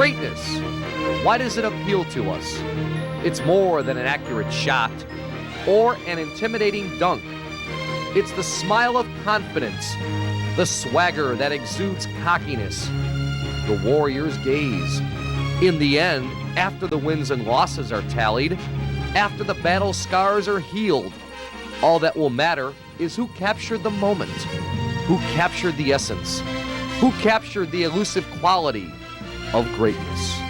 Greatness. Why does it appeal to us? It's more than an accurate shot or an intimidating dunk. It's the smile of confidence, the swagger that exudes cockiness, the warrior's gaze. In the end, after the wins and losses are tallied, after the battle scars are healed, all that will matter is who captured the moment, who captured the essence, who captured the elusive quality of greatness.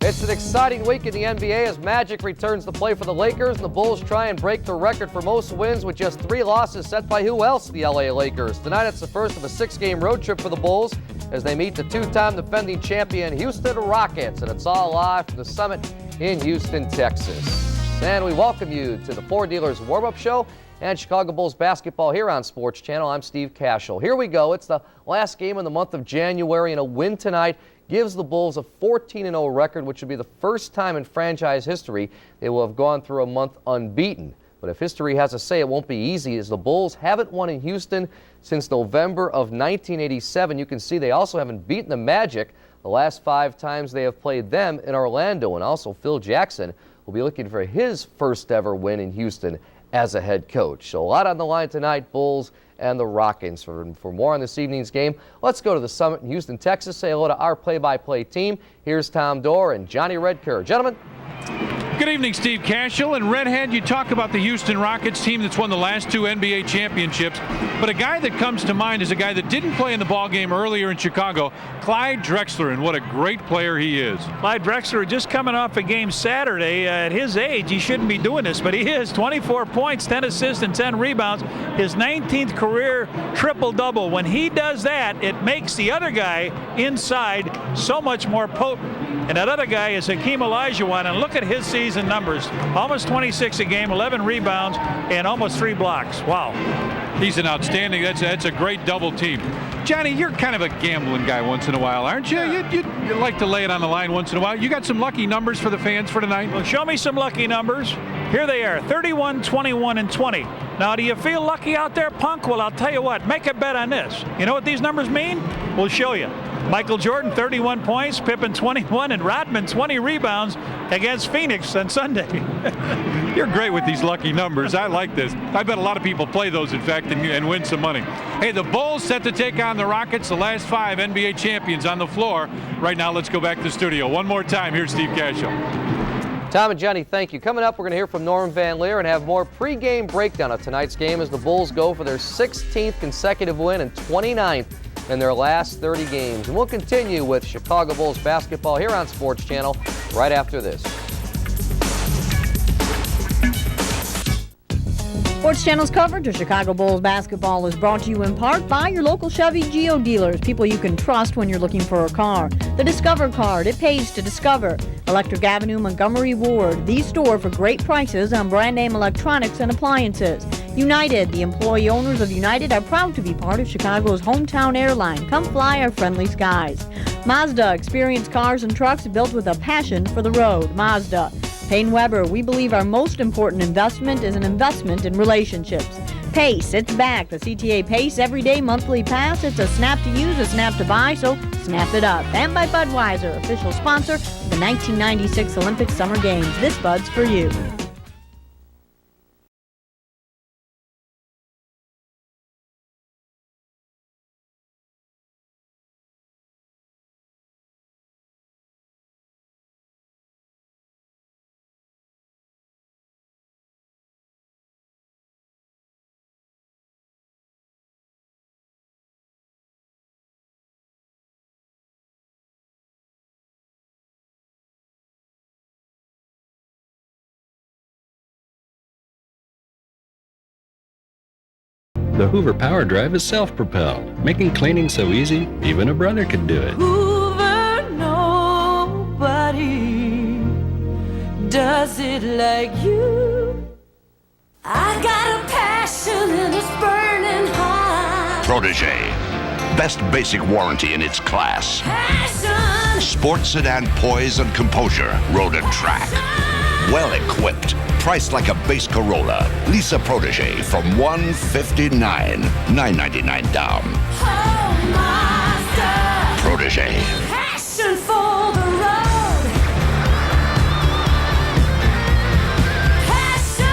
It's an exciting week in the NBA as Magic returns to play for the Lakers, and the Bulls try and break the record for most wins with just 3 losses set by who else? The LA Lakers. Tonight it's the first of a 6-game road trip for the Bulls as they meet the 2-time defending champion Houston Rockets, and it's all live from the Summit in Houston, Texas. And we welcome you to the Ford Dealers Warm-Up Show and Chicago Bulls basketball here on Sports Channel. I'm Steve Cashel. Here we go. It's the last game in the month of January, and a win tonight gives the Bulls a 14-0 record, which would be the first time in franchise history they will have gone through a month unbeaten. But if history has a say, it won't be easy, as the Bulls haven't won in Houston since November of 1987. You can see they also haven't beaten the Magic the last 5 times they have played them in Orlando. And also Phil Jackson will be looking for his first ever win in Houston as a head coach. So a lot on the line tonight, Bulls and the Rockets. For more on this evening's game, let's go to the Summit in Houston, Texas. Say hello to our play-by-play team. Here's Tom Dorr and Johnny Redker. Gentlemen. Good evening, Steve Cashel. And Redhead, you talk about the Houston Rockets team that's won the last 2 NBA championships, but a guy that comes to mind is a guy that didn't play in the ball game earlier in Chicago, Clyde Drexler, and what a great player he is. Clyde Drexler just coming off a game Saturday. At his age, he shouldn't be doing this, but he is. 24 points, 10 assists, and 10 rebounds. His 19th career triple-double. When he does that, it makes the other guy inside so much more potent. And that other guy is Hakeem Olajuwon, and look at his season numbers. Almost 26 a game, 11 rebounds, and almost 3 blocks. Wow. He's an outstanding, that's a great double team. Johnny, you're kind of a gambling guy once in a while, aren't you? You like to lay it on the line once in a while. You got some lucky numbers for the fans for tonight? Well, show me some lucky numbers. Here they are, 31, 21, and 20. Now, do you feel lucky out there, punk? Well, I'll tell you what, make a bet on this. You know what these numbers mean? We'll show you. Michael Jordan, 31 points, Pippen, 21, and Rodman, 20 rebounds against Phoenix on Sunday. You're great with these lucky numbers. I like this. I bet a lot of people play those, in fact, and win some money. Hey, the Bulls set to take on the Rockets, the last 5 NBA champions on the floor. Right now, let's go back to the studio. One more time, here's Steve Cashel. Tom and Jenny, thank you. Coming up, we're going to hear from Norm Van Leer and have more pregame breakdown of tonight's game as the Bulls go for their 16th consecutive win and 29th in their last 30 games. And we'll continue with Chicago Bulls basketball here on Sports Channel right after this. Sports Channel's coverage of Chicago Bulls basketball is brought to you in part by your local Chevy Geo dealers, people you can trust when you're looking for a car. The Discover card, it pays to discover. Electric Avenue, Montgomery Ward, the store for great prices on brand name electronics and appliances. United, the employee owners of United are proud to be part of Chicago's hometown airline. Come fly our friendly skies. Mazda, experienced cars and trucks built with a passion for the road. Mazda. Payne Weber, we believe our most important investment is an investment in relationships. Pace, it's back. The CTA Pace Everyday Monthly Pass. It's a snap to use, a snap to buy, so snap it up. And by Budweiser, official sponsor of the 1996 Olympic Summer Games. This Bud's for you. The Hoover Power Drive is self-propelled, making cleaning so easy, even a brother could do it. Hoover, nobody does it like you. I got a passion and it's burning hot. Protege, Best basic warranty in its class. Passion. Sports sedan poise and composure. Road and track. Well equipped. Priced like a base Corolla. Lisa Protege from $159. $999 down. Oh, master. Protege. Passion for the road. Passion.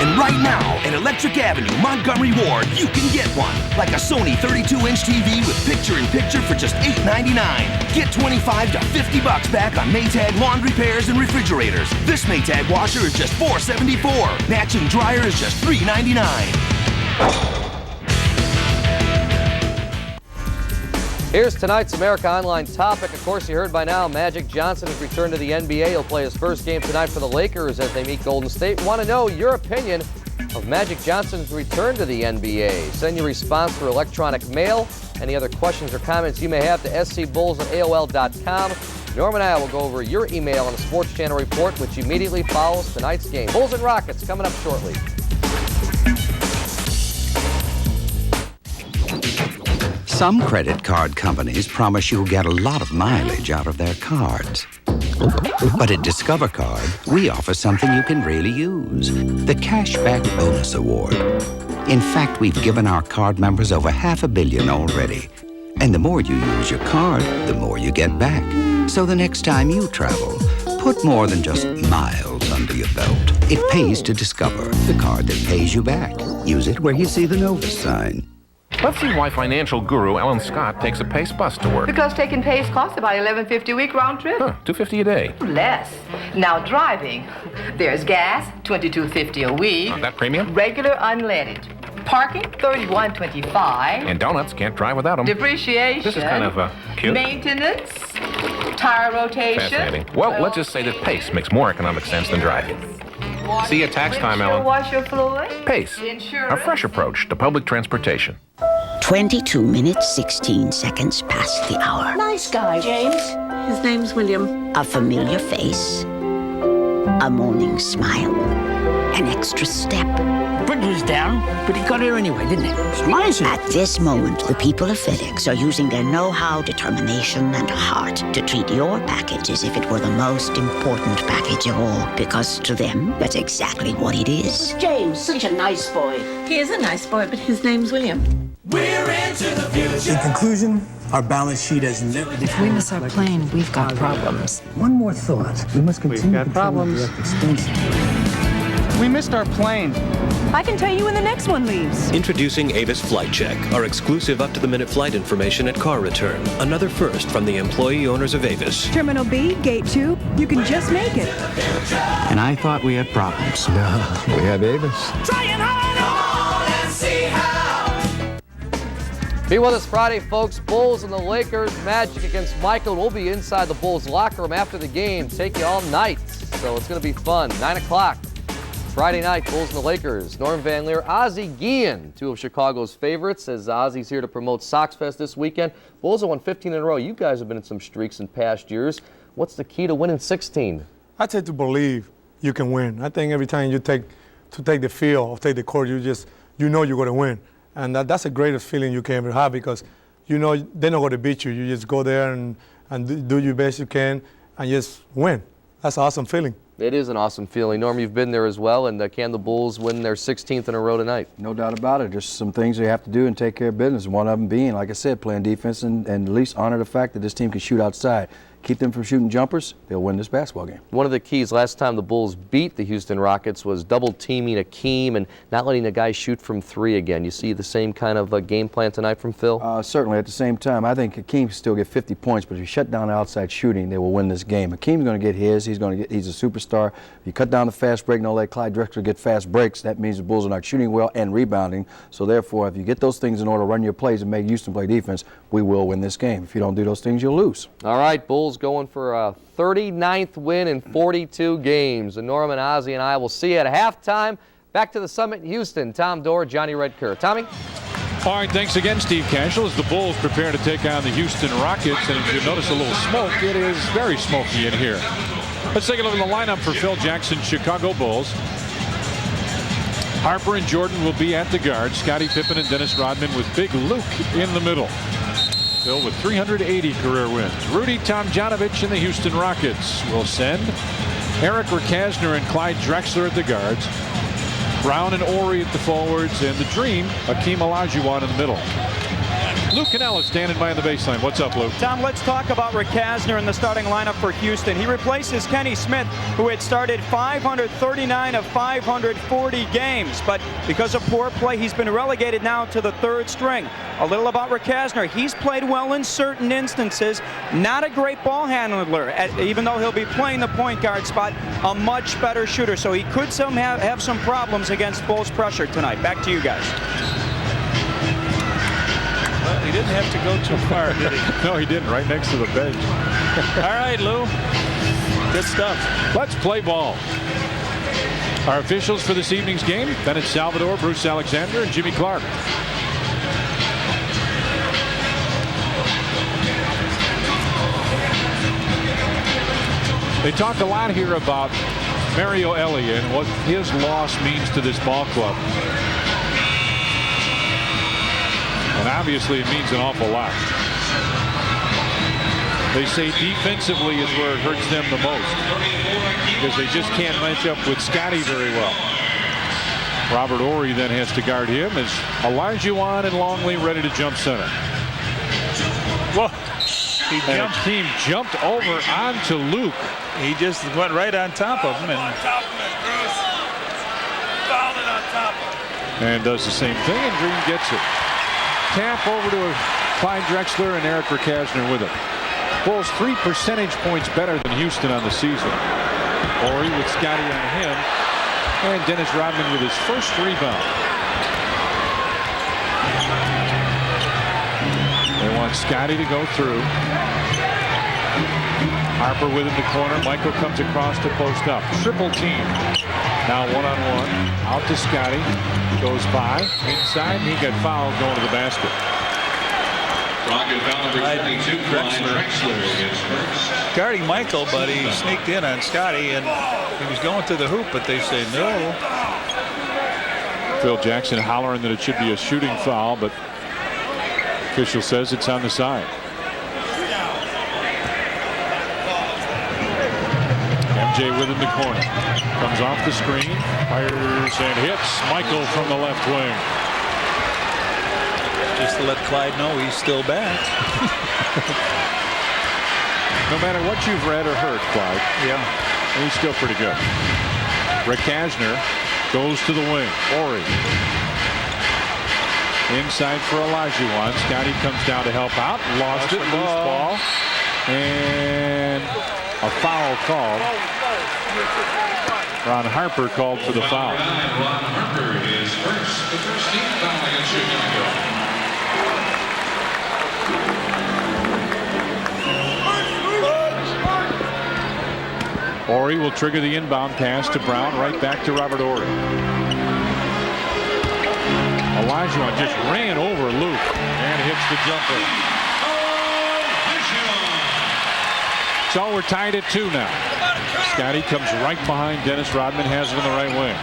And right now, at Electric Avenue, Montgomery Ward, you can get one. Like a Sony 32-inch TV with picture-in-picture for just $8.99. Get $25 to $50 back on Maytag lawn repairs and refrigerators. This Maytag washer is just $4.74. Matching dryer is just $3.99. Here's tonight's America Online topic. Of course, you heard by now, Magic Johnson has returned to the NBA. He'll play his first game tonight for the Lakers as they meet Golden State. Want to know your opinion of Magic Johnson's return to the NBA? Send your response through electronic mail. Any other questions or comments you may have to scbulls@aol.com. Norm and I will go over your email on the Sports Channel report, which immediately follows tonight's game. Bulls and Rockets coming up shortly. Some credit card companies promise you'll get a lot of mileage out of their cards. But at Discover Card, we offer something you can really use, the Cashback Bonus Award. In fact, we've given our card members over $500 million already. And the more you use your card, the more you get back. So the next time you travel, put more than just miles under your belt. It pays to Discover, the card that pays you back. Use it where you see the Novus sign. Let's see why financial guru Alan Scott takes a Pace bus to work. Because taking Pace costs about $11.50 a week round trip. $2.50 a day. Less. Now driving, there's gas, $22.50 a week. That premium? Regular unleaded. Parking, $31.25. And donuts, can't drive without them. Depreciation. This is kind of cute. Maintenance, tire rotation. Fascinating. Well, let's just say that Pace makes more economic sense than driving. See you at tax time, Alan. Wash your floors. Pace, a fresh approach to public transportation. 22 minutes, 16 seconds past the hour. Nice guy, James. His name's William. A familiar face. A morning smile. An extra step. Bridge was down, but he got here anyway, didn't he? It's amazing. At this moment, the people of FedEx are using their know-how, determination, and heart to treat your package as if it were the most important package of all. Because to them, that's exactly what it is. James, such a nice boy. He is a nice boy, but his name's William. We're into the future. In conclusion, our balance sheet has never... If we miss our plane, we've got problems. One more thought. We must continue to problems. We missed our plane. I can tell you when the next one leaves. Introducing Avis Flight Check, our exclusive up-to-the-minute flight information at car return. Another first from the employee owners of Avis. Terminal B, Gate 2, you can just make it. And I thought we had problems. No, we have Avis. Trying hard on and see how. Be with us Friday, folks. Bulls and the Lakers. Magic against Michael. We'll be inside the Bulls locker room after the game. Take you all night. So it's going to be fun. 9 o'clock. Friday night, Bulls and the Lakers. Norm Van Leer, Ozzie Guillen, two of Chicago's favorites, as Ozzie's here to promote Sox Fest this weekend. Bulls have won 15 in a row. You guys have been in some streaks in past years. What's the key to winning 16? I tend to believe you can win. I think every time you take the field or take the court, you know you're going to win. And that's the greatest feeling you can ever have, because you know they're not going to beat you. You just go there and do your best you can and just win. That's an awesome feeling. It is an awesome feeling. Norm, you've been there as well, and can the Bulls win their 16th in a row tonight? No doubt about it. Just some things they have to do and take care of business. One of them being, like I said, playing defense and at least honor the fact that this team can shoot outside. Keep them from shooting jumpers, they'll win this basketball game. One of the keys last time the Bulls beat the Houston Rockets was double-teaming Akeem and not letting the guy shoot from three again. You see the same kind of game plan tonight from Phil? Certainly. At the same time, I think Akeem can still get 50 points, but if you shut down the outside shooting, they will win this game. Akeem's going to get his. He's a superstar. If you cut down the fast break and don't let Clyde Drexler get fast breaks, that means the Bulls are not shooting well and rebounding. So therefore, if you get those things in order, run your plays and make Houston play defense, we will win this game. If you don't do those things, you'll lose. All right, Bulls going for a 39th win in 42 games. And Norman, Ozzie, and I will see you at halftime. Back to the Summit in Houston. Tom Dorr, Johnny Redker. Tommy? All right, thanks again, Steve Cashel, as the Bulls prepare to take on the Houston Rockets. And if you notice a little smoke, it is very smoky in here. Let's take a look at the lineup for Phil Jackson's Chicago Bulls. Harper and Jordan will be at the guard. Scottie Pippen and Dennis Rodman with Big Luke in the middle. Phil with 380 career wins. Rudy Tomjanovich and the Houston Rockets will send Eric Rakasner and Clyde Drexler at the guards. Brown and Ori at the forwards, and the Dream, Akeem Olajuwon in the middle. Lou Canella standing by on the baseline. What's up, Lou? Tom, let's talk about Rakasner in the starting lineup for Houston. He replaces Kenny Smith, who had started 539 of 540 games. But because of poor play, he's been relegated now to the third string. A little about Rakasner. He's played well in certain instances. Not a great ball handler, even though he'll be playing the point guard spot, a much better shooter. So he could have some problems against Bulls pressure tonight. Back to you guys. Well, he didn't have to go too far, did he? No, he didn't. Right next to the bench. All right, Lou. Good stuff. Let's play ball. Our officials for this evening's game, Bennett Salvador, Bruce Alexander, and Jimmy Clark. They talk a lot here about Mario Elie and what his loss means to this ball club. And obviously it means an awful lot. They say defensively is where it hurts them the most, because they just can't match up with Scottie very well. Robert Horry then has to guard him as Olajuwon and Longley ready to jump center. Whoa. And Akeem jumped over onto Luke. He just went right on top of him. And does the same thing, and Green gets it. Tap over to Clyde Drexler and Eric Rakasner with it. Bulls 3 percentage points better than Houston on the season. Horry with Scottie on him, and Dennis Rodman with his first rebound. They want Scottie to go through. Harper with him to corner. Michael comes across to post up. Triple team. Now one-on-one. Out to Scottie. Goes by. Inside. He got fouled going to the basket. Guarding Michael, but he sneaked in on Scottie, and he was going to the hoop, but they say no. Phil Jackson hollering that it should be a shooting foul, but official says it's on the side. MJ with him to corner. Comes off the screen, fires and hits Michael from the left wing. Just to let Clyde know he's still back. No matter what you've read or heard, Clyde, he's still pretty good. Rakasner goes to the wing. Horry. Inside for Olajuwon. Scottie comes down to help out. Lost it. Loose ball. And a foul called. Ron Harper called for the foul. Ron Harper is first. The first team foul against Chicago. Horry will trigger the inbound pass to Brown. Right back to Robert Horry. Olajuwon just ran over Luke and hits the jumper. So we're tied at 2 now. Scottie comes right behind Dennis Rodman, has him in the right wing.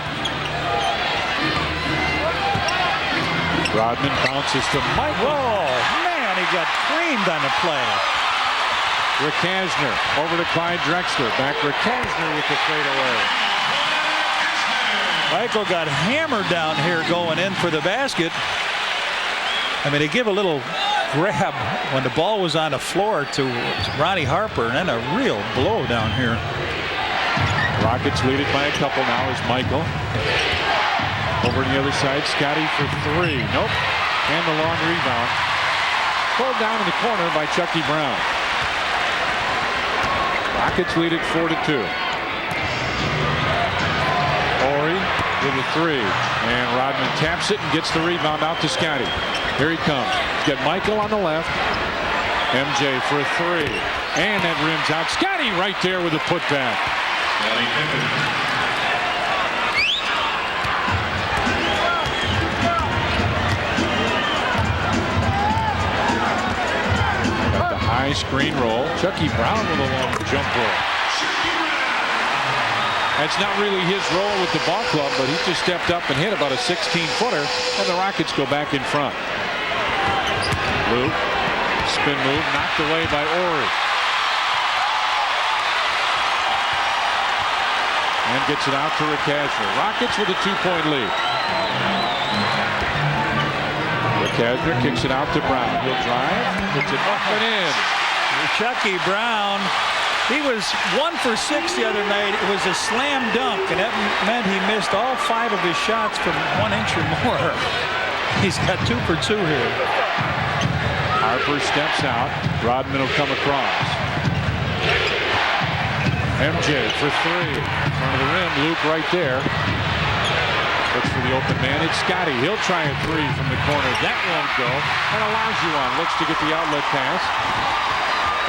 Rodman bounces to Michael. Whoa, man, he got creamed on the play. Rakasner over to Clyde Drexler. Back Rakasner with the fadeaway. Michael got hammered down here going in for the basket. I mean, they give a little grab when the ball was on the floor to Ronnie Harper, and then a real blow down here. Rockets lead it by a couple now as Michael. Over to the other side, Scottie for 3. Nope. And the long rebound. Pulled down in the corner by Chucky Brown. Rockets lead it 4-2. Horry with a 3. And Rodman taps it and gets the rebound out to Scottie. Here he comes. He's got Michael on the left. MJ for a 3. And that rims out. Scottie right there with the putback. At the high screen roll. Chucky Brown with a long jump roll. That's not really his role with the ball club, but he just stepped up and hit about a 16-footer, and the Rockets go back in front. Luke, spin move, knocked away by Ori. And gets it out to Rick Hasner. Rockets with a 2-point lead. Rick Hasner kicks it out to Brown. He'll drive, puts it up and in. Chucky Brown, he was 1 for 6 the other night. It was a slam dunk, and that meant he missed all 5 of his shots from 1 inch or more. He's got 2 for 2 here. Harper steps out. Rodman will come across. MJ for 3. In front of the rim. Luke right there. Looks for the open man. It's Scotty. He'll try a 3 from the corner. That won't go. And Olajuwon looks to get the outlet pass.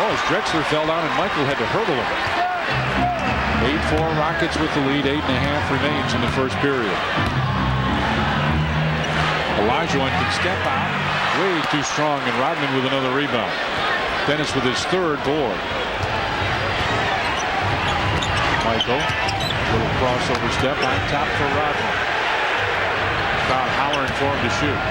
Oh, as Drexler fell down and Michael had to hurdle him. 8-4 Rockets with the lead. 8.5 remains in the first period. Olajuwon can step out. Way too strong, and Rodman with another rebound. Dennis with his 3rd board. Michael, little crossover step on top for Rodman. Crowd hollering for him to shoot.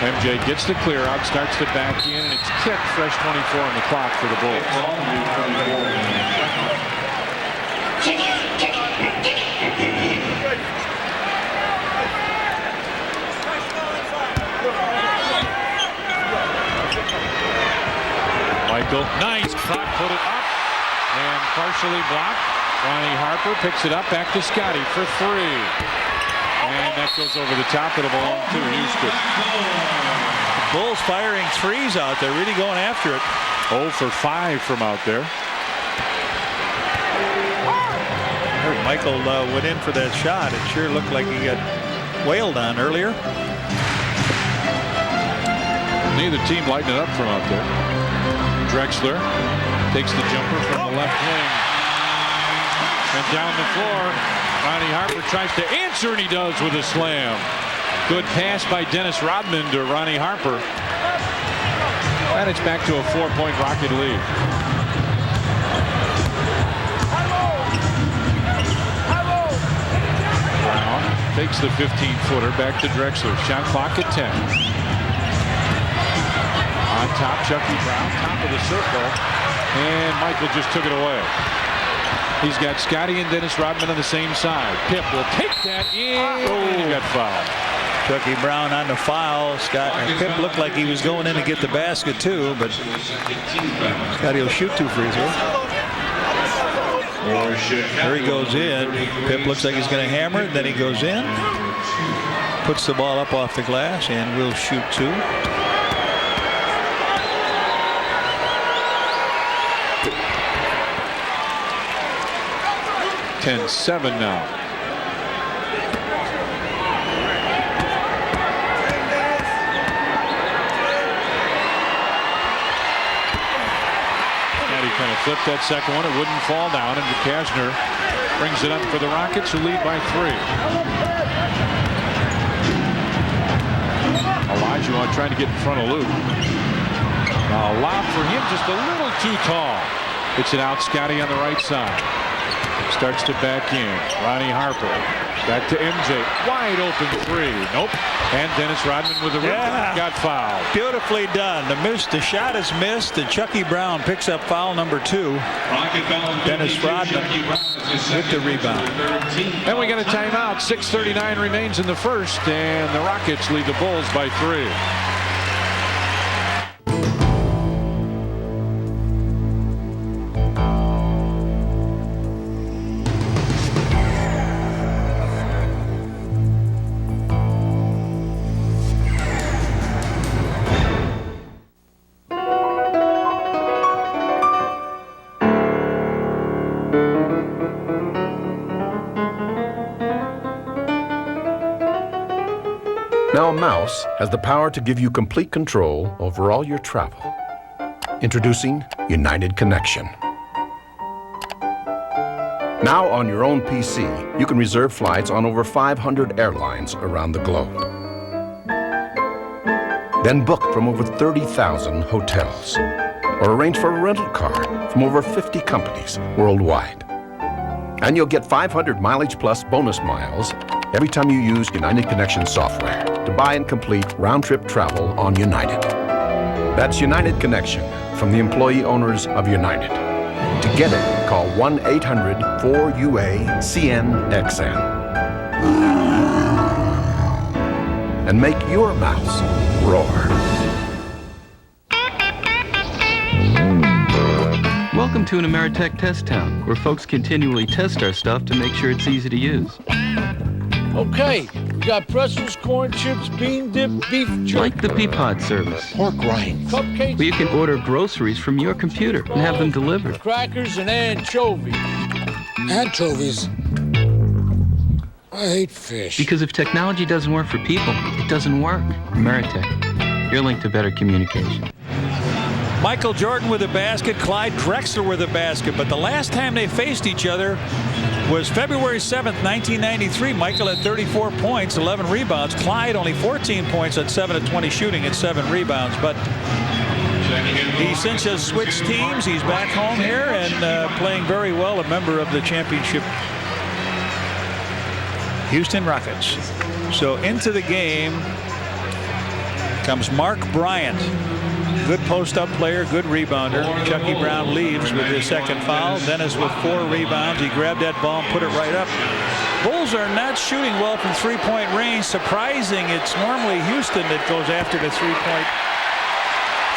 MJ gets the clear out, starts to back in, and it's kicked. Fresh 24 on the clock for the Bulls. Michael, nice shot, put it up. And partially blocked. Ronnie Harper picks it up, back to Scotty for 3. And that goes over the top. It'll belong to Houston. Bulls firing 3s out there, really going after it. 0 for 5 from out there. Michael went in for that shot. It sure looked like he got wailed on earlier. Neither team lighting it up from out there. Drexler takes the jumper from the left wing. And down the floor, Ronnie Harper tries to answer, and he does with a slam. Good pass by Dennis Rodman to Ronnie Harper. And it's back to a 4-point Rocket lead. Brown takes the 15-footer back to Drexler. Shot clock at 10. On top, Chucky Brown, top of the circle. And Michael just took it away. He's got Scotty and Dennis Rodman on the same side. Pip will take that in. And he got fouled. Chucky Brown on the foul. Pip looked like he was going in to get the basket too, but Scotty will shoot 2 free throws. There he goes in. Pip looks like he's going to hammer it. Then he goes in, puts the ball up off the glass, and will shoot 2. 10-7 now. Scotty kind of flipped that second one. It wouldn't fall down, and Kastner brings it up for the Rockets, who lead by 3. Olajuwon trying to get in front of Luke. Now a lob for him, just a little too tall. It's it out, Scotty on the right side. Starts to back in. Ronnie Harper. Back to MJ. Wide open 3. Nope. And Dennis Rodman with the rebound. Got fouled. Beautifully done. The shot is missed, and Chucky Brown picks up foul number 2. Dennis Rodman with the rebound. And we got a timeout. 6:39 remains in the first, and the Rockets lead the Bulls by 3. Now Mouse has the power to give you complete control over all your travel. Introducing United Connection. Now on your own PC, you can reserve flights on over 500 airlines around the globe. Then book from over 30,000 hotels. Or arrange for a rental car from over 50 companies worldwide. And you'll get 500 Mileage Plus bonus miles every time you use United Connection software to buy and complete round-trip travel on United. That's United Connection from the employee owners of United. To get it, call 1-800-4UA-CNXN. And make your mouse roar. Welcome to an Ameritech test town, where folks continually test our stuff to make sure it's easy to use. Okay, we got pretzels, corn chips, bean dip, beef jerky. Like the Peapod service. Pork rinds. Cupcakes. Where you can order groceries from your computer and have them delivered. Crackers and anchovies. Anchovies? I hate fish. Because if technology doesn't work for people, it doesn't work. Ameritech, your link to better communication. Michael Jordan with a basket, Clyde Drexler with a basket. But the last time they faced each other was February 7th, 1993. Michael had 34 points, 11 rebounds. Clyde only 14 points at 7 of 20 shooting and 7 rebounds. But he since has switched teams. He's back home here and playing very well, a member of the championship Houston Rockets. So into the game comes Mark Bryant. Good post-up player, good rebounder. Chucky Brown leaves with his second foul. Dennis with 4 rebounds. He grabbed that ball and put it right up. Bulls are not shooting well from three-point range. Surprising, it's normally Houston that goes after the three-point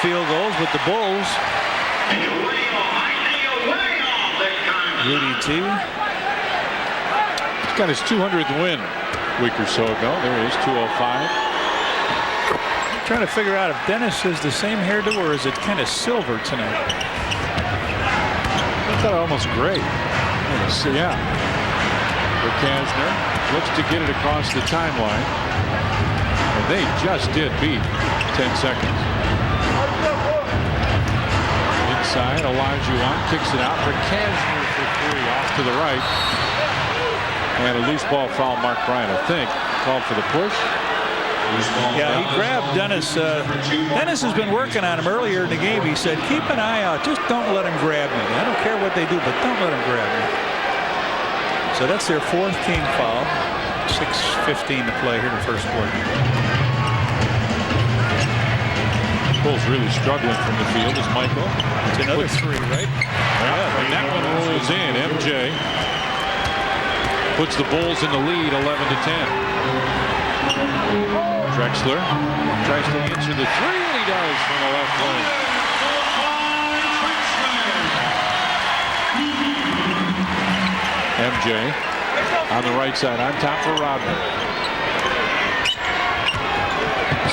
field goals, but the Bulls. Rudy T. He's got his 200th win a week or so ago. There he is, 205. Trying to figure out if Dennis has the same hairdo or is it kind of silver tonight? I thought almost gray. Yeah. Verkasner looks to get it across the timeline. And they just did beat 10 seconds. Inside, Olajuwon kicks it out. Verkasner for 3 off to the right. And a loose ball foul, Mark Bryant, I think. Called for the push. Yeah, he grabbed Dennis. Dennis has been working on him earlier in the game. He said, keep an eye out. Just don't let him grab me. I don't care what they do, but don't let him grab me. So that's their 4th team foul. 6:15 to play here in the first quarter. Bulls really struggling from the field is Michael. It's another 3, right? Yeah, and that one rolls in. MJ puts the Bulls in the lead 11-10. Drexler tries to answer the 3, and he does from the left wing. MJ on the right side, on top for Rodman.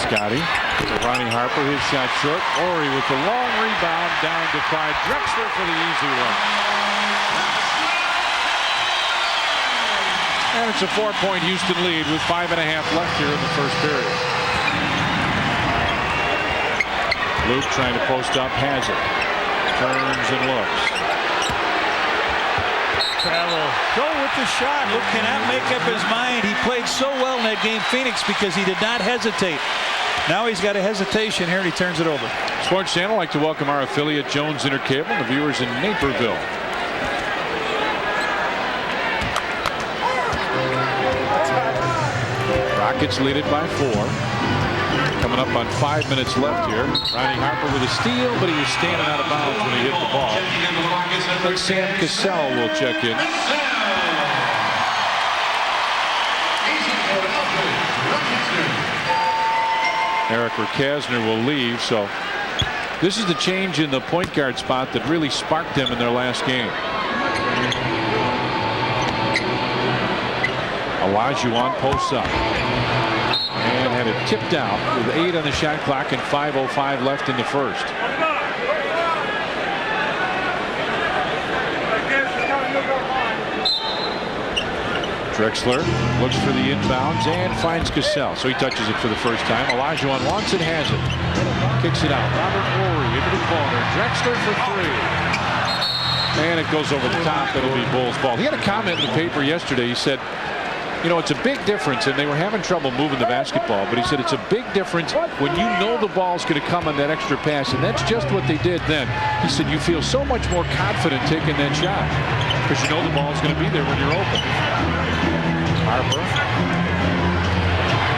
Scotty to Ronnie Harper, his shot short. Ori with the long rebound down to Clyde Drexler for the easy one. And it's a 4-point Houston lead with 5.5 left here in the first period. Luke trying to post up, has it. Turns and looks. Travel. Go with the shot. Luke cannot make up his mind. He played so well in that game, Phoenix, because he did not hesitate. Now he's got a hesitation here, and he turns it over. Sports Channel would like to welcome our affiliate Jones Intercable and the viewers in Naperville. Rockets lead it by 4. Coming up on 5 minutes left here. Ronnie Harper with a steal, but he was standing out of bounds when he hit the ball. And Sam Cassell will check in. Eric Verkasner will leave, so this is the change in the point guard spot that really sparked them in their last game. Olajuwon posts up and had it tipped out with 8 on the shot clock and 5:05 left in the first. Drexler looks for the inbounds and finds Cassell, so he touches it for the first time. Olajuwon wants it, has it, kicks it out. Robert Horry into the corner. Drexler for 3. And it goes over the top. It'll be Bulls ball. He had a comment in the paper yesterday. He said, You know, it's a big difference, and they were having trouble moving the basketball, but he said it's a big difference when you know the ball's going to come on that extra pass, and that's just what they did then. He said you feel so much more confident taking that shot because you know the ball's going to be there when you're open. Harper.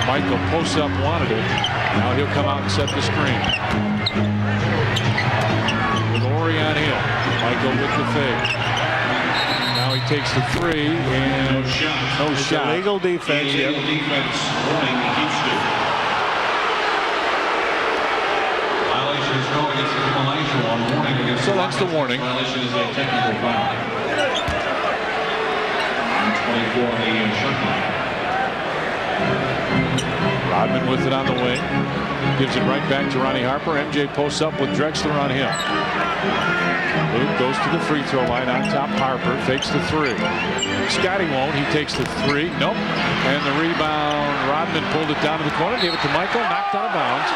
Michael posts up, wanted it. Now he'll come out and set the screen. With Horry on him. Michael with the fake. Now he takes the three and no shot. Illegal defense. Illegal defense. Warning Houston. Violation is called against the Elijah. Warning against. So that's the warning. Violation is a technical foul. 24 on the shot clock. Rodman with it on the wing. Gives it right back to Ronnie Harper. MJ posts up with Drexler on him. Luke goes to the free throw line on top. Harper fakes the three. Scotty won't. He takes the three. Nope. And the rebound. Rodman pulled it down to the corner. Gave it to Michael. Knocked out of bounds.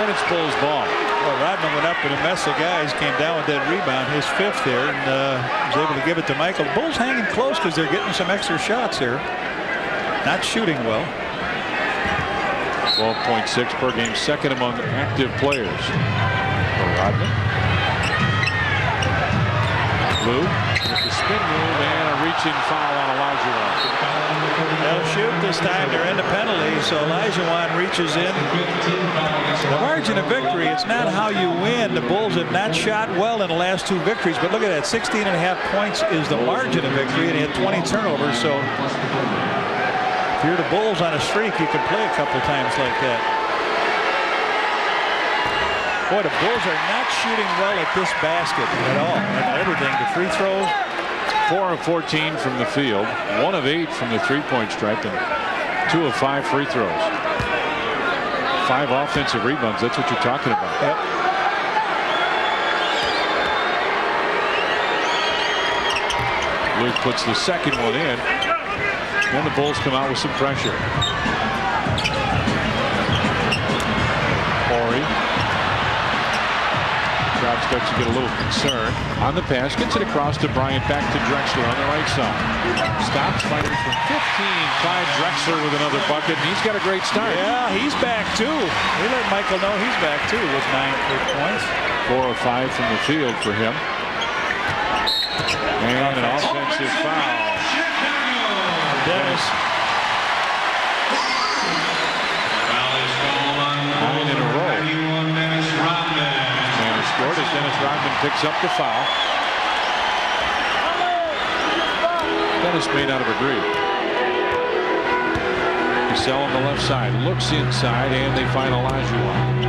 And it's Bulls ball. Well, Rodman went up in a mess of guys. Came down with that rebound. His fifth there. And was able to give it to Michael. Bulls hanging close because they're getting some extra shots here. Not shooting well. 12.6 per game, second among active players. For Rodman. Lou with the spin move and a reaching foul on Olajuwon. They'll shoot this time. They're in the penalty, so Olajuwon reaches in. The margin of victory, it's not how you win. The Bulls have not shot well in the last two victories, but look at that. 16.5 points is the margin of victory, and he had 20 turnovers, so if you're the Bulls on a streak, you can play a couple times like that. Boy, the Bulls are not shooting well at this basket at all. And everything, the free throws. 4 of 14 from the field, 1 of 8 from the three-point stripe, and 2 of 5 free throws. 5 offensive rebounds. That's what you're talking about. Yep. Luke puts the second one in. And the Bulls come out with some pressure. Horry. Crowd starts to get a little concerned. On the pass, gets it across to Bryant, back to Drexler on the right side. Stops, fires from 15. Clyde Drexler with another bucket, and he's got a great start. Yeah, he's back too. We let Michael know he's back too with 9 quick points. 4 of 5 from the field for him. And an offensive foul. Dennis. 9 in a row. And scored as Dennis Rodman picks up the foul. Dennis may not have agreed. Cassell on the left side, looks inside, and they find Olajuwon.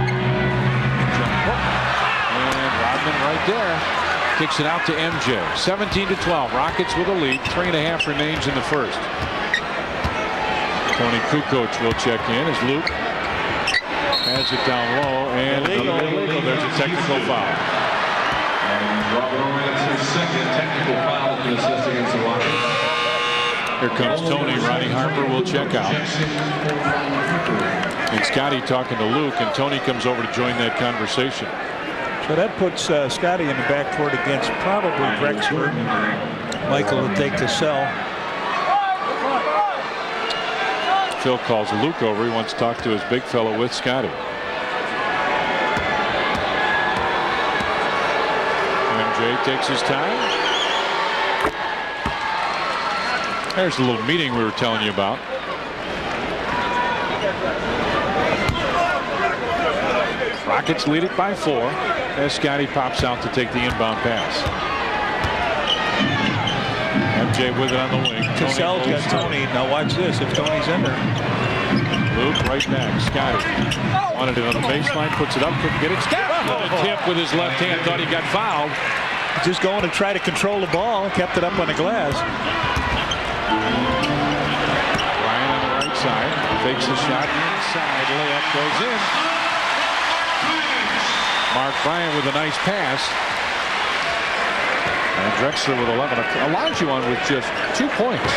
And Rodman right there. Kicks it out to MJ. 17-12. Rockets with a lead. 3.5 remains in the first. Tony Kukoc will check in as Luke has it down low, and illegal. There's a technical foul. And Robert Horry, that's his second technical foul to assist against the Rockets. Here comes Tony. Ronnie Harper will check out. And Scotty talking to Luke, and Tony comes over to join that conversation. So that puts Scotty in the backcourt against probably Drexler. Michael will take the cell. Phil calls Luke over. He wants to talk to his big fellow with Scotty. MJ takes his time. There's the little meeting we were telling you about. Rockets lead it by 4 as Scotty pops out to take the inbound pass. MJ with it on the wing. Cassell's got Tony. Now watch this. If Tony's in there. Luke right back. Scotty wanted it on the baseline. Puts it up. Couldn't get it. Scotty tip with his left hand. Thought he got fouled. Just going to try to control the ball. Kept it up on the glass. Ryan on the right side. Fakes the shot. Inside. Layup goes in. Mark Bryant with a nice pass. And Drexler with 11. Olajuwon with just 2 points.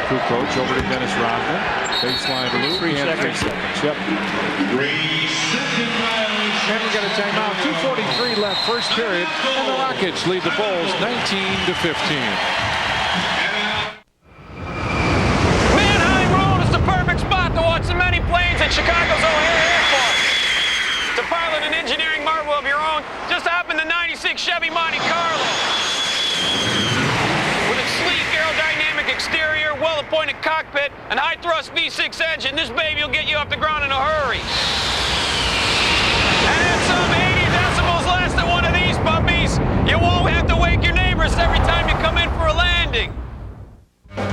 Kukoc over to Dennis Rodman. Baseline to Luke. 3 seconds. Yep. 3-second violation. And we got a timeout. 2:43 left, first period. And the Rockets lead the Bulls 19-15. V6 Chevy Monte Carlo. With its sleek aerodynamic exterior, well-appointed cockpit, and high-thrust V6 engine, this baby will get you off the ground in a hurry. And some 80 decibels less than one of these puppies. You won't have to wake your neighbors every time you come in for a landing.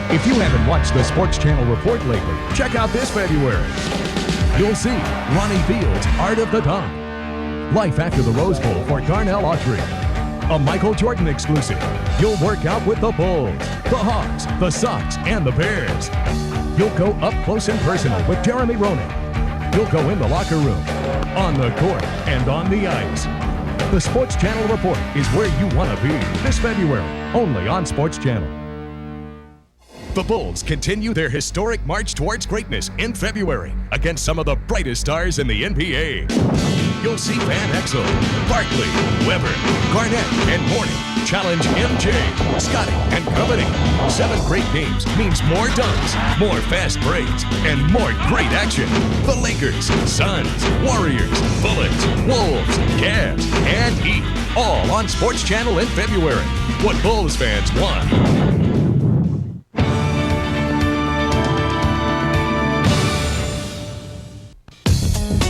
If you haven't watched the Sports Channel report lately, check out this February. You'll see Ronnie Fields' Art of the Dunk, Life After the Rose Bowl for Darnell Autry, a Michael Jordan exclusive. You'll work out with the Bulls, the Hawks, the Sox, and the Bears. You'll go up close and personal with Jeremy Roenick. You'll go in the locker room, on the court, and on the ice. The Sports Channel report is where you want to be this February, only on Sports Channel. The Bulls continue their historic march towards greatness in February against some of the brightest stars in the NBA. You'll see Van Exel, Barkley, Weber, Garnett, and Mourning challenge MJ, Scotty, and company. 7 great games means more dunks, more fast breaks, and more great action. The Lakers, Suns, Warriors, Bullets, Wolves, Cavs, and Heat, all on Sports Channel in February. What Bulls fans want.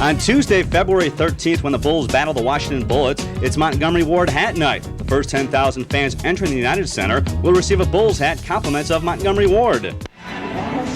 On Tuesday, February 13th, when the Bulls battle the Washington Bullets, it's Montgomery Ward Hat Night. The first 10,000 fans entering the United Center will receive a Bulls hat, compliments of Montgomery Ward.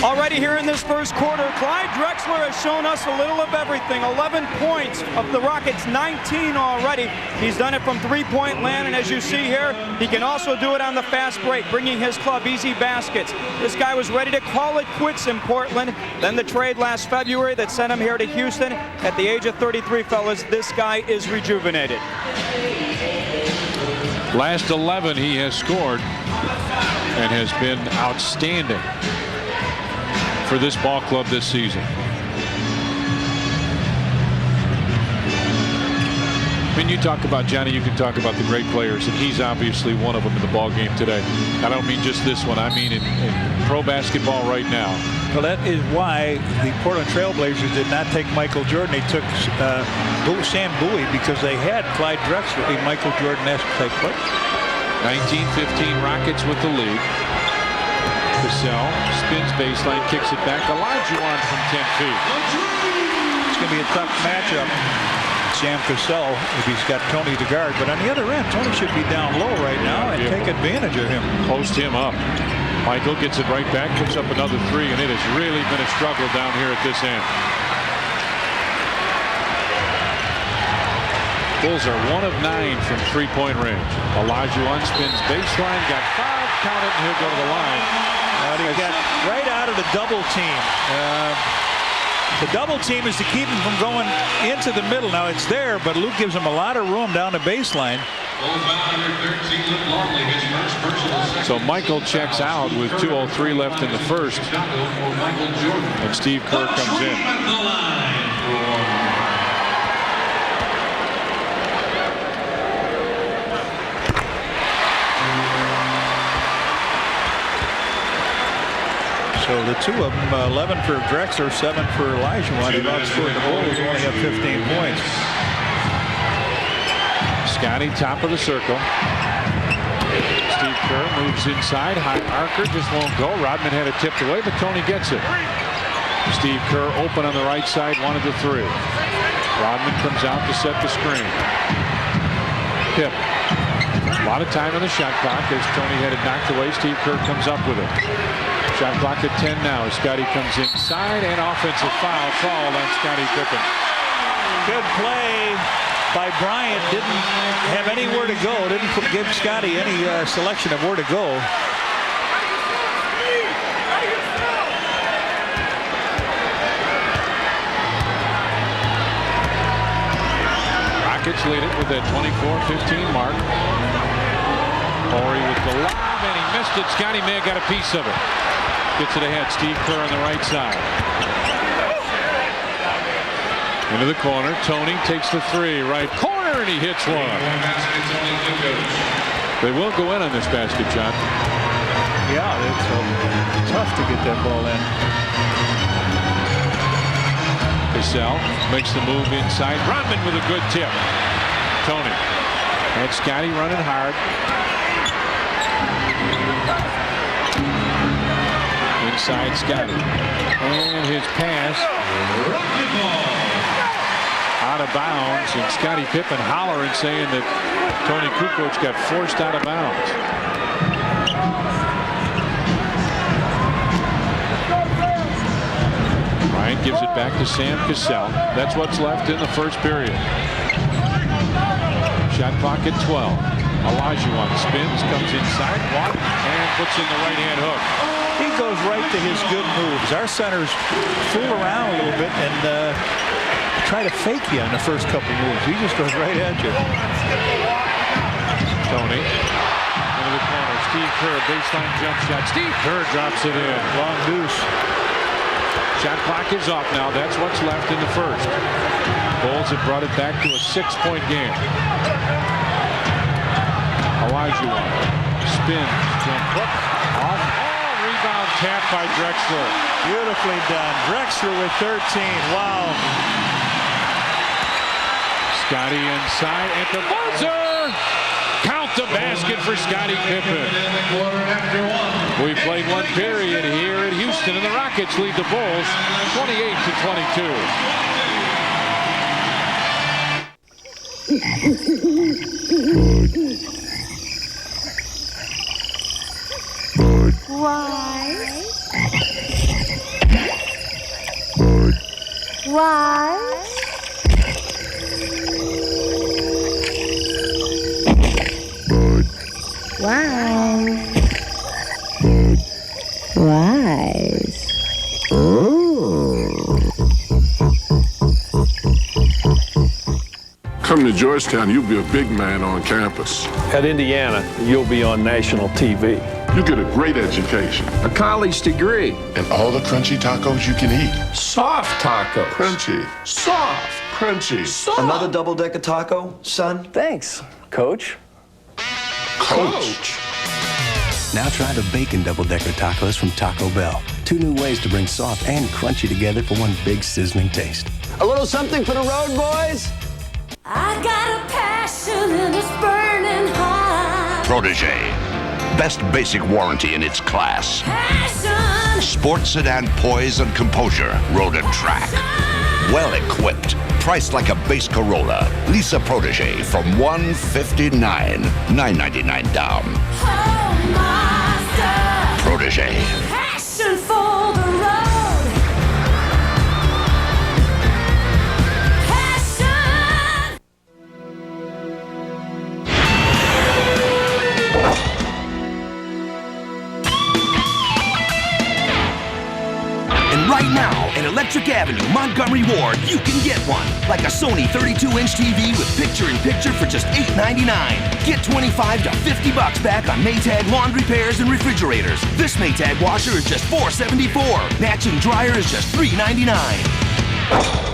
Already here in this first quarter, Clyde Drexler has shown us a little of everything. 11 points of the Rockets, 19 already. He's done it from three-point land, and as you see here, he can also do it on the fast break, bringing his club easy baskets. This guy was ready to call it quits in Portland. Then the trade last February that sent him here to Houston. At the age of 33, fellas, this guy is rejuvenated. Last 11 he has scored and has been outstanding for this ball club this season. I mean, you talk about Johnny, you can talk about the great players, and he's obviously one of them in the ball game today. I don't mean just this one. I mean in pro basketball right now. Well, that is why the Portland Trailblazers did not take Michael Jordan. They took Sam Bowie because they had Clyde Drexler, a Michael Jordan-esque type player. 1915 Rockets with the lead. Cassell spins baseline, kicks it back. Olajuwon from 10 feet. It's going to be a tough matchup. Sam Cassell, if he's got Tony to guard. But on the other end, Tony should be down low right now and take advantage of him. Post him up. Michael gets it right back, puts up another 3, and it has really been a struggle down here at this end. Bulls are 1 of 9 from three-point range. Olajuwon spins baseline, got fouled, counted, and he'll go to the line. He got right out of the double team. The double team is to keep him from going into the middle. Now it's there, but Luke gives him a lot of room down the baseline. So Michael checks out with 2:03 left in the first, and Steve Kerr comes in. So the two of them, 11 for Drexler, 7 for Olajuwon. They've outscored the Bulls, only have 15 points. Scotty, top of the circle. Steve Kerr moves inside. High archer just won't go. Rodman had it tipped away, but Tony gets it. Steve Kerr open on the right side, wanted the 3. Rodman comes out to set the screen. Pip. A lot of time on the shot clock as Tony had it knocked away. Steve Kerr comes up with it. Shot clock at 10 now as Scotty comes inside, and offensive foul called on Scottie Pippen. Good play by Bryant. Didn't have anywhere to go. Didn't give Scotty any selection of where to go. Rockets lead it with that 24-15 mark. Horry with the lob, and he missed it. Scotty may have got a piece of it. Gets it ahead. Steve Kerr on the right side. Into the corner. Tony takes the 3. Right corner, and he hits one. They will go in on this basket, John. Yeah, it's tough to get that ball in. Cassell makes the move inside. Rodman with a good tip. Tony. And Scotty running hard. Inside Scotty. And his pass out of bounds. And Scottie Pippen hollering, saying that Tony Kukoc got forced out of bounds. Bryant gives it back to Sam Cassell. That's what's left in the first period. Shot clock at 12. Olajuwon spins, comes inside, walk, and puts in the right-hand hook. He goes right to his good moves. Our centers fool around a little bit and try to fake you on the first couple moves. He just goes right at you. Tony into the corner. Steve Kerr, baseline jump shot. Steve Kerr drops it in. Long deuce. Shot clock is off now. That's what's left in the first. Bulls have brought it back to a 6-point game. Olajuwon spins, jump hook, off. Oh, rebound tap by Drexler. Beautifully done. Drexler with 13. Wow. Scotty inside at the buzzer. Count the basket for Scottie Pippen. We played one period here at Houston, and the Rockets lead the Bulls 28-22. Why? Why? Come to Georgetown, you'll be a big man on campus. At Indiana, you'll be on national TV. You get a great education. A college degree. And all the crunchy tacos you can eat. Soft tacos. Crunchy. Soft. Crunchy. Soft. Another double-decker taco, son? Thanks, Coach. Coach. Now try the bacon double-decker tacos from Taco Bell. 2 new ways to bring soft and crunchy together for one big sizzling taste. A little something for the road, boys? I got a passion and it's burning hot. Protege. Best basic warranty in its class. Passion. Sports sedan poise and composure. Road and track. Well equipped. Priced like a base Corolla. Lisa Protege from $159. $999 down. Oh, master. Protege. Passion for the road. Right now, at Electric Avenue, Montgomery Ward, you can get one. Like a Sony 32-inch TV with picture-in-picture for just $8.99. Get $25 to $50 back on Maytag laundry pairs and refrigerators. This Maytag washer is just $4.74. Matching dryer is just $3.99.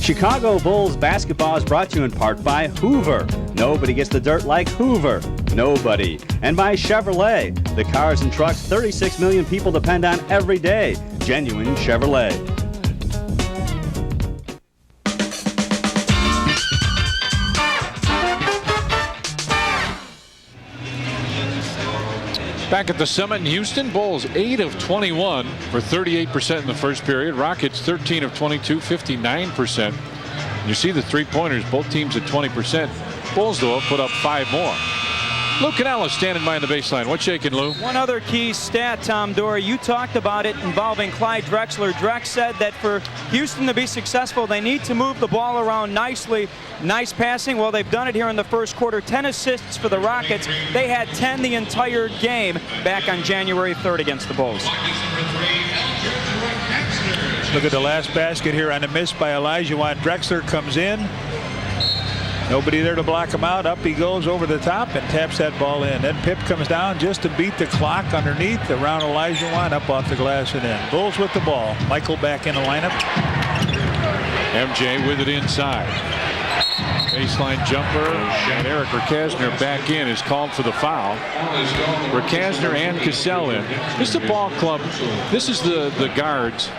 Chicago Bulls basketball is brought to you in part by Hoover. Nobody gets the dirt like Hoover. Nobody. And by Chevrolet. The cars and trucks 36 million people depend on every day. Genuine Chevrolet. Back at the Summit in Houston, Bulls 8 of 21 for 38% in the first period. Rockets 13 of 22, 59%. You see the three-pointers, both teams at 20%. Bulls, though, have put up 5 more. Lou Canella standing by on the baseline. What's shaking, Lou? One other key stat, Tom Dory. You talked about it involving Clyde Drexler. Drex said that for Houston to be successful, they need to move the ball around nicely. Nice passing. Well, they've done it here in the first quarter. 10 assists for the Rockets. They had 10 the entire game back on January 3rd against the Bulls. Look at the last basket here on a miss by Olajuwon. Drexler comes in. Nobody there to block him out. Up he goes over the top and taps that ball in. Then Pip comes down just to beat the clock underneath around Olajuwon, up off the glass and in. Bulls with the ball. Michael back in the lineup. MJ with it inside. Baseline jumper, and Eric Rakasner back in is called for the foul. Rakasner and Cassell in. This is the ball club. This is the guards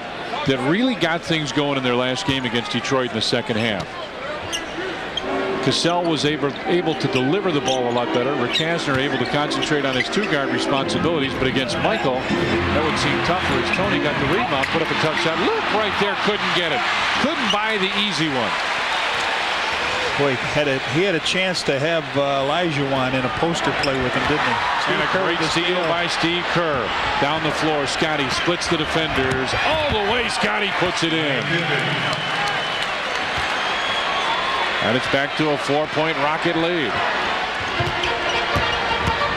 that really got things going in their last game against Detroit in the second half. Cassell was able to deliver the ball a lot better. Rick Kasner able to concentrate on his two-guard responsibilities, but against Michael, that would seem tougher as Tony got the rebound, put up a tough shot. Luke right there couldn't get it. Couldn't buy the easy one. Boy, he had a chance to have Olajuwon in a poster play with him, didn't he? And a great steal by Steve Kerr. Down the floor, Scotty splits the defenders. All the way, Scotty puts it in. And it's back to a 4-point Rocket lead.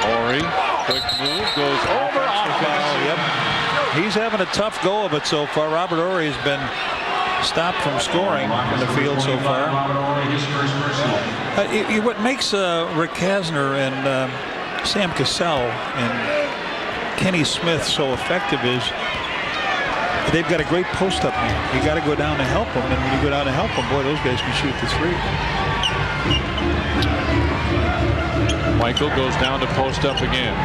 Horry, quick move, goes over offense. Yep. He's having a tough go of it so far. Robert Horry has been stopped from scoring in the field so far. What makes Rick Kasner and Sam Cassell and Kenny Smith so effective is they've got a great post-up man. You got to go down to help them, and when you go down to help them, boy, those guys can shoot the three. Michael goes down to post up again.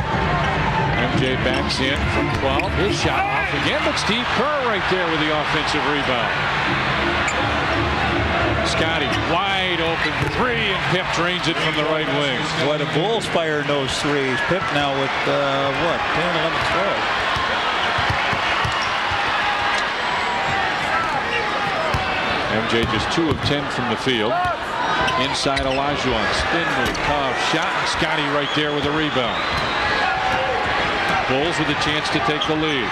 MJ backs in from 12. His shot off again, but Steve Kerr right there with the offensive rebound. Scotty wide open three, and Pip drains it from the right wing. Boy, the Bulls fired those threes. Pip now with, 10, 11, 12. MJ just 2 of 10 from the field. Inside Olajuwon, spin move, tough shot, and Scotty right there with a rebound. Bulls with a chance to take the lead.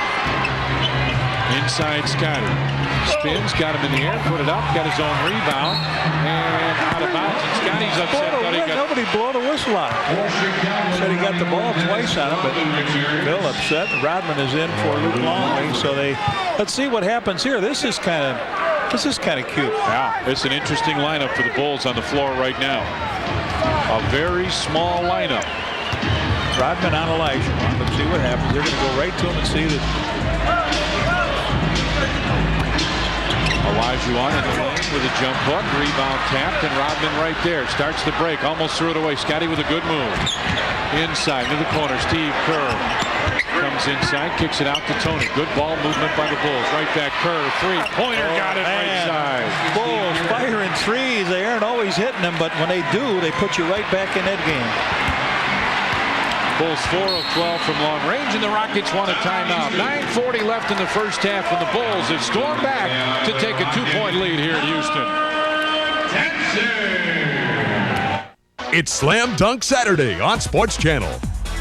Inside Scotty, spins, got him in the air, put it up, got his own rebound, and out of bounds. And Scotty's upset. Nobody blow the whistle on him. Said he got the ball twice on him, but Bill upset. Rodman is in for Luke Longley, so let's see what happens here. This is kind of cute. Yeah, it's an interesting lineup for the Bulls on the floor right now. A very small lineup. Rodman on Olajuwon. Let's see what happens. They're going to go right to him and see that. Olajuwon in the lane with a jump hook, rebound tapped, and Rodman right there. Starts the break, almost threw it away. Scotty with a good move. Inside, to the corner, Steve Kerr comes inside, kicks it out to Tony. Good ball movement by the Bulls. Right back, Kerr, three-pointer, got it right side. Bulls firing threes. They aren't always hitting them, but when they do, they put you right back in that game. Bulls 4 of 12 from long range, and the Rockets want a timeout. 9:40 left in the first half, and the Bulls have stormed back to take a 2-point lead here in Houston. It's Slam Dunk Saturday on Sports Channel.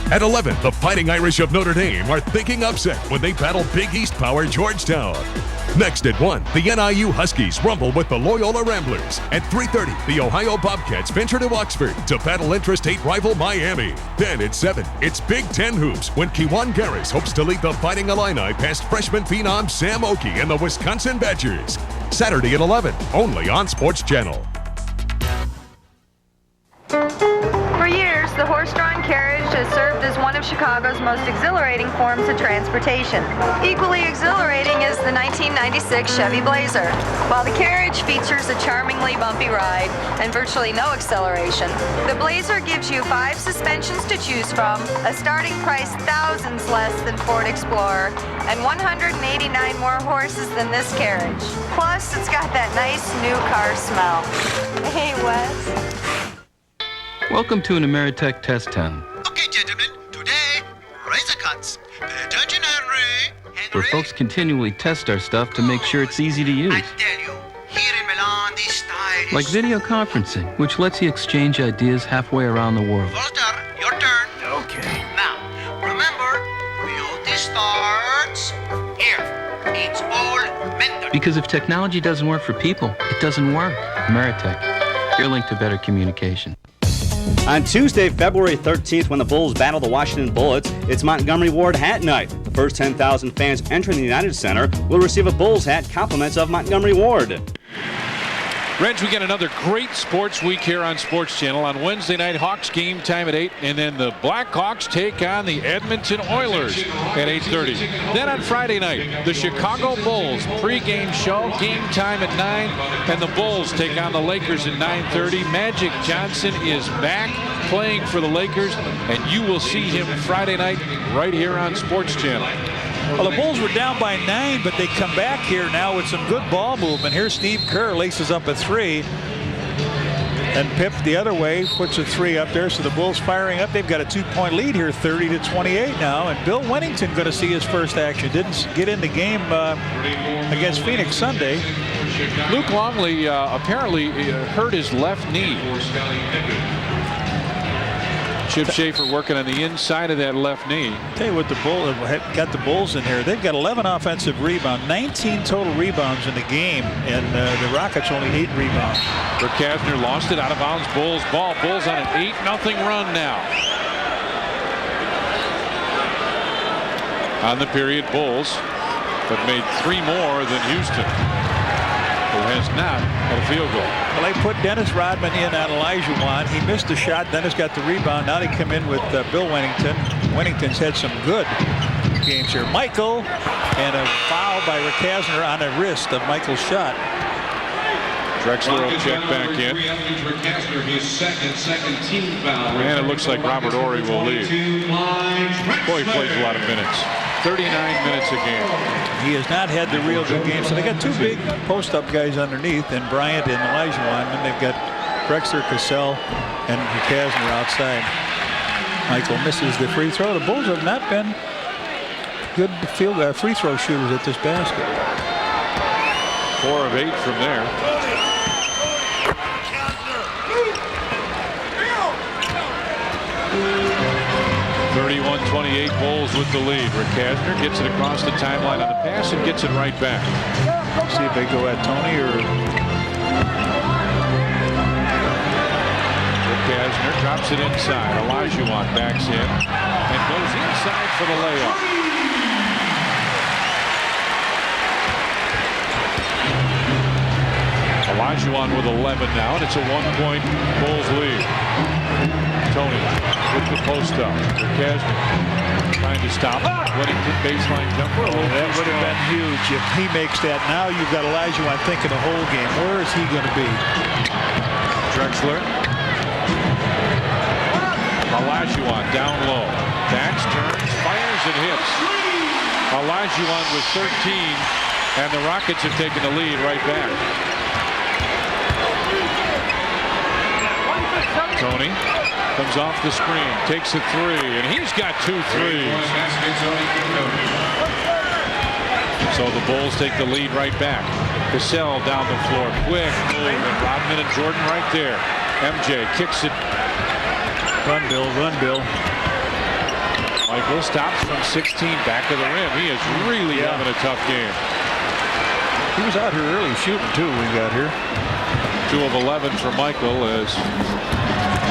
At 11, the Fighting Irish of Notre Dame are thinking upset when they battle Big East power Georgetown. Next at 1, the NIU Huskies rumble with the Loyola Ramblers. At 3:30, the Ohio Bobcats venture to Oxford to battle intrastate rival Miami. Then at 7, it's Big Ten hoops when Kiwan Garris hopes to lead the Fighting Illini past freshman phenom Sam Okie and the Wisconsin Badgers. Saturday at 11, only on Sports Channel. For years, the horse-drawn carriage has served as one of Chicago's most exhilarating forms of transportation. Equally exhilarating is the 1996 Chevy Blazer. While the carriage features a charmingly bumpy ride and virtually no acceleration, the Blazer gives you 5 suspensions to choose from, a starting price thousands less than Ford Explorer, and 189 more horses than this carriage. Plus, it's got that nice new car smell. Hey, Wes. Welcome to an Ameritech test town. Okay, gentlemen, today, razor cuts. Pay attention, Henry. Where folks continually test our stuff to make sure it's easy to use. I tell you, here in Milan, this style is... Like video conferencing, which lets you exchange ideas halfway around the world. Walter, your turn. Okay. Now, remember, beauty starts here. It's all mental. Because if technology doesn't work for people, it doesn't work. Ameritech, your link to better communication. On Tuesday, February 13th, when the Bulls battle the Washington Bullets, it's Montgomery Ward Hat Night. The first 10,000 fans entering the United Center will receive a Bulls hat, compliments of Montgomery Ward. Reg, we get another great sports week here on Sports Channel. On Wednesday night, Hawks game time at 8, and then the Blackhawks take on the Edmonton Oilers at 8:30. Then on Friday night, the Chicago Bulls pregame show, game time at 9, and the Bulls take on the Lakers at 9:30. Magic Johnson is back playing for the Lakers, and you will see him Friday night right here on Sports Channel. Well, the Bulls were down by 9, but they come back here now with some good ball movement. Here's Steve Kerr laces up a 3. And Pip the other way puts a 3 up there, so the Bulls firing up. They've got a 2-point lead here, 30-28 now. And Bill Wennington going to see his first action. Didn't get in the game against Phoenix Sunday. Luke Longley apparently hurt his left knee. Chip Schaefer working on the inside of that left knee. Tell you what, the Bulls got the Bulls in here. They've got 11 offensive rebounds, 19 total rebounds in the game, and the Rockets only 8 rebounds. Rick Kasner lost it out of bounds. Bulls ball. Bulls on an 8-0 run now. On the period, Bulls have made 3 more than Houston, who has not had a field goal. Well, they put Dennis Rodman in on Olajuwon. He missed the shot. Dennis got the rebound. Now they come in with Bill Wennington. Wennington's had some good games here. Michael, and a foul by Rick Kasner on the wrist of Michael's shot. Drexler will check back in. And it looks like Robert Horry will leave. Boy, he plays a lot of minutes. 39 minutes a game. He has not had the real good game. So they got 2 big post-up guys underneath, and Bryant and Olajuwon. And they've got Drexler, Cassell, and Kasner outside. Michael misses the free throw. The Bulls have not been good free throw shooters at this basket. 4 of 8 from there. 31-28 Bulls with the lead. Rick Kasner gets it across the timeline on the pass and gets it right back. See if they go at Tony or... Rick Kasner drops it inside. Olajuwon backs in and goes inside for the layup. Olajuwon with 11 now, and it's a 1-point Bulls lead. Tony with the post up. Kasner trying to stop. Wennington baseline jumper. That would have been huge if he makes that. Now you've got Olajuwon thinking the whole game. Where is he going to be? Drexler. Olajuwon down low. Backs, turns, fires, and hits. Olajuwon with 13, and the Rockets have taken the lead right back. Tony comes off the screen, takes a 3, and he's got 2 threes. So the Bulls take the lead right back. Cassell down the floor, quick move, and Rodman and Jordan right there. MJ kicks it. Run, Bill, run, Bill. Michael stops from 16, back of the rim. He is really having a tough game. He was out here early shooting, too, when he got here. 2 of 11 for Michael as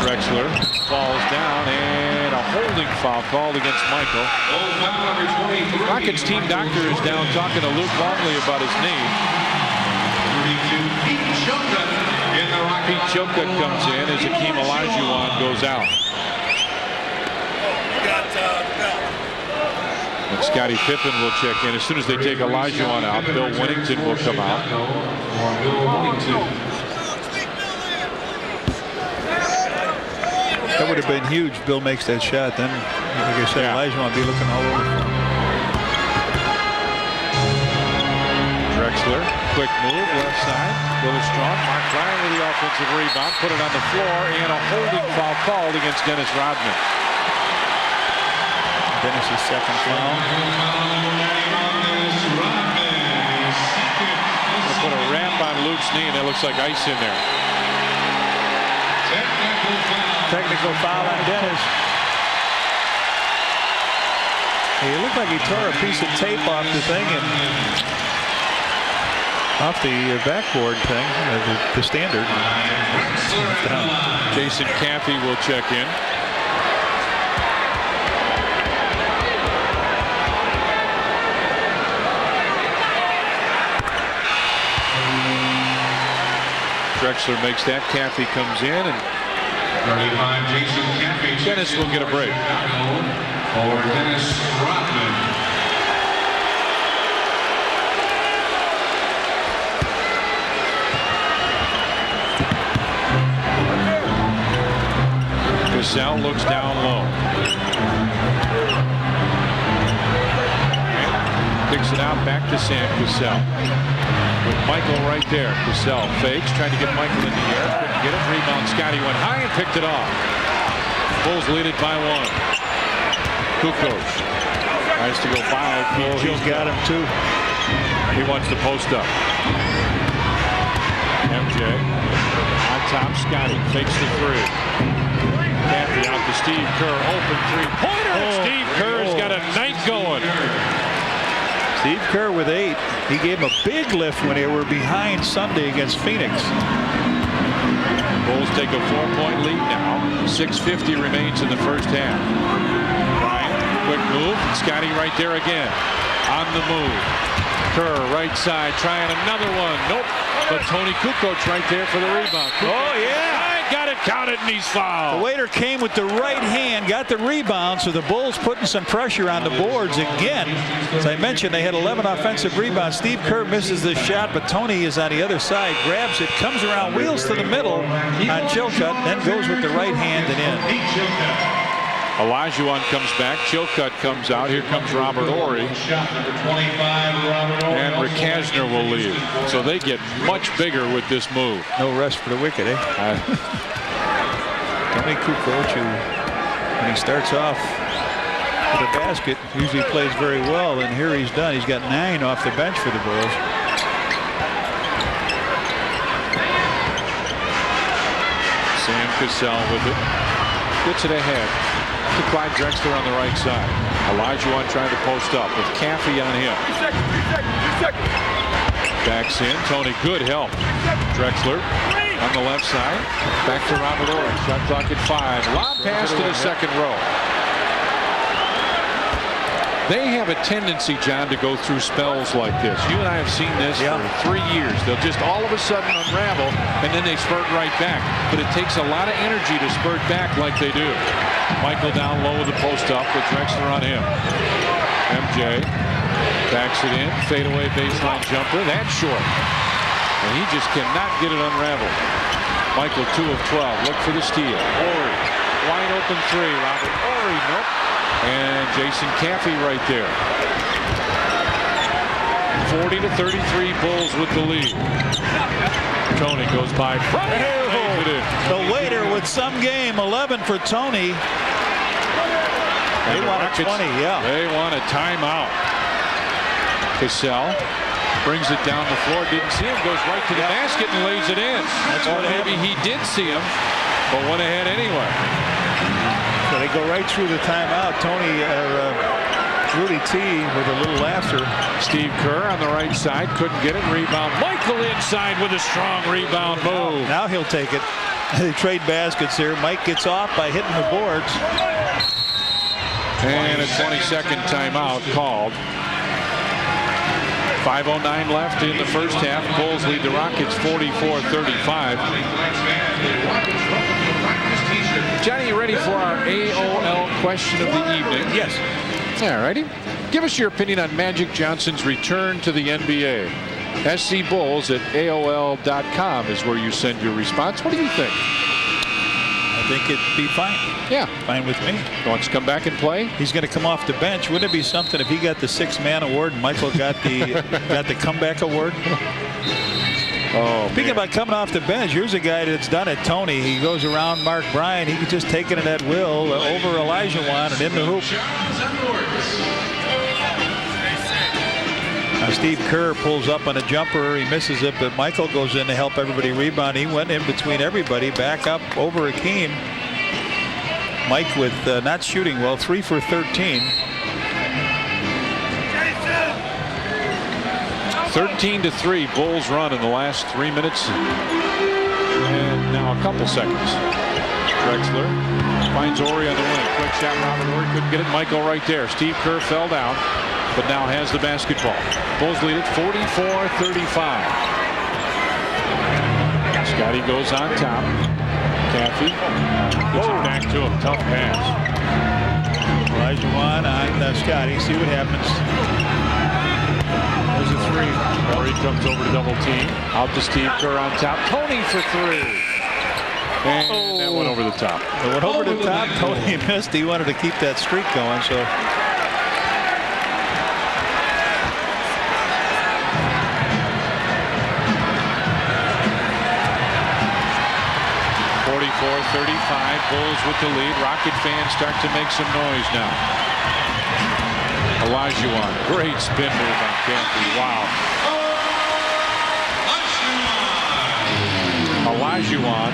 Drexler falls down, and a holding foul called against Michael. Rockets team doctor is down talking to Luke Longley about his knee. Pete Chilcutt comes in as Hakeem Olajuwon goes out. And Scottie Pippen will check in. As soon as they take Olajuwon out, Bill Wennington will come out. That would have been huge. Bill makes that shot. Then, like I said, Olajuwon will be looking all over. Drexler, quick move, left side. Really strong. Mark Bryan with the offensive rebound. Put it on the floor, and a holding foul called against Dennis Rodman. Dennis's second foul. Put a wrap on Luke's knee, and that looks like ice in there. Technical foul on Dennis. It looked like he tore a piece of tape off the thing and off the backboard thing, the standard. Jason Caffey will check in. Drexler makes that. Caffey comes in, and Dennis will get a break. For Dennis Rodman. Cassell looks down low. Picks it out back to Sam Cassell. With Michael right there. Cassell fakes, trying to get Michael in the air. couldn't get it. Rebound, Scotty went high and picked it off. Bulls lead it by 1. Kukoc tries to go by. He's got him too. He wants to post up. MJ on top. Scotty fakes the 3. Caffey out to Steve Kerr. Open 3-pointer. Steve Kerr's got a night going. Steve Kerr with 8. He gave him a big lift when they were behind Sunday against Phoenix. Bulls take a 4-point lead now. 6:50 remains in the first half. Bryant, quick move. Scotty right there again. On the move. Kerr right side trying another one. Nope. But Tony Kukoc right there for the rebound. Oh yeah. Got it counted and he's fouled. The waiter came with the right hand, got the rebound, so the Bulls putting some pressure on the boards again. As I mentioned, they had 11 offensive rebounds. Steve Kerr misses the shot, but Tony is on the other side, grabs it, comes around, wheels to the middle on Chilcutt, then goes with the right hand and in. Olajuwon comes back. Chilcutt comes out. Here comes Robert Horry. And Rick Kasner will leave. So they get much bigger with this move. No rest for the wicked, eh? Tony Kukoc, when he starts off with a basket, usually plays very well. And here he's done. He's got 9 off the bench for the Bulls. Sam Cassell with it. Gets it ahead to Clyde Drexler on the right side. Olajuwon trying to post up with Caffey on him. Backs in. Tony, good help. Drexler on the left side. Back to Robert Horry. Shot clock at 5. Lob pass to the second row. They have a tendency, John, to go through spells like this. You and I have seen this for 3 years. They'll just all of a sudden unravel, and then they spurt right back. But it takes a lot of energy to spurt back like they do. Michael down low with the post up with Drexler on him. MJ backs it in. Fadeaway baseline jumper. That's short. And he just cannot get it unraveled. Michael 2 of 12. Look for the steal. Horry. Wide open 3. Robert Horry. Nope. And Jason Caffey right there. 40-33 Bulls with the lead. Tony goes by. The waiter with some game. 11 for Tony. They want a 20, yeah. They want a timeout. Cassell brings it down the floor. Didn't see him. Goes right to the basket and lays it in. Or maybe he did see him, but went ahead anyway. So they go right through the timeout. Tony, Rudy T with a little laughter. Steve Kerr on the right side. Couldn't get it. Rebound. Michael inside with a strong rebound move. Now he'll take it. They trade baskets here. Mike gets off by hitting the boards. And a 20-second timeout called. 5:09 left in the first half. Bulls lead the Rockets 44-35. Johnny, you ready for our AOL question of the evening? Yes. All righty. Give us your opinion on Magic Johnson's return to the NBA. scbulls@aol.com is where you send your response. What do you think? I think it'd be fine. Yeah. Fine with me. Wants to come back and play? He's going to come off the bench. Wouldn't it be something if he got the 6-man award and Michael got the got the comeback award? Oh, speaking about coming off the bench, here's a guy that's done it, Tony. He goes around Mark Bryant. He could just take it at will over Olajuwon and in the hoop. Now Steve Kerr pulls up on a jumper. He misses it, but Michael goes in to help everybody rebound. He went in between everybody, back up over Hakeem. Mike with not shooting well, 3 for 13. 13-3 Bulls run in the last 3 minutes and now a couple seconds. Drexler finds Horry on the wing. Quick shot. Robert Horry couldn't get it. Michael right there. Steve Kerr fell down, but now has the basketball. Bulls lead it 44-35. Scotty goes on top. Caffey gets it back to him. Tough pass. Olajuwon on Scotty. See what happens. There's a 3. Horry comes over to double team. Out to Steve Kerr on top. Tony for 3. And that went over the top. It went over the top. Tony missed. He wanted to keep that streak going. So. 34-35. Bulls with the lead. Rocket fans start to make some noise now. Olajuwon, great spin move on Campbell. Wow. Olajuwon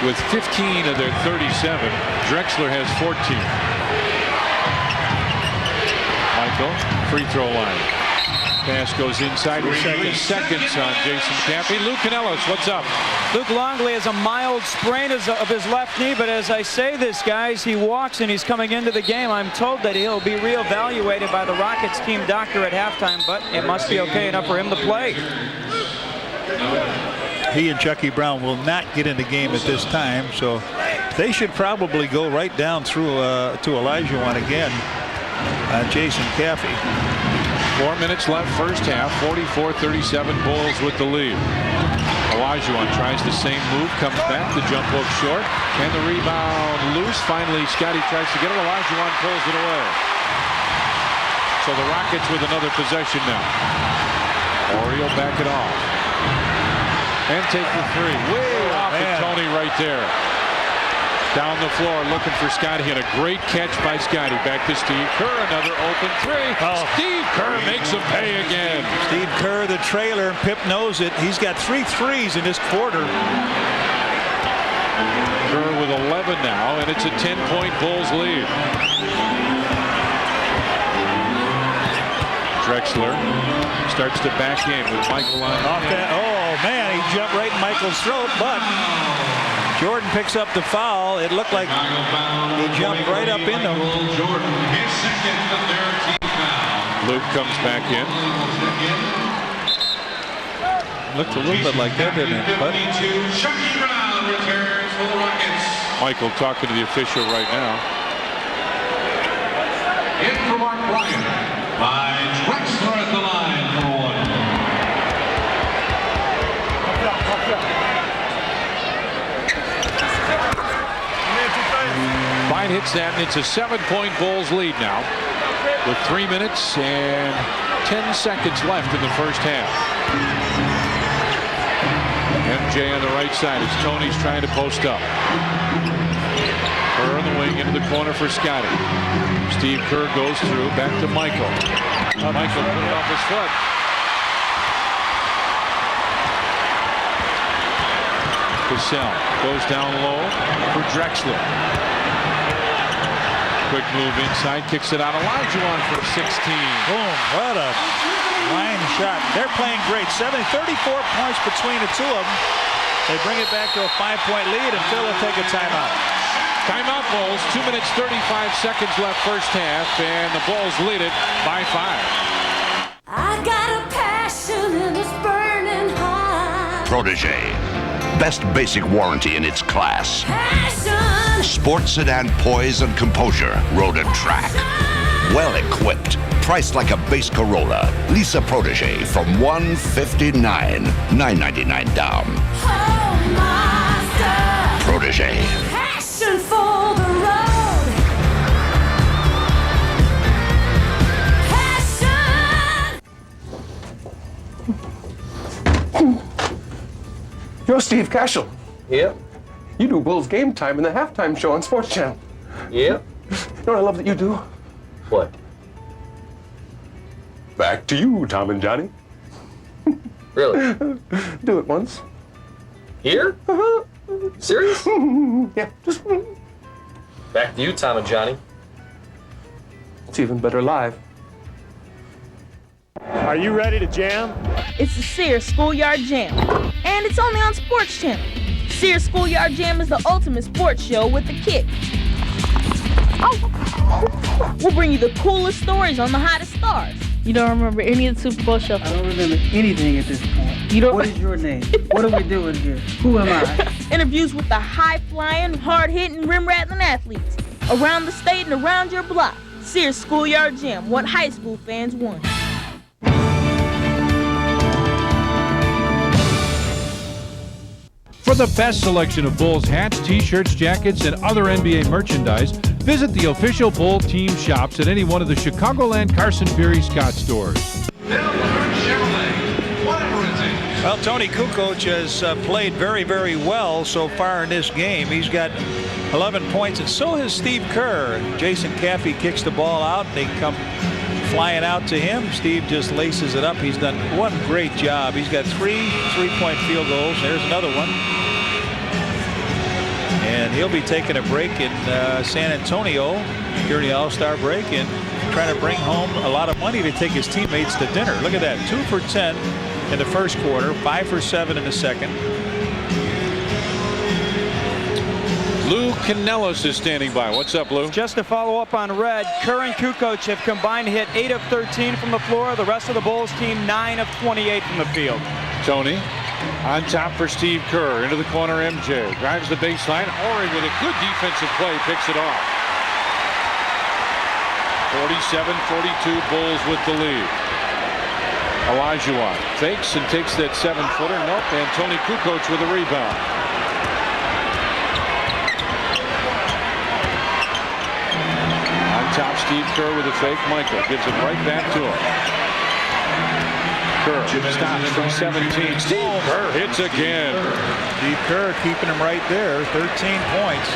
with 15 of their 37. Drexler has 14. Michael, free throw line. Pass goes inside. 3 seconds on Jason Campy. Lou Canellos, what's up? Luke Longley has a mild sprain of his left knee, but as I say this, guys, he walks and he's coming into the game. I'm told that he'll be reevaluated by the Rockets team doctor at halftime, but it must be okay enough for him to play. He and Chucky Brown will not get in the game at this time, so they should probably go right down through to Olajuwon again. Jason Caffey. 4 minutes left first half. 44-37 Bulls with the lead. Olajuwon tries the same move, comes back, the jump hook short, and the rebound loose. Finally, Scotty tries to get it. Olajuwon pulls it away. So the Rockets with another possession now. Oriole back it off. And take the three. Way off of Tony right there. Down the floor looking for Scotty, and a great catch by Scotty. Back to Steve Kerr, another open three. Steve Kerr makes him pay again. Steve Kerr, the trailer, and Pip knows it. He's got 3 threes in this quarter. Kerr with 11 now, and it's a 10-point Bulls lead. Drexler starts to back in with Michael on. Oh, man, he jumped right in Michael's throat, but Jordan picks up the foul. It looked like he jumped right up in him. Luke comes back in. Looked a little bit like that, didn't it? But Michael talking to the official right now. In for Mark Bryant by Drexler at the line for one. Bryant hits that, and it's a 7-point Bulls lead now with 3 minutes and 10 seconds left in the first half. MJ on the right side as Tony's trying to post up. Kerr in the wing into the corner for Scotty. Steve Kerr goes through, back to Michael. Michael put it off his foot. Cassell goes down low for Drexler. Quick move inside, kicks it out. Olajuwon for 16. Boom, what a line shot. They're playing great. 34 points between the two of them. They bring it back to a 5-point lead, and Phil will take a timeout. Timeout Bulls, 2 minutes 35 seconds left first half, and the Bulls lead it by 5. I got a passion and it's burning hot. Protege. Best basic warranty in its class. Passion. Sports sedan poise and composure. Road and track. Well equipped. Priced like a base Corolla. Lisa Protege from $159. $999 down. Oh, master. Protege. Passion for the road. Passion. You're Steve Cashel. Yep. You do Bulls Game Time in the halftime show on Sports Channel. Yep. You know what I love that you do? What? Back to you, Tom and Johnny. Really? Do it once. Here? Uh-huh. Serious? Yeah, just. Back to you, Tom and Johnny. It's even better live. Are you ready to jam? It's the Sears Schoolyard Jam, and it's only on Sports Channel. Sears Schoolyard Jam is the ultimate sports show with the kids. We'll bring you the coolest stories on the hottest stars. You don't remember any of the Super Bowl shuffle? I don't remember anything at this point. You don't. What is your name? What are we doing here? Who am I? Interviews with the high-flying, hard-hitting, rim-rattling athletes around the state and around your block. Sears Schoolyard Jam, what high school fans want. For the best selection of Bulls hats, t-shirts, jackets, and other NBA merchandise, visit the official Bull team shops at any one of the Chicagoland Carson Peary Scott stores. Chevrolet, whatever it takes. Well, Tony Kukoc has played very, very well so far in this game. He's got 11 points, and so has Steve Kerr. Jason Caffey kicks the ball out. They come flying out to him. Steve just laces it up. He's done one great job. He's got 3 3-point field goals. There's another one. And he'll be taking a break in San Antonio during the All-Star break and trying to bring home a lot of money to take his teammates to dinner. Look at that, 2 for 10 in the first quarter, 5 for 7 in the second. Lou Canellos is standing by. What's up, Lou? Just to follow up on Red, Kerr and Kukoc have combined to hit 8 of 13 from the floor. The rest of the Bulls team 9 of 28 from the field. Tony on top for Steve Kerr. Into the corner, MJ. Drives the baseline. Horry with a good defensive play. Picks it off. 47-42, Bulls with the lead. Olajuwon fakes and takes that 7-footer. Nope. And Tony Kukoc with a rebound. On top, Steve Kerr with a fake. Michael gives it right back to him. Kerr stops from 17. Steve Kerr hits again. Steve Kerr keeping him right there. 13 points.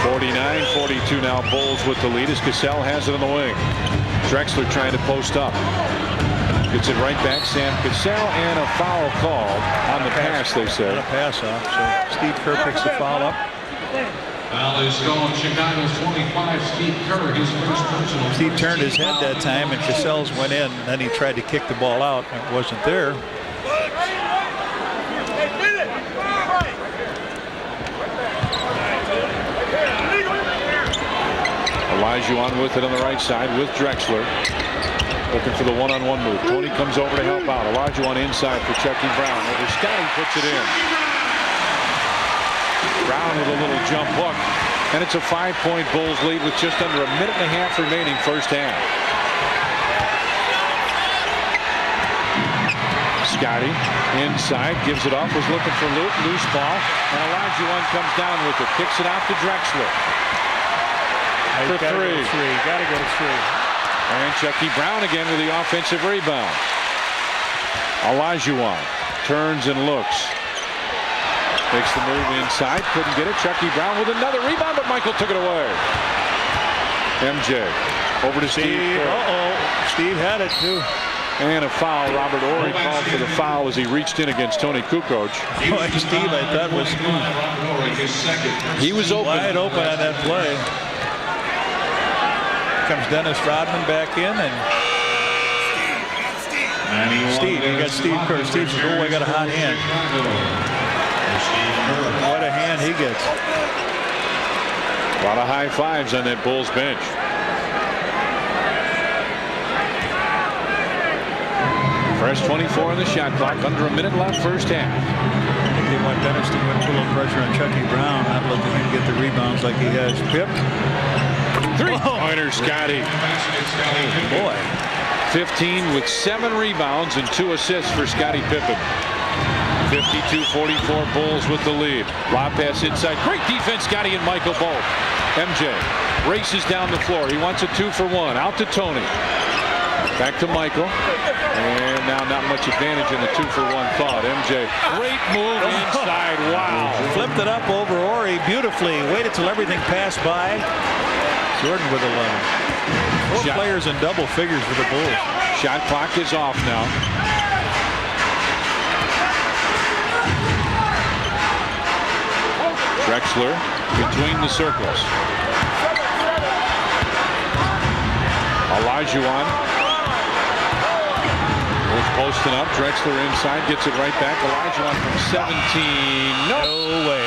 49-42 now. Bulls with the lead as Cassell has it on the wing. Drexler trying to post up. Gets it right back. Sam Cassell, and a foul called on the pass, they say. A pass off. So Steve Kerr picks the foul up. Foul is going. Chicago's 25. Steve Kerr, his first personal. Steve turned his head that time, and Cassell's went in. And then he tried to kick the ball out, and it wasn't there. Olajuwon with it on the right side with Drexler. Looking for the one-on-one move. Tony comes over to help out. Olajuwon inside for Chucky Brown. Over Scotty puts it in. Brown with a little jump hook. And it's a 5-point Bulls lead with just under a minute and a half remaining first half. Scotty inside, gives it off, was looking for loose ball. And Olajuwon comes down with it. Kicks it out to Drexler. For 3. Gotta go to 3. And Chucky Brown again with the offensive rebound. Olajuwon turns and looks. Makes the move inside. Couldn't get it. Chucky Brown with another rebound, but Michael took it away. MJ over to Steve. Steve had it too. And a foul. Robert Horry called for the foul as he reached in against Tony Kukoc. Steve, I thought was he was open. Wide open on that play. Comes Dennis Rodman back in, and Steve, you got Steve Kerr. Steve says, oh, I got a hot hand. What a hand he gets. A lot of high fives on that Bulls bench. Fresh 24 in the shot clock. Under a minute left first half. I think they want Dennis to put a little pressure on Chucky Brown. Not let him get the rebounds like he has. Pip. 3-pointer, Scotty. Oh, boy. 15 with 7 rebounds and 2 assists for Scottie Pippen. 52-44, Bulls with the lead. Lob pass inside. Great defense, Scotty and Michael both. MJ races down the floor. He wants a 2-for-1. Out to Tony. Back to Michael. And now not much advantage in the 2-for-1 thought. MJ, great move inside. Wow. Flipped it up over Horry beautifully. Waited till everything passed by. Jordan with 11. 4 players in double figures for the Bulls. Shot clock is off now. Drexler between the circles. Olajuwon was posting up. Drexler inside, gets it right back. Olajuwon from 17. No way.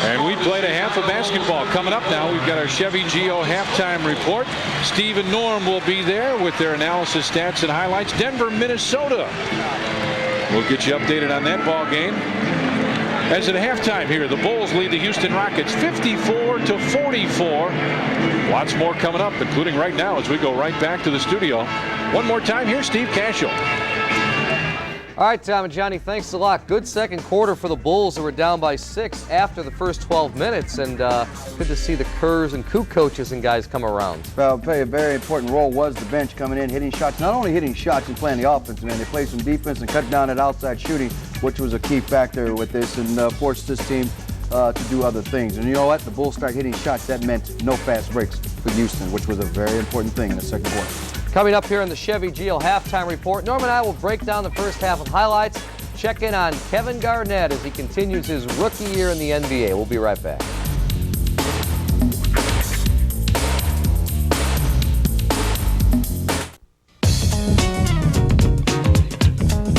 And we played a half of basketball. Coming up now, we've got our Chevy Geo halftime report. Steve and Norm will be there with their analysis, stats, and highlights. Denver, Minnesota. We'll get you updated on that ball game. As at halftime here, the Bulls lead the Houston Rockets 54-44. Lots more coming up, including right now as we go right back to the studio. One more time, here's Steve Cashel. All right, Tom and Johnny, thanks a lot. Good second quarter for the Bulls, who were down by 6 after the first 12 minutes, and good to see the Kerrs and Kook coaches and guys come around. Well, I'll tell you, a very important role was the bench coming in, hitting shots. Not only hitting shots and playing the offense, man, they played some defense and cut down that outside shooting, which was a key factor with this, and forced this team to do other things. And you know what? The Bulls start hitting shots. That meant no fast breaks for Houston, which was a very important thing in the second quarter. Coming up here in the Chevy Geo halftime report, Norm and I will break down the first half of highlights, check in on Kevin Garnett as he continues his rookie year in the NBA. We'll be right back.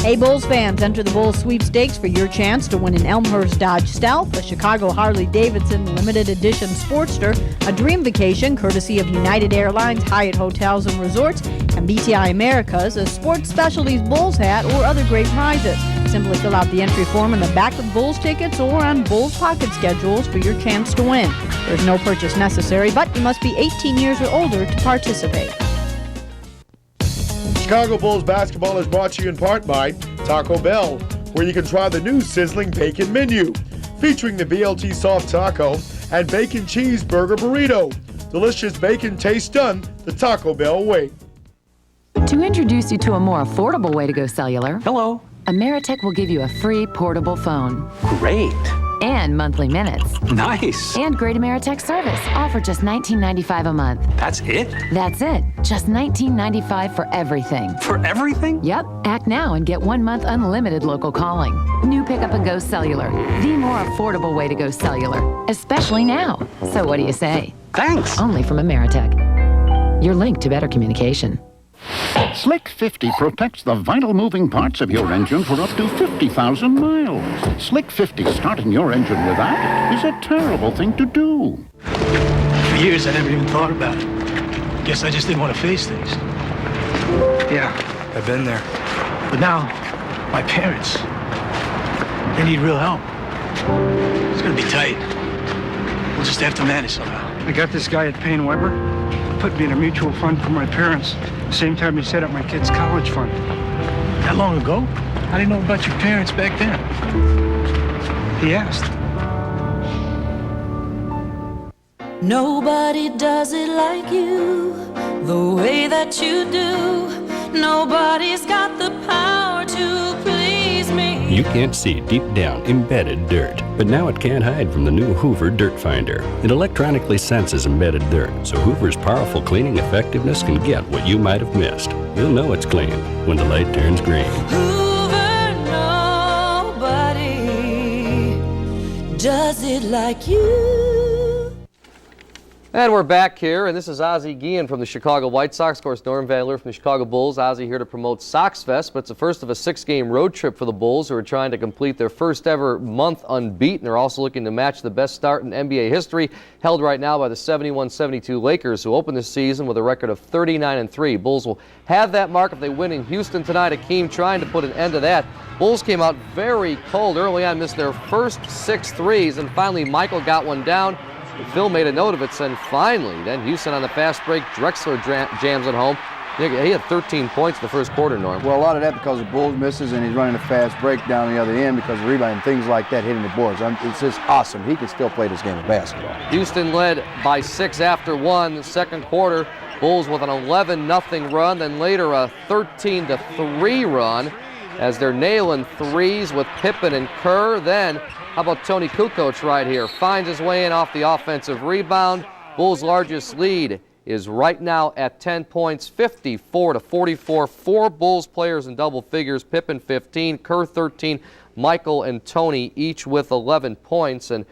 Hey Bulls fans, enter the Bulls sweepstakes for your chance to win an Elmhurst Dodge Stealth, a Chicago Harley-Davidson limited edition Sportster, a dream vacation courtesy of United Airlines, Hyatt Hotels and Resorts, and BTI Americas, a Sports Specialties Bulls hat, or other great prizes. Simply fill out the entry form in the back of Bulls tickets or on Bulls pocket schedules for your chance to win. There's no purchase necessary, but you must be 18 years or older to participate. Chicago Bulls basketball is brought to you in part by Taco Bell, where you can try the new sizzling bacon menu, featuring the BLT soft taco and bacon cheeseburger burrito. Delicious bacon taste done the Taco Bell way. To introduce you to a more affordable way to go cellular, hello, Ameritech will give you a free portable phone. Great. And monthly minutes. Nice. And great Ameritech service, all for just $19.95 a month. That's it? That's it. Just $19.95 for everything. For everything? Yep. Act now and get 1 month unlimited local calling. New Pickup and Go Cellular. The more affordable way to go cellular. Especially now. So what do you say? Thanks. Only from Ameritech. Your link to better communication. Slick 50 protects the vital moving parts of your engine for up to 50,000 miles. Slick 50 starting your engine with that is a terrible thing to do. For years, I never even thought about it. Guess I just didn't want to face things. Yeah, I've been there. But now, my parents, they need real help. It's gonna be tight. We'll just have to manage somehow. I got this guy at Payne Weber. Put me in a mutual fund for my parents. The same time he set up my kid's college fund. That long ago? How do you know about your parents back then? He asked. Nobody does it like you, the way that you do. Nobody's got the power to please me. You can't see deep down embedded dirt, but now it can't hide from the new Hoover Dirt Finder. It electronically senses embedded dirt, so Hoover's powerful cleaning effectiveness can get what you might have missed. You'll know it's clean when the light turns green. Hoover, nobody does it like you. And we're back here, and this is Ozzie Guillen from the Chicago White Sox. Of course, Norm Van Lier from the Chicago Bulls. Ozzie here to promote Sox Fest, but it's the first of a 6-game road trip for the Bulls, who are trying to complete their first ever month unbeaten. They're also looking to match the best start in NBA history, held right now by the 71-72 Lakers, who opened the season with a record of 39-3. Bulls will have that mark if they win in Houston tonight. Akeem trying to put an end to that. Bulls came out very cold early on, missed their first 6 threes, and finally Michael got one down. Phil made a note of it, and finally, then Houston on the fast break. Drexler jams it home. He had 13 points in the first quarter, Norm. Well, a lot of that because the Bulls misses, and he's running a fast break down the other end because of rebound and things like that, hitting the boards. It's just awesome. He can still play this game of basketball. Houston led by 6 after 1 the second quarter. Bulls with an 11-0 run, then later a 13-3 run as they're nailing threes with Pippen and Kerr. Then how about Tony Kukoc right here? Finds his way in off the offensive rebound. Bulls' largest lead is right now at 10 points, 54-44. 4 Bulls players in double figures. Pippen 15, Kerr 13, Michael and Tony each with 11 points. And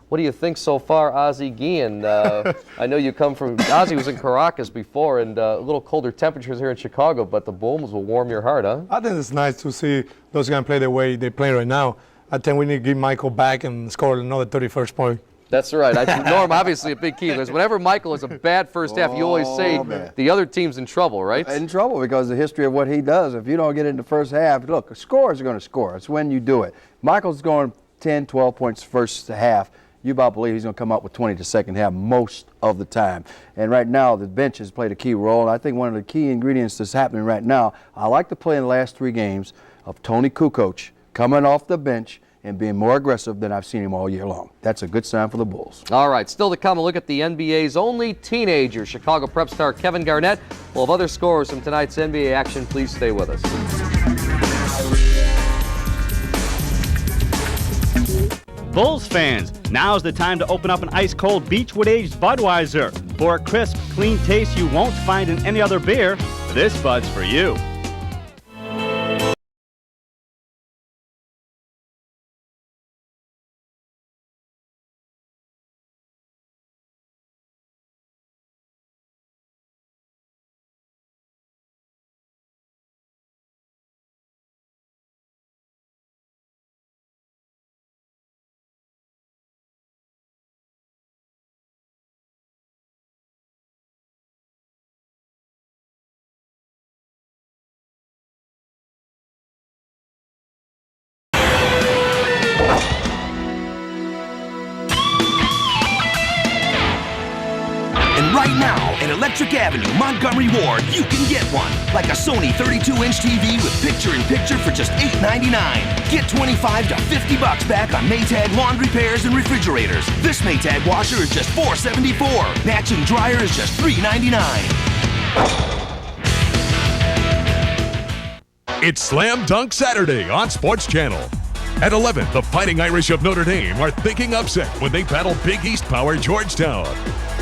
what do you think so far, Ozzie Guillen? I know you come from, Ozzie was in Caracas before, and a little colder temperatures here in Chicago, but the Bulls will warm your heart, huh? I think it's nice to see those guys play the way they play right now. I think we need to give Michael back and score another 31st point. That's right. Norm, obviously a big key, because whenever Michael has a bad first half, you always say the other team's in trouble, right? In trouble because the history of what he does. If you don't get in the first half, look, scorers are going to score. It's when you do it. Michael's scoring 10, 12 points first half. You about believe he's going to come up with 20 the second half most of the time. And right now, the bench has played a key role. And I think one of the key ingredients that's happening right now, I like to play in the last 3 games. of Tony Kukoc coming off the bench and being more aggressive than I've seen him all year long. That's a good sign for the Bulls. All right, still to come, a look at the NBA's only teenager, Chicago Prep star Kevin Garnett. We'll have other scores from tonight's NBA action. Please stay with us. Bulls fans, now's the time to open up an ice-cold Beechwood Aged Budweiser. For a crisp, clean taste you won't find in any other beer, this Bud's for you. Right now, at Electric Avenue, Montgomery Ward, you can get one. Like a Sony 32-inch TV with picture-in-picture for just $8.99. Get 25 to 50 bucks back on Maytag laundry pairs and refrigerators. This Maytag washer is just $4.74. Matching dryer is just $3.99. It's Slam Dunk Saturday on Sports Channel. At 11, the Fighting Irish of Notre Dame are thinking upset when they battle Big East power Georgetown.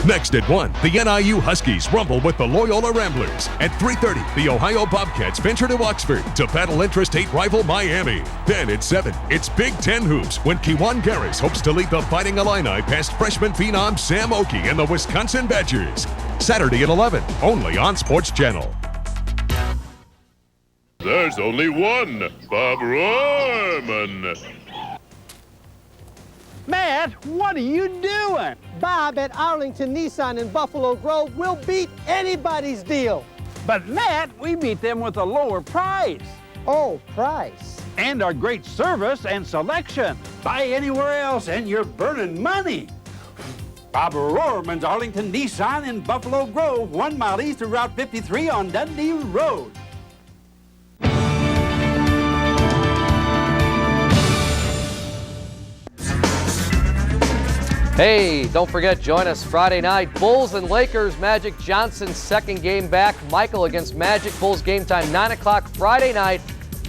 Next at 1, the NIU Huskies rumble with the Loyola Ramblers. At 3:30, the Ohio Bobcats venture to Oxford to battle intrastate rival Miami. Then at 7, it's Big Ten hoops when Kiwan Garris hopes to lead the Fighting Illini past freshman phenom Sam Okie and the Wisconsin Badgers. Saturday at 11, only on Sports Channel. There's only one, Bob Rohrman. Matt, what are you doing? Bob at Arlington Nissan in Buffalo Grove will beat anybody's deal. But Matt, we beat them with a lower price. Oh, price. And our great service and selection. Buy anywhere else and you're burning money. Bob Rohrman's Arlington Nissan in Buffalo Grove, 1 mile east of Route 53 on Dundee Road. Hey, don't forget, join us Friday night. Bulls and Lakers, Magic Johnson's second game back. Michael against Magic. Bulls game time, 9 o'clock Friday night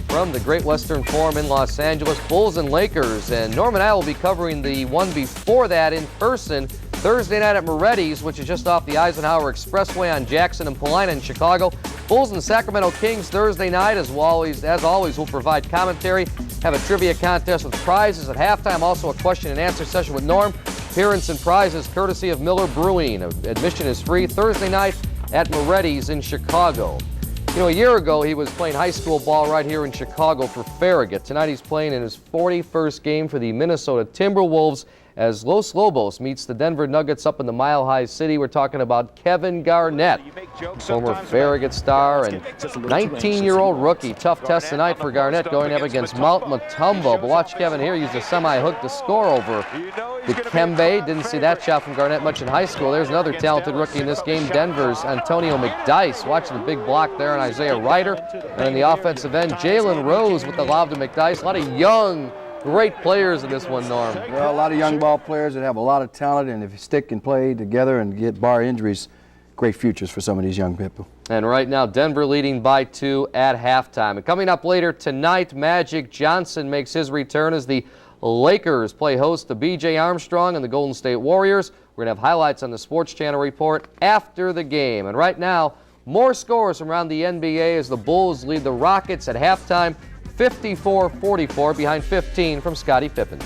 from the Great Western Forum in Los Angeles. Bulls and Lakers. And Norm and I will be covering the one before that in person Thursday night at Moretti's, which is just off the Eisenhower Expressway on Jackson and Paulina in Chicago. Bulls and Sacramento Kings Thursday night. As always, we'll provide commentary, have a trivia contest with prizes at halftime, also a question and answer session with Norm. Appearance and prizes courtesy of Miller Brewing. Admission is free Thursday night at Moretti's in Chicago. You know, a year ago he was playing high school ball right here in Chicago for Farragut. Tonight he's playing in his 41st game for the Minnesota Timberwolves as Los Lobos meets the Denver Nuggets up in the Mile High City. We're talking about Kevin Garnett, former Farragut star and 19-year-old rookie. Tough test tonight for Garnett going up against Mount Matumbo. But watch Kevin here use a semi-hook to score over Dikembe. Didn't see that shot from Garnett much in high school. There's another talented rookie in this game, Denver's Antonio McDyess. Watching the big block there on Isaiah Ryder. And on the offensive end, Jalen Rose with the lob to McDyess. A lot of young, great players in this one, Norm. Well, a lot of young ball players that have a lot of talent, and if you stick and play together and get bar injuries, great futures for some of these young people. And right now, Denver leading by 2 at halftime. And coming up later tonight, Magic Johnson makes his return as the Lakers play host to B.J. Armstrong and the Golden State Warriors. We're going to have highlights on the Sports Channel report after the game. And right now, more scores from around the NBA as the Bulls lead the Rockets at halftime, 54-44 behind 15 from Scottie Pippen.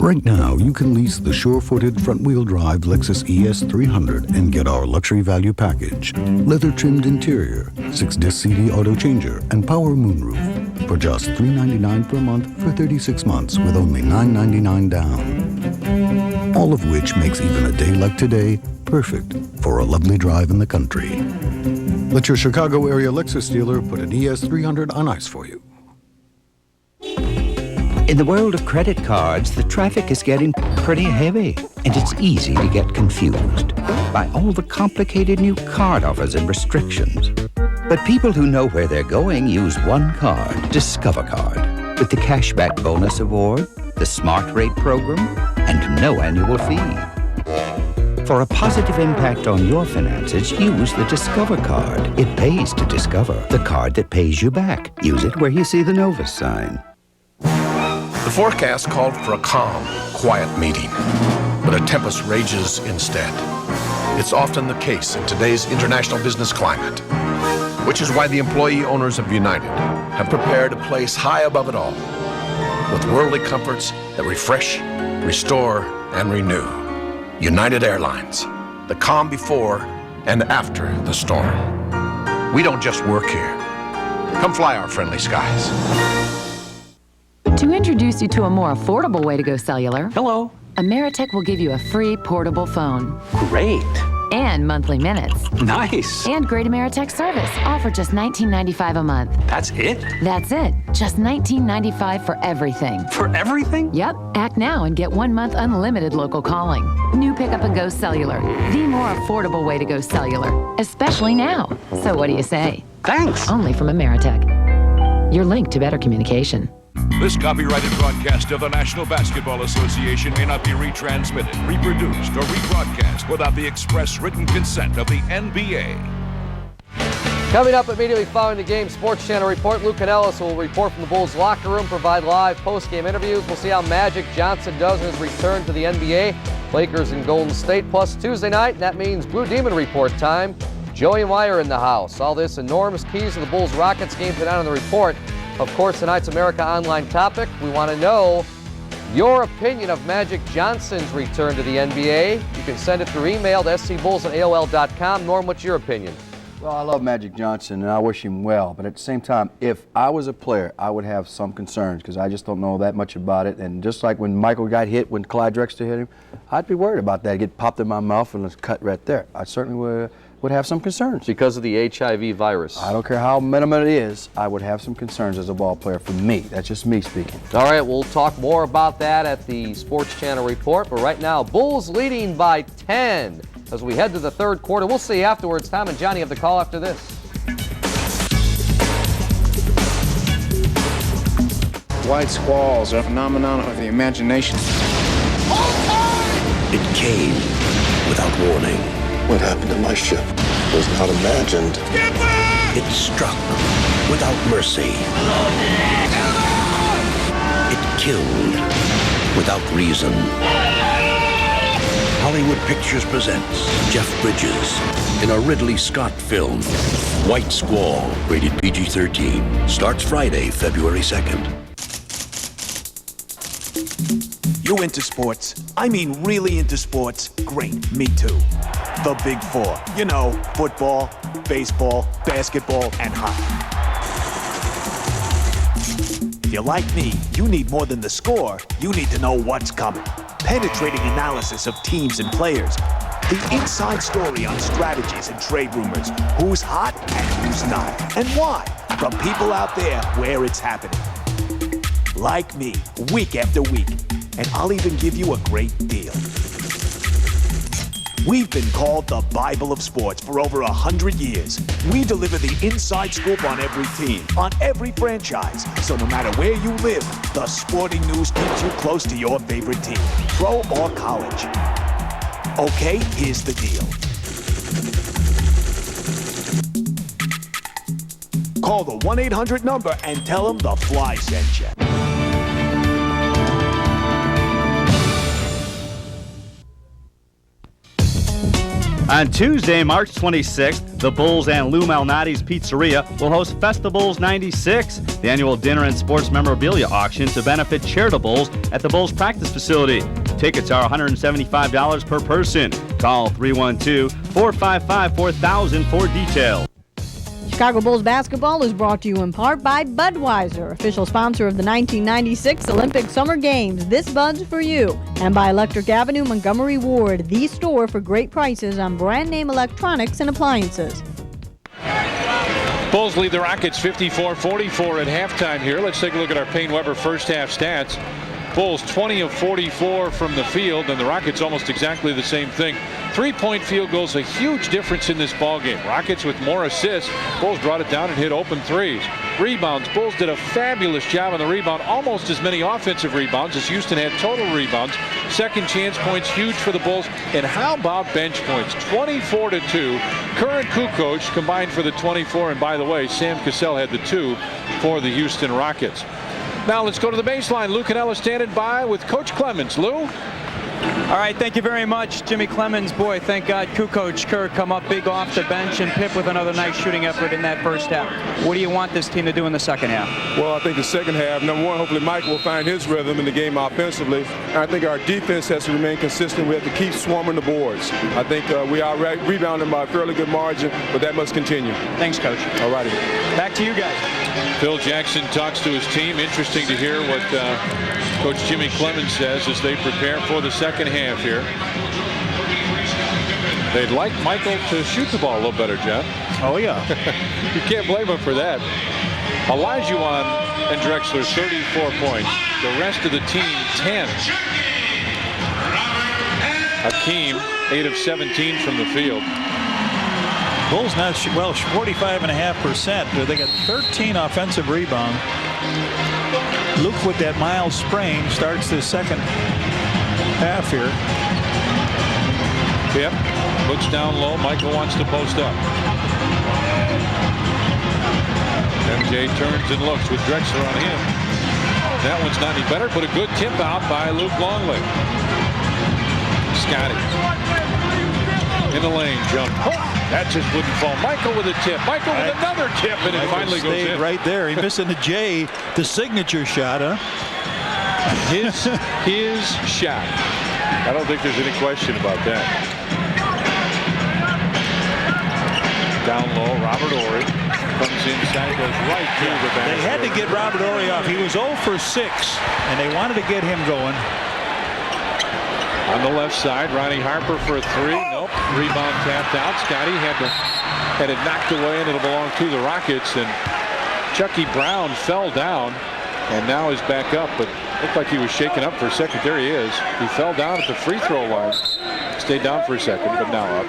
Right now, you can lease the sure-footed front-wheel drive Lexus ES300 and get our luxury value package. Leather-trimmed interior, 6-disc CD auto changer, and power moonroof for just $399 per month for 36 months with only $999 down. All of which makes even a day like today perfect for a lovely drive in the country. Let your Chicago area Lexus dealer put an ES300 on ice for you. In the world of credit cards, the traffic is getting pretty heavy, and it's easy to get confused by all the complicated new card offers and restrictions. But people who know where they're going use one card, Discover Card, with the Cashback Bonus Award, the Smart Rate Program, and no annual fee. For a positive impact on your finances, use the Discover Card. It pays to discover, the card that pays you back. Use it where you see the Novus sign. The forecast called for a calm, quiet meeting, but a tempest rages instead. It's often the case in today's international business climate, which is why the employee owners of United have prepared a place high above it all, with worldly comforts that refresh, restore, and renew. United Airlines, the calm before and after the storm. We don't just work here. Come fly our friendly skies. To introduce you to a more affordable way to go cellular. Hello. Ameritech will give you a free portable phone. Great. And monthly minutes. Nice. And great Ameritech service, all for just $19.95 a month. That's it? That's it. Just $19.95 for everything. For everything? Yep. Act now and get 1 month unlimited local calling. New Pickup and Go Cellular. The more affordable way to go cellular. Especially now. So what do you say? Thanks. Only from Ameritech. Your link to better communication. This copyrighted broadcast of the National Basketball Association may not be retransmitted, reproduced, or rebroadcast without the express written consent of the NBA. Coming up immediately following the game, Sports Channel report. Luke Canellis will report from the Bulls locker room, provide live post-game interviews. We'll see how Magic Johnson does in his return to the NBA. Lakers and Golden State. Plus Tuesday night, and that means Blue Demon report time. Joey and Wire in the house. All this and Norm's keys to the Bulls-Rockets game tonight on the report. Of course, tonight's America Online topic. We want to know your opinion of Magic Johnson's return to the NBA. You can send it through email to scbulls@aol.com. Norm, what's your opinion? Well, I love Magic Johnson, and I wish him well. But at the same time, if I was a player, I would have some concerns because I just don't know that much about it. And just like when Michael got hit, when Clyde Drexler hit him, I'd be worried about that. Get popped in my mouth and it's cut right there. I certainly would have some concerns. Because of the HIV virus. I don't care how minimal it is, I would have some concerns as a ball player for me. That's just me speaking. All right, we'll talk more about that at the Sports Channel report. But right now, Bulls leading by 10 as we head to the third quarter. We'll see afterwards. Tom and Johnny have the call after this. White squalls are a phenomenon of the imagination. It came without warning. What happened to my ship was not imagined. It struck without mercy. It killed without reason. Hollywood Pictures presents Jeff Bridges in a Ridley Scott film, White Squall, rated PG-13. Starts Friday, February 2nd. You into sports? I mean really into sports? Great, me too. The Big Four. You know, football, baseball, basketball, and hockey. If you're like me, you need more than the score. You need to know what's coming. Penetrating analysis of teams and players. The inside story on strategies and trade rumors. Who's hot and who's not. And why. From people out there where it's happening. Like me, week after week. And I'll even give you a great deal. We've been called the Bible of Sports for over 100 years. We deliver the inside scoop on every team, on every franchise. So no matter where you live, the sporting news keeps you close to your favorite team, pro or college. Okay, here's the deal. Call the 1-800 number and tell them the Fly sent you. On Tuesday, March 26th, the Bulls and Lou Malnati's Pizzeria will host Festivals 96, the annual dinner and sports memorabilia auction to benefit Charitables at the Bulls practice facility. Tickets are $175 per person. Call 312-455-4000 for details. Chicago Bulls basketball is brought to you in part by Budweiser, official sponsor of the 1996 Olympic Summer Games. This Bud's for you. And by Electric Avenue Montgomery Ward, the store for great prices on brand name electronics and appliances. Bulls lead the Rockets 54-44 at halftime here. Let's take a look at our Payne-Weber first half stats. Bulls 20 of 44 from the field, and the Rockets almost exactly the same thing. 3-point field goals, a huge difference in this ball game. Rockets with more assists. Bulls brought it down and hit open threes. Rebounds, Bulls did a fabulous job on the rebound, almost as many offensive rebounds as Houston had total rebounds. Second chance points, huge for the Bulls. And how about bench points? 24-2. Kerr and Kukoc combined for the 24. And by the way, Sam Cassell had the 2 for the Houston Rockets. Now let's go to the baseline. Lou Cannella standing by with Coach Clemens. Lou? All right, thank you very much, Jimmy Clemens. Boy, thank God Kukoc, Kerr come up big off the bench, and Pip with another nice shooting effort in that first half. What do you want this team to do in the second half? Well, I think the second half, number one, hopefully Mike will find his rhythm in the game offensively. And I think our defense has to remain consistent. We have to keep swarming the boards. I think we are rebounding by a fairly good margin, but that must continue. Thanks, Coach. All righty. Back to you guys. Phil Jackson talks to his team. Interesting to hear what Coach Jimmy Clemens says as they prepare for the second half here. They'd like Michael to shoot the ball a little better, Jeff. Oh, yeah. You can't blame him for that. Olajuwon and Drexler, 34 points. The rest of the team, 10. Hakeem, 8 of 17 from the field. Bulls not, well, 45.5%. They got 13 offensive rebounds. Luke with that mild sprain starts the second half here. Pip looks down low. Michael wants to post up. MJ turns and looks with Drexler on him. That one's not any better, but a good tip out by Luke Longley. Scotty in the lane, jump. Oh, that just wouldn't fall. Michael with a tip. Michael with another tip, and it finally goes in. Right there. He missing the J, the signature shot, huh? His shot. I don't think there's any question about that. Down low, Robert Horry comes inside, goes right through the back. They had to get Robert Horry off. He was 0 for 6, and they wanted to get him going. On the left side, Ronnie Harper for a 3. Nope. Rebound tapped out. Scotty had it knocked away, and it'll belong to the Rockets. And Chucky Brown fell down and now is back up, but looked like he was shaken up for a second. There he is. He fell down at the free throw line. Stayed down for a second, but now up.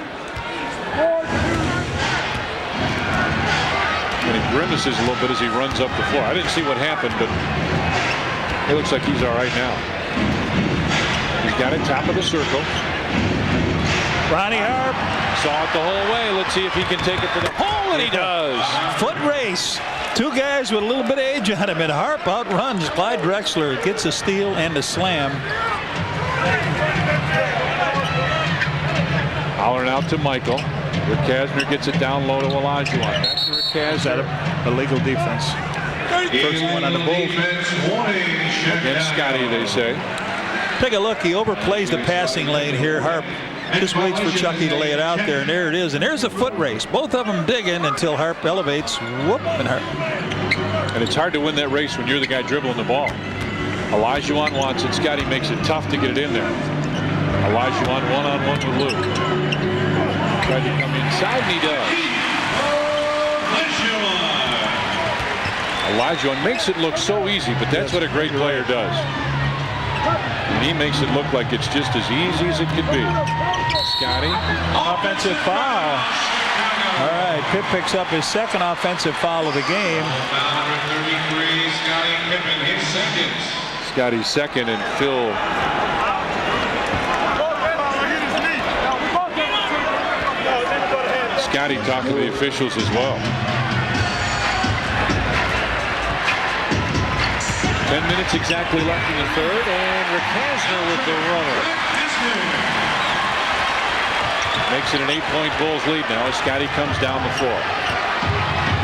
And he grimaces a little bit as he runs up the floor. I didn't see what happened, but it looks like he's all right now. He's got it top of the circle. Ronnie Harp saw it the whole way. Let's see if he can take it to the hole, and he does. Foot race. Two guys with a little bit of age on him, and Harp outruns Clyde Drexler. Gets a steal and a slam. Hollering out to Michael. Rick Kasner gets it down low to Olajuwon. Back to Rick Kasner. Illegal defense. First one on the Bulls. Against Scotty, they say. Take a look. He overplays the passing lane here. Harp just waits for Chucky to lay it out there, and there it is. And there's a foot race. Both of them digging until Harp elevates. Whoop, and Harp. And it's hard to win that race when you're the guy dribbling the ball. Olajuwon wants it. Scotty makes it tough to get it in there. Olajuwon one-on-one with Luke. Tried to come inside, and he does. Olajuwon makes it look so easy, but that's what a great player does. And he makes it look like it's just as easy as it could be. Scotty. Offensive foul. All right, Pip picks up his second offensive foul of the game. Scotty's second, and Phil. Scotty talking to the officials as well. 10 minutes exactly left in the third, and Rick Kasner with the runner. Makes it an 8-point Bulls lead now as Scotty comes down the floor.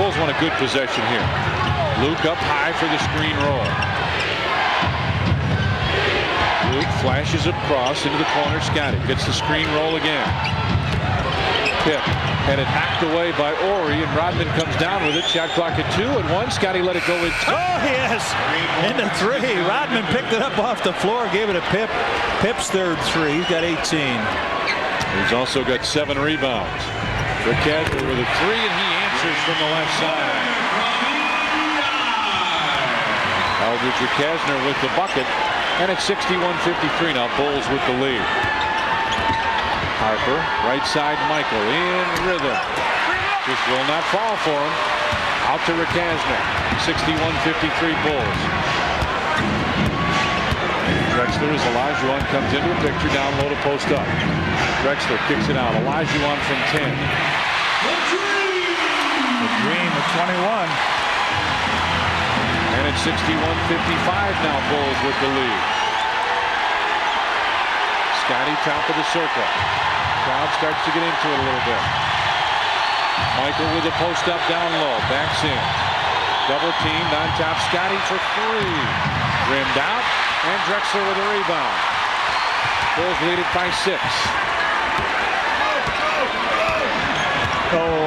Bulls want a good possession here. Luke up high for the screen roll. Luke flashes across into the corner. Scotty gets the screen roll again. Pip had it knocked away by Horry, and Rodman comes down with it. Shot clock at 2 and 1. Scotty let it go in. Oh, yes. Into 3. Rodman picked it up off the floor, gave it to Pip. Pip's third 3. He's got 18. He's also got 7 rebounds. Rick Kasner with a 3, and he answers from the left side. Eldridge Rakasner with the bucket, and it's 61-53 now. Bulls with the lead. Harper, right side, Michael in rhythm. Just will not fall for him. Out to Rakasner. 61-53 Bulls. Drexler as Olajuwon comes into the picture, down low to post up. Drexler kicks it out. Olajuwon from 10. The dream of 21. And it's 61-55 now. Bulls with the lead. Scotty top of the circle. Crowd starts to get into it a little bit. Michael with a post up down low. Backs in. Double teamed on top. Scotty for 3. Rimmed out. And Drexler with a rebound. Bulls lead it by 6. Oh.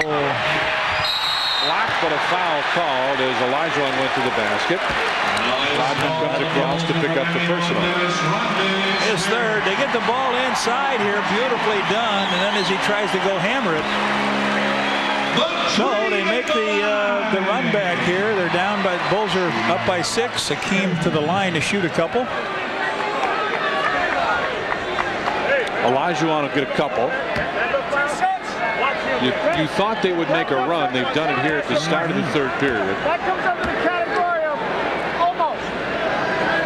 Blocked, but a foul called as Olajuwon went to the basket. Rodman comes across to pick up the personal. His third. They get the ball inside here. Beautifully done. And then as he tries to go hammer it. No, they make the run back here. They're down by, Bulls are up by 6. Hakeem to the line to shoot a couple. Olajuwon will get a couple. You thought they would make a run. They've done it here at the start of the third period. That comes under the category of almost.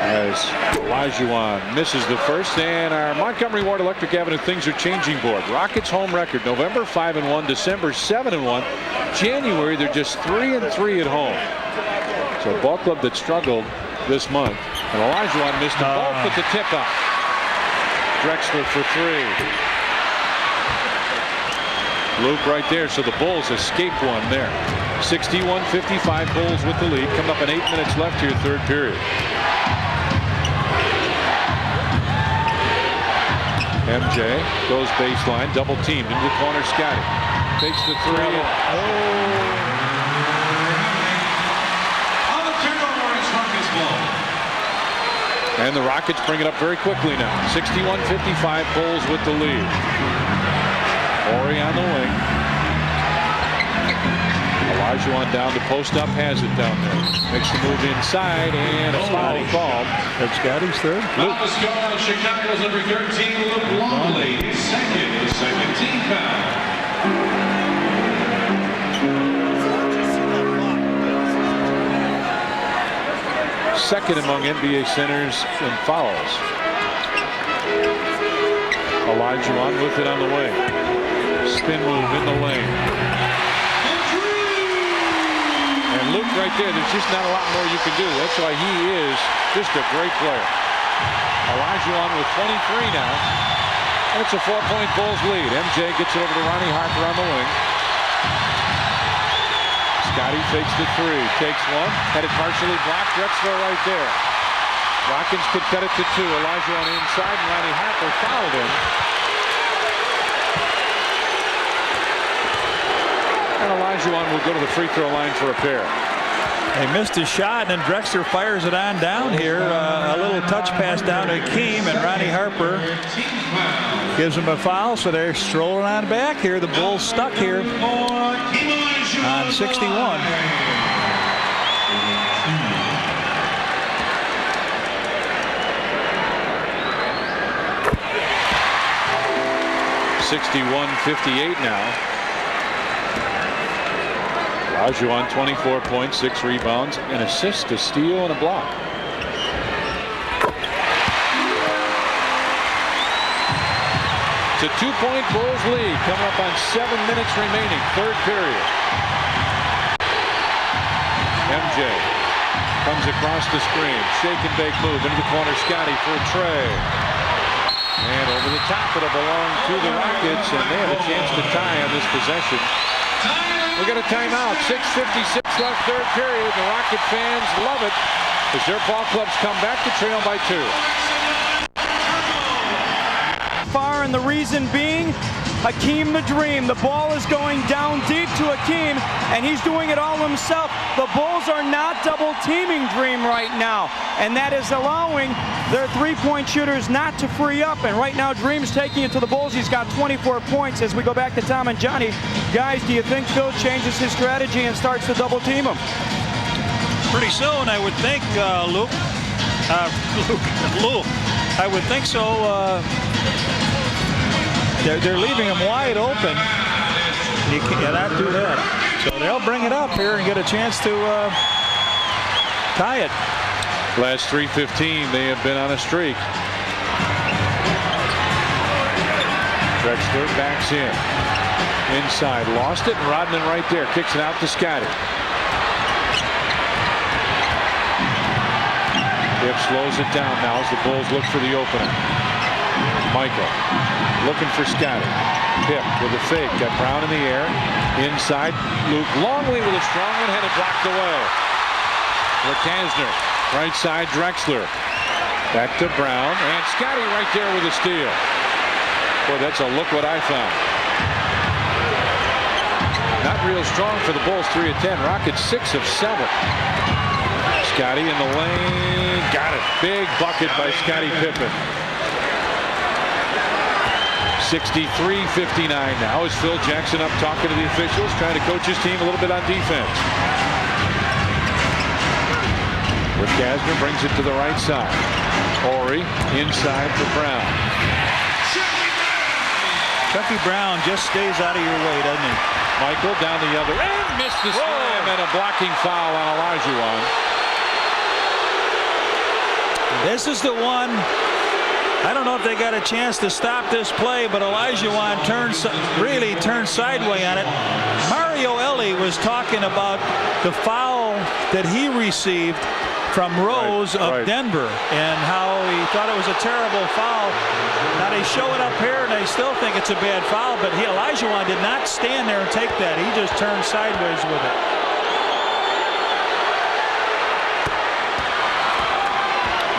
As Olajuwon misses the first, and our Montgomery Ward Electric Avenue Things Are Changing board. Rockets home record, November 5-1, December 7-1. January, they're just 3-3 at home. So a ball club that struggled this month. And Olajuwon missed them both with the tip up. Drexler for 3. Luke right there, so the Bulls escape one there. 61-55 Bulls with the lead. Coming up in 8 minutes left here, third period. MJ goes baseline, double teamed into the corner. Scotty takes the 3. And the Rockets bring it up very quickly now. 61-55 Bulls with the lead. Horry on the wing. Olajuwon down to post up, has it down there. Makes the move inside, and a foul called. That's Scotty's third. Luke. The score, Chicago's number 13, Luke Longley. Second team foul. Second among NBA centers in fouls. Olajuwon with it on the wing. Spin move in the lane. And Luke right there, there's just not a lot more you can do. That's why he is just a great player. Olajuwon with 23 now. And it's a 4-point Bulls lead. MJ gets it over to Ronnie Harper on the wing. Scotty fakes the 3. Takes one. Had it partially blocked. Drexler right there. Watkins could cut it to 2. Olajuwon inside, and Ronnie Harper fouled him. And Olajuwon will go to the free throw line for a pair. They missed his shot, and then Drexler fires it on down here. A little touch pass down to Hakeem, and Ronnie Harper gives him a foul, so they're strolling on back here. The Bulls stuck here on 61. 61-58 now. Olajuwon 24 points, 6 rebounds, an assist, a steal, and a block. It's a 2-point Bulls lead coming up on 7 minutes remaining, third period. MJ comes across the screen, shake and bake move into the corner. Scotty for a tray. And over the top, it'll belong to the Rockets, and they have a chance to tie on this possession. We got a timeout. 6:56 left, third period. The Rocket fans love it as their ball clubs come back to trail by 2. Far there, and the reason being, Hakeem the Dream. The ball is going down deep to Hakeem, and he's doing it all himself. The Bulls are not double-teaming Dream right now, and that is allowing their three-point shooters not to free up. And right now, Dream's taking it to the Bulls. He's got 24 points. As we go back to Tom and Johnny, guys, do you think Phil changes his strategy and starts to double-team him? Pretty soon, I would think, Luke. I would think so. They're leaving him wide open. You cannot do that. So they'll bring it up here and get a chance to tie it. Last 3:15, they have been on a streak. Drexler backs in. Inside, lost it, and Rodman right there kicks it out to Scotty. Pip slows it down now as the Bulls look for the opening. Michael looking for Scotty. Pip with a fake, got Brown in the air. Inside, Luke Longley with a strong one, had it blocked away. Lekasner, right side, Drexler. Back to Brown, and Scotty right there with a steal. Boy, that's a look what I found. Not real strong for the Bulls, 3 of 10. Rockets 6 of 7. Scotty in the lane, got it. Big bucket by Scottie Pippen. 63-59 now as Phil Jackson up talking to the officials, trying to coach his team a little bit on defense. Lekasner brings it to the right side. Horry inside for Brown. Chucky Brown just stays out of your way, doesn't he? Michael down the other end, missed the slam, and a blocking foul on Olajuwon. This is the one. I don't know if they got a chance to stop this play, but Olajuwon really turned sideways on it. Mario Elie was talking about the foul that he received from Rose of Denver and how he thought it was a terrible foul. Now they show it up here and they still think it's a bad foul, but Olajuwon did not stand there and take that. He just turned sideways with it.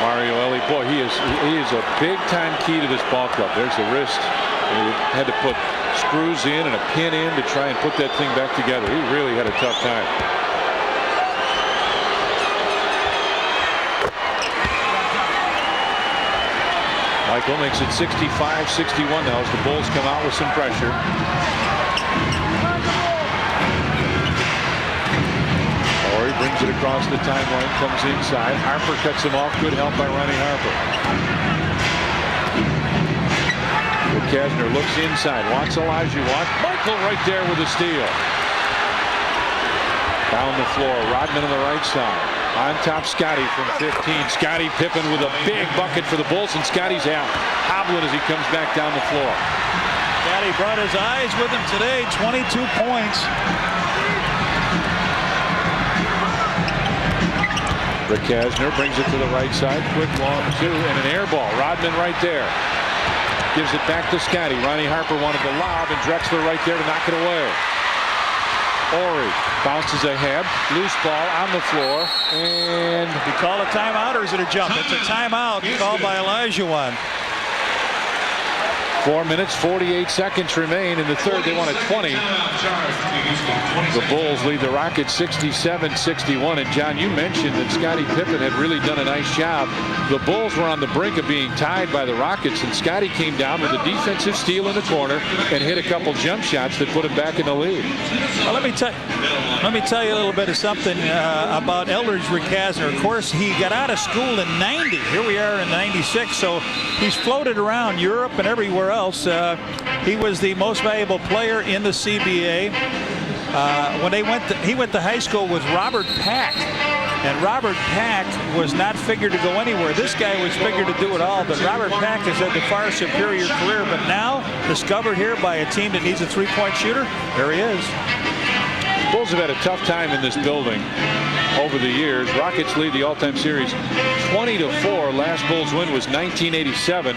Mario Elie, boy, he is a big-time key to this ball club. There's the wrist. He had to put screws in and a pin in to try and put that thing back together. He really had a tough time. Michael makes it 65-61 now as the Bulls come out with some pressure. Brings it across the timeline, comes inside. Harper cuts him off. Good help by Ronnie Harper. Lekasner looks inside, wants Olajuwon. Michael right there with a steal. Down the floor, Rodman on the right side. On top, Scotty from 15. Scottie Pippen with a big bucket for the Bulls, and Scotty's out, hobbling as he comes back down the floor. Scotty brought his eyes with him today. 22 points. Lekasner brings it to the right side. Quick long two and an air ball. Rodman right there. Gives it back to Scotty. Ronnie Harper wanted the lob and Drexler right there to knock it away. Horry bounces ahead. Loose ball on the floor. And you call a timeout or is it a jump? It's a timeout called by Olajuwon. 4 minutes, 48 seconds remain in the third. They won at 20. The Bulls lead the Rockets 67-61. And John, you mentioned that Scottie Pippen had really done a nice job. The Bulls were on the brink of being tied by the Rockets, and Scotty came down with a defensive steal in the corner and hit a couple jump shots that put him back in the lead. Well, let me tell you a little bit of something about Eldridge Lekasner. Of course, he got out of school in 90. Here we are in 96, so he's floated around Europe and everywhere else. He was the most valuable player in the CBA. When he went to high school with Robert Pack, and Robert Pack was not figured to go anywhere. This guy was figured to do it all, but Robert Pack has had the far superior career. But now discovered here by a team that needs a three-point shooter. There he is. Bulls have had a tough time in this building over the years. Rockets lead the all-time series 20-4. Last Bulls win was 1987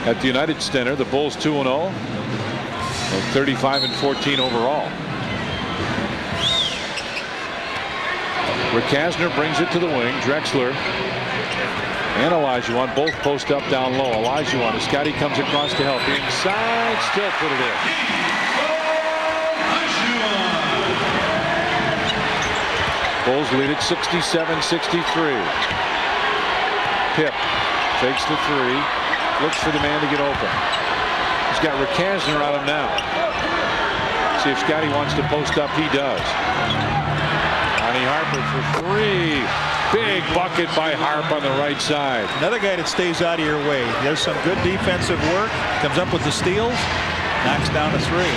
at the United Center. The Bulls 2-0 and 35-14 overall. Lekasner brings it to the wing. Drexler And Olajuwon both post up down low. Olajuwon, as Scotty comes across to help. Inside, still put it in. Bulls lead at 67-63. Pip fakes the three. Looks for the man to get open. He's got Rakasner on him now. See if Scotty wants to post up. He does. Ronnie Harper for three. Big bucket by Harp on the right side. Another guy that stays out of your way. There's some good defensive work. Comes up with the steals. Knocks down a three.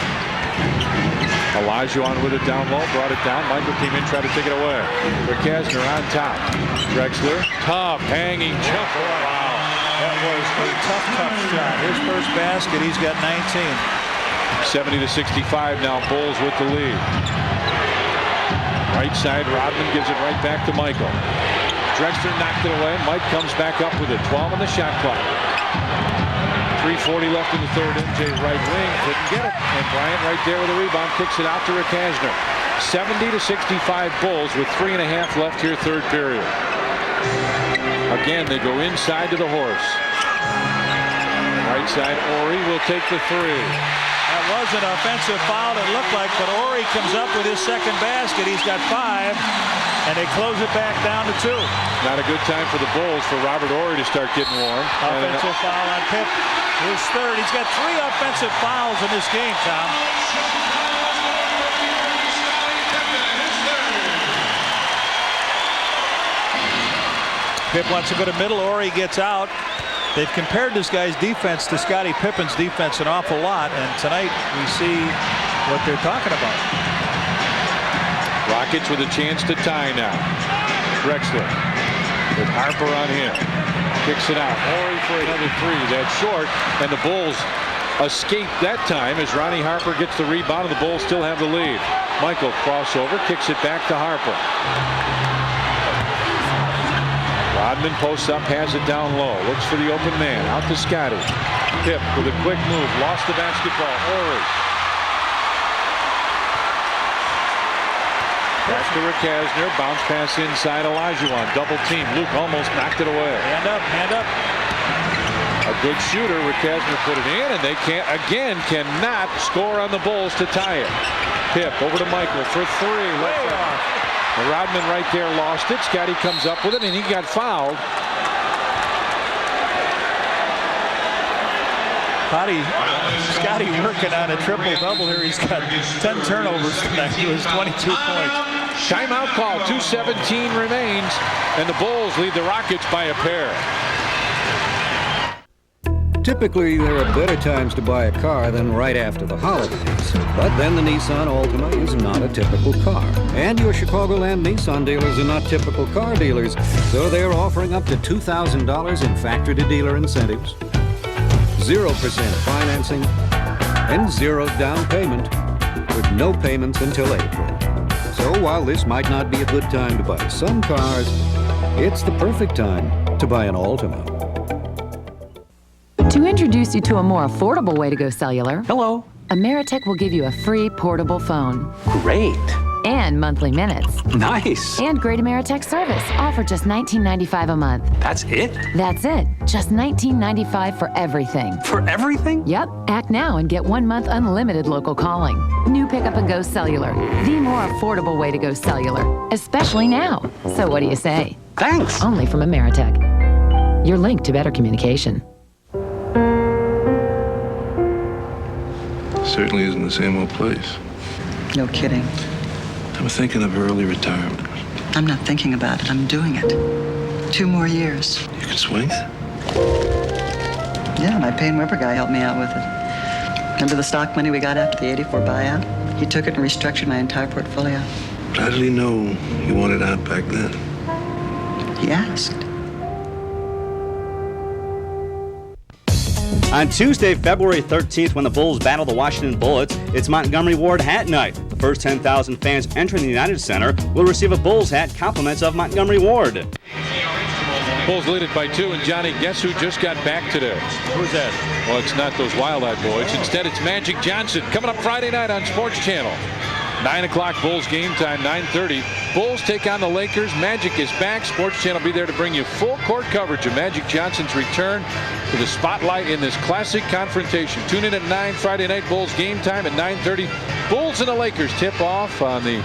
Olajuwon with it down low. Brought it down. Michael came in, tried to take it away. Rakasner on top. Drexler. Tough hanging jumper. Wow. That was a tough shot. His first basket. He's got 19. 70-65 now. Bulls with the lead. Right side, Rodman gives it right back to Michael. Drexler knocked it away. Mike comes back up with it. 12 on the shot clock. 3:40 left in the third. MJ right wing couldn't get it. And Bryant right there with a rebound kicks it out to Rakasner. 70-65 Bulls with 3.5 left here, third period. Again, they go inside to the horse. Right side, Ori will take the three. That was an offensive foul, it looked like, but Ori comes up with his second basket. He's got 5, and they close it back down to 2. Not a good time for the Bulls for Robert Ori to start getting warm. Offensive foul on Pip. His third. He's got 3 offensive fouls in this game, Tom. Pip wants to go to middle. Ori gets out. They've compared this guy's defense to Scottie Pippen's defense an awful lot, and tonight we see what they're talking about. Rockets with a chance to tie now. Drexler with Harper on him. Kicks it out. Ori for another three. That's short, and the Bulls escape that time as Ronnie Harper gets the rebound, and the Bulls still have the lead. Michael crossover, kicks it back to Harper. Rodman posts up, has it down low. Looks for the open man. Out to Scotty. Pip with a quick move. Lost the basketball. Ori. Back to Rakasner. Bounce pass inside Olajuwon. Double team. Luke almost knocked it away. Hand up, hand up. A good shooter. Rakasner put it in, and they cannot score on the Bulls to tie it. Pip over to Michael for three. Way off. Rodman right there lost it. Scotty comes up with it, and he got fouled. Scotty working on a triple-double here. He's got 10 turnovers tonight to his 22 points. Timeout call. 2:17 remains, and the Bulls lead the Rockets by a pair. Typically, there are better times to buy a car than right after the holidays. But then the Nissan Altima is not a typical car. And your Chicagoland Nissan dealers are not typical car dealers, so they're offering up to $2,000 in factory-to-dealer incentives, 0% financing, and 0 down payment, with no payments until April. So while this might not be a good time to buy some cars, it's the perfect time to buy an Altima. To introduce you to a more affordable way to go cellular. Hello. Ameritech will give you a free portable phone. Great. And monthly minutes. Nice. And great Ameritech service, all for just $19.95 a month. That's it? That's it. Just $19.95 for everything. For everything? Yep. Act now and get 1 month unlimited local calling. New Pickup and Go Cellular. The more affordable way to go cellular. Especially now. So what do you say? Thanks. Only from Ameritech. Your link to better communication. Certainly isn't the same old place. No kidding. I'm thinking of early retirement. I'm not thinking about it. I'm doing it. 2 more years. You can swing? Yeah, my Payne Weber guy helped me out with it. Remember the stock money we got after the '84 buyout? He took it and restructured my entire portfolio. How did he know you wanted out back then? He asked. On Tuesday, February 13th, when the Bulls battle the Washington Bullets, it's Montgomery Ward Hat Night. The first 10,000 fans entering the United Center will receive a Bulls hat, compliments of Montgomery Ward. Bulls lead it by 2, and Johnny, guess who just got back today? Who's that? Well, it's not those Wild-Eyed Boys. Instead, it's Magic Johnson coming up Friday night on Sports Channel. 9 o'clock Bulls game time, 9:30. Bulls take on the Lakers. Magic is back. Sports Channel will be there to bring you full court coverage of Magic Johnson's return to the spotlight in this classic confrontation. Tune in at 9 Friday night. Bulls game time at 9:30. Bulls and the Lakers tip off on the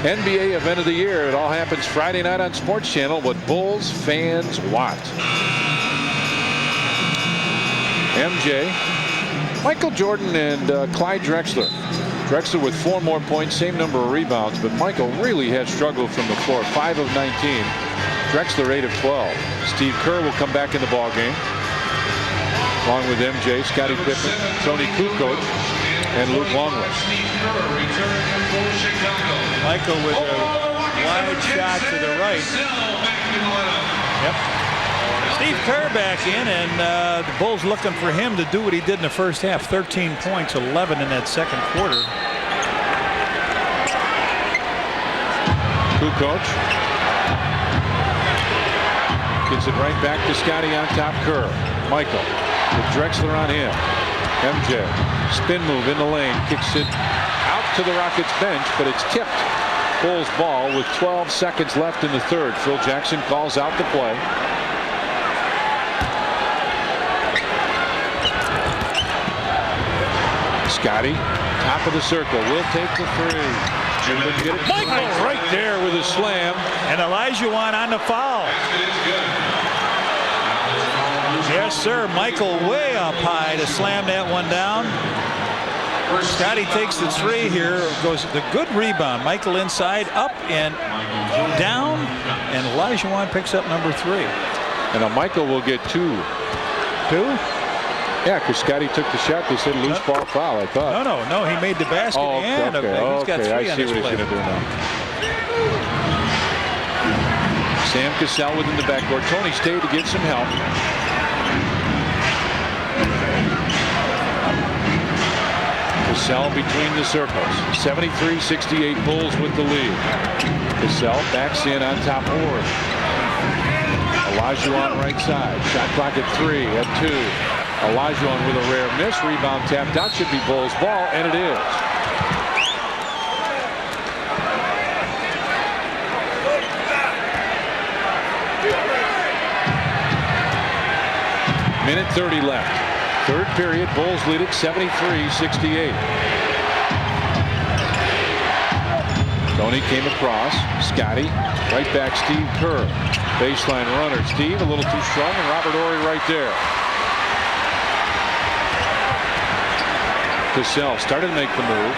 NBA event of the year. It all happens Friday night on Sports Channel. What Bulls fans want. MJ, Michael Jordan, and Clyde Drexler. Drexler with 4 more points, same number of rebounds, but Michael really has struggled from the floor. 5 of 19. Drexler 8 of 12. Steve Kerr will come back in the ball game, along with MJ, Scottie Pippen, Tony Kukoc, and Luke Longley. Michael with a wide shot to the right. Yep. Steve Kerr back in, and the Bulls looking for him to do what he did in the first half. 13 points, 11 in that second quarter. Kukoc gets it right back to Scottie on top. Kerr. Michael with Drexler on him. MJ, spin move in the lane, kicks it out to the Rockets bench, but it's tipped. Bulls ball with 12 seconds left in the third. Phil Jackson calls out the play. Scottie, top of the circle, will take the three. Michael right there with a slam. And Olajuwon on the foul. Yes, sir. Michael way up high to slam that one down. Scottie takes the three here. Goes the good rebound. Michael inside, up and down. And Olajuwon picks up number 3. And now Michael will get 2. 2? Yeah, because Scottie took the shot. They said loose ball foul, I thought. No. He made the basket and he's got 3 I on see his what he's play. going to do now. Sam Cassell within the backcourt. Tony stayed to get some help. Cassell between the circles. 73-68 Bulls with the lead. Cassell backs in on top Orr. Olajuwon right side. Shot clock at 3, at 2. Olajuwon with a rare miss. Rebound tapped out. Should be Bulls ball, and it is. Minute 30 left. Third period. Bulls lead it 73-68. Tony came across. Scottie. Right back Steve Kerr. Baseline runner. Steve a little too strong, and Robert Horry right there. Cassell started to make the move.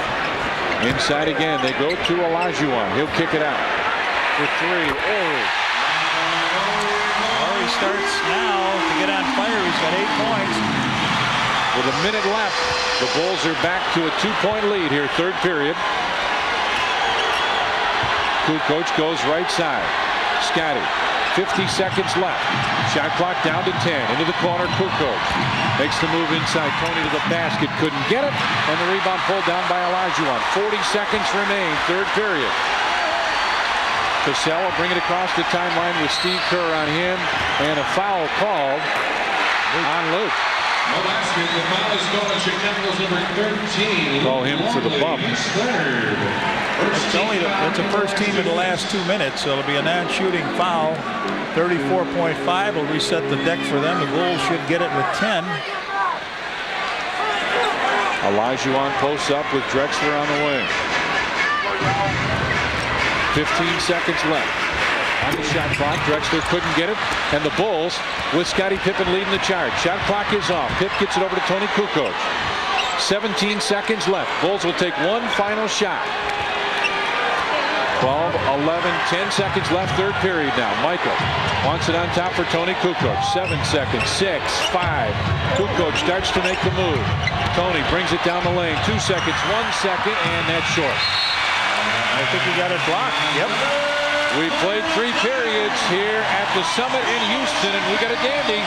Inside again. They go to Olajuwon. He'll kick it out. For 3. Horry starts now to get on fire. He's got 8 points. With a minute left, the Bulls are back to a 2-point lead here, third period. Kukoc goes right side. Scottie, 50 seconds left. Shot clock down to 10. Into the corner, Kukoc makes the move inside. Tony to the basket, couldn't get it, and the rebound pulled down by Olajuwon. 40 seconds remain, third period. Cassell will bring it across the timeline with Steve Kerr on him, and a foul called on Luke. No basket. The foul is called on Chicago's number 13. Call him for the bump. It's a first team in the last 2 minutes, so it'll be a non-shooting foul. 34.5 will reset the deck for them. The Bulls should get it with 10. Olajuwon posts up with Drexler on the wing. 15 seconds left on the shot clock. Drexler couldn't get it, and the Bulls with Scottie Pippen leading the charge. Shot clock is off. Pip gets it over to Tony Kukoc. 17 seconds left. Bulls will take one final shot. 12, 11, 10 seconds left, third period now. Michael wants it on top for Tony Kukoc. 7 seconds, 6, 5. Kukoc starts to make the move. Tony brings it down the lane. 2 seconds, 1 second, and that's short. I think he got it blocked. Yep. We played 3 periods here at the Summit in Houston, and we got a dandy.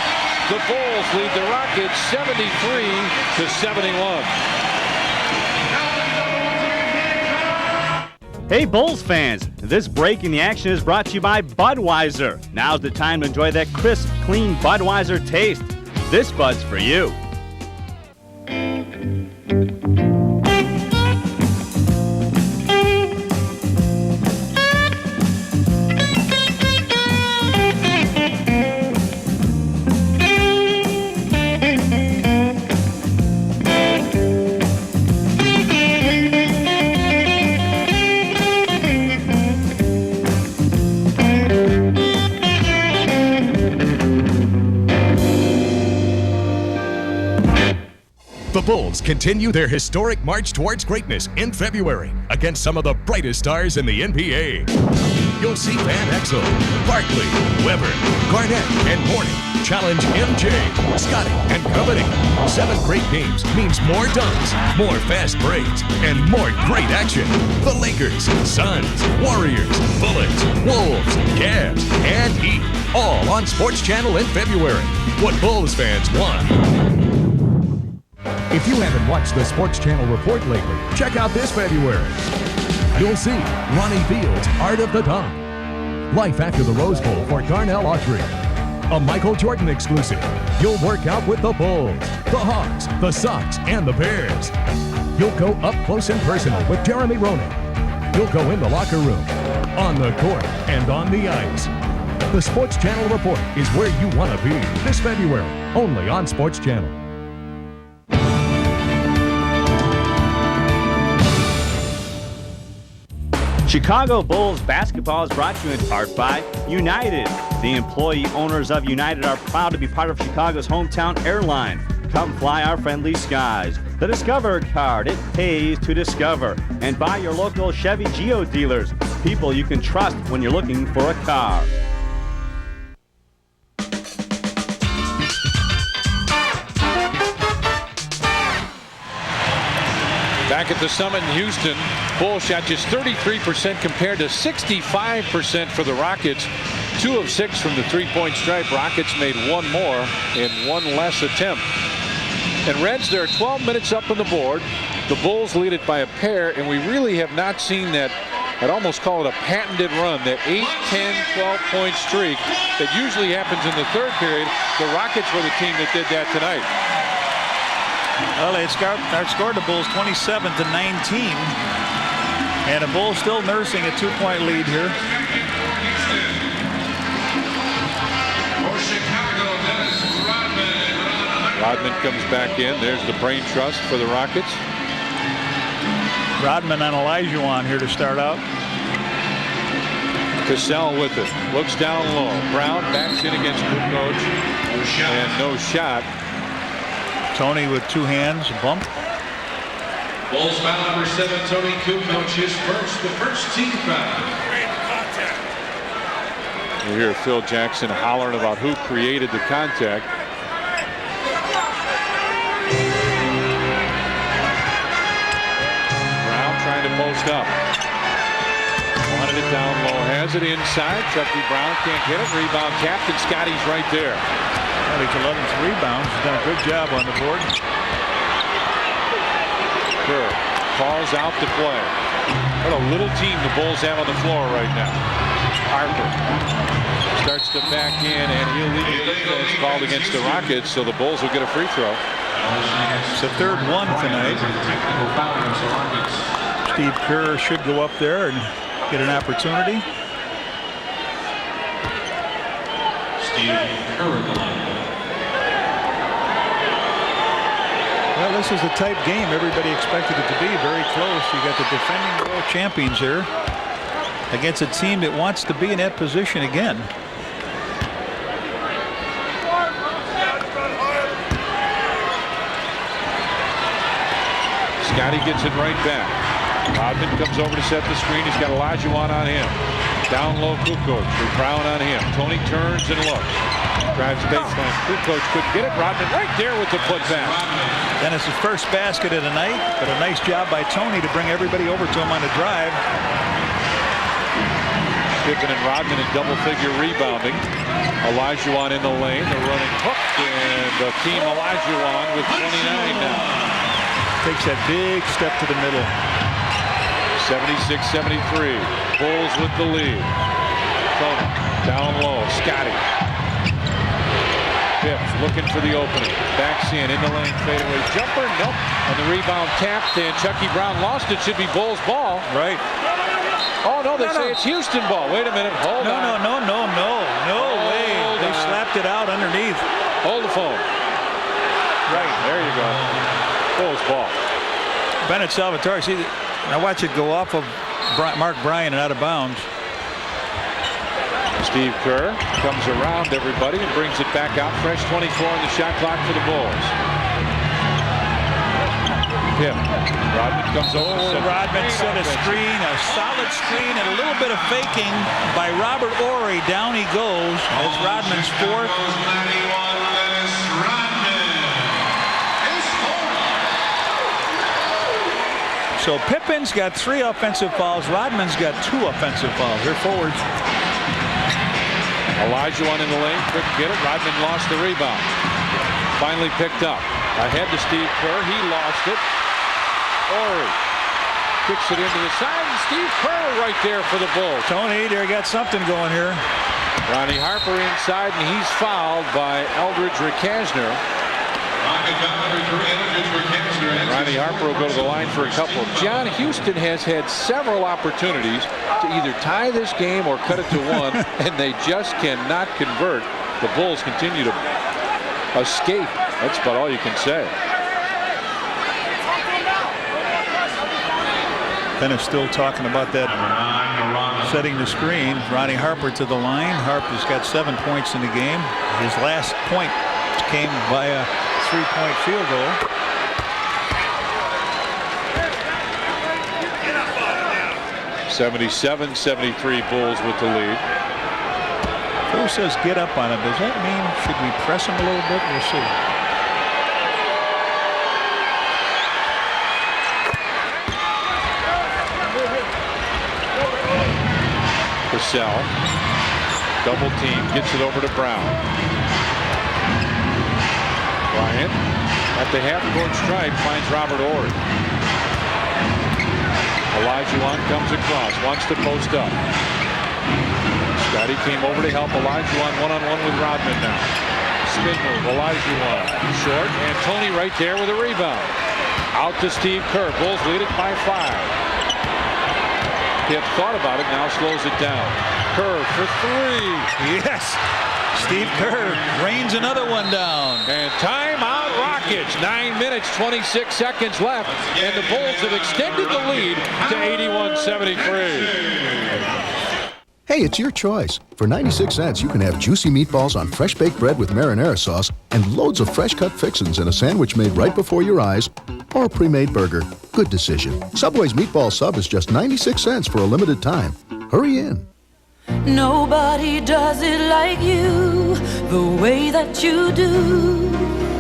The Bulls lead the Rockets 73-71. Hey Bulls fans, this break in the action is brought to you by Budweiser. Now's the time to enjoy that crisp, clean Budweiser taste. This Bud's for you. The Bulls continue their historic march towards greatness in February against some of the brightest stars in the NBA. You'll see Van Exel, Barkley, Weber, Garnett, and Horning challenge MJ, Scotty, and company. 7 great games means more dunks, more fast breaks, and more great action. The Lakers, Suns, Warriors, Bullets, Wolves, Cavs, and Heat, all on Sports Channel in February. What Bulls fans want. If you haven't watched the Sports Channel report lately, check out this February. You'll see Ronnie Fields' Art of the Dunk, Life After the Rose Bowl for Darnell Autry, a Michael Jordan exclusive. You'll work out with the Bulls, the Hawks, the Sox, and the Bears. You'll go up close and personal with Jeremy Roenick. You'll go in the locker room, on the court, and on the ice. The Sports Channel report is where you want to be this February, only on Sports Channel. Chicago Bulls basketball is brought to you in part by United. The employee owners of United are proud to be part of Chicago's hometown airline. Come fly our friendly skies. The Discover card, it pays to discover. And buy your local Chevy Geo dealers, people you can trust when you're looking for a car. Back at the Summit in Houston, Bulls shot just 33% compared to 65% for the Rockets. 2 of 6 from the three-point stripe. Rockets made 1 more in 1 less attempt. And Reds, they're 12 minutes up on the board. The Bulls lead it by a pair, and we really have not seen that, I'd almost call it a patented run, that 8, 10, 12-point streak that usually happens in the third period. The Rockets were the team that did that tonight. Well, they outscored the Bulls 27-19. And the Bulls still nursing a 2-point lead here. Rodman comes back in. There's the brain trust for the Rockets. Rodman and Olajuwon here to start out. Cassell with it. Looks down low. Brown backs in against Kukoc. And no shot. Tony with 2 hands, bump. Bulls foul number 7, Tony Kukoc, his the first team foul. You hear Phil Jackson hollering about who created the contact. Brown trying to post up. Wanted it down low, has it inside. Chucky Brown can't get it. Rebound tapped, and Scotty's right there. Well, he's 11th rebounds. He's done a good job on the board. Kerr calls out the play. What a little team the Bulls have on the floor right now. Harper starts to back in, and illegal defense called against the Rockets, so the Bulls will get a free throw. It's the third one tonight. Steve Kerr should go up there and get an opportunity. Steve Kerr at the line. Well, this is the type game everybody expected it to be. Very close. You got the defending world champions here against a team that wants to be in that position again. Scotty gets it right back. Rodman comes over to set the screen. He's got Olajuwon on him. Down low, Kukoc with Brown on him. Tony turns and looks. Drives baseline. Kukoc couldn't get it. Rodman right there with the putback. Then it's his first basket of the night, but a nice job by Tony to bring everybody over to him on the drive. Pippen and Rodman in double-figure rebounding. Olajuwon in the lane. The running hook, and the team Olajuwon with 29 now. Takes that big step to the middle. 76-73. Bulls with the lead. Tony down low. Scotty. Pips looking for the opening. Backs in the lane. Fadeaway jumper. Nope. And the rebound tapped, and Chucky Brown lost it. Should be Bulls ball. Right. Oh, no, they say it's Houston ball. Wait a minute. Hold on. No way. They slapped it out underneath. Hold the phone. Right. There you go. Bulls ball. Bennett Salvatore. See, now watch it go off of Mark Bryan and out of bounds. Steve Kerr comes around everybody and brings it back out. Fresh 24 on the shot clock for the Bulls. Pip. Rodman comes over. Rodman set a screen, a solid screen, and a little bit of faking by Robert Horry. Down he goes as Rodman's fourth. So Pippen's got 3 offensive fouls. Rodman's got 2 offensive fouls. They're forwards. Olajuwon in the lane, couldn't get it. Rodman lost the rebound. Finally picked up. Ahead to Steve Kerr. He lost it. Horry kicks it into the side, and Steve Kerr right there for the Bulls. Tony, they got something going here. Ronnie Harper inside, and he's fouled by Eldridge Rakasner. Ronnie Harper will go to the line for a couple. John, Houston has had several opportunities to either tie this game or cut it to 1, and they just cannot convert. The Bulls continue to escape. That's about all you can say. Ben is still talking about that setting the screen. Ronnie Harper to the line. Harper's got 7 points in the game. His last point came by a 3-point field goal. (77-73) Bulls with the lead. Phil says get up on him. Does that mean should we press him a little bit? We'll see. Cassell, double team, gets it over to Brown. Bryant at the half-court stripe finds Robert Horry. Olajuwon comes across, wants to post up. Scotty came over to help Olajuwon one-on-one with Rodman now. Spin move, Olajuwon short, and Tony right there with a rebound. Out to Steve Kerr. Bulls lead it by 5. Pip thought about it, now slows it down. Kerr for 3. Yes. Steve Kerr rains another one down. And timeout Rockets. 9 minutes, 26 seconds left. And the Bulls have extended the lead to 81-73. Hey, it's your choice. For 96 cents, you can have juicy meatballs on fresh baked bread with marinara sauce and loads of fresh cut fixins in a sandwich made right before your eyes, or a pre-made burger. Good decision. Subway's meatball sub is just 96 cents for a limited time. Hurry in. Nobody does it like you, the way that you do.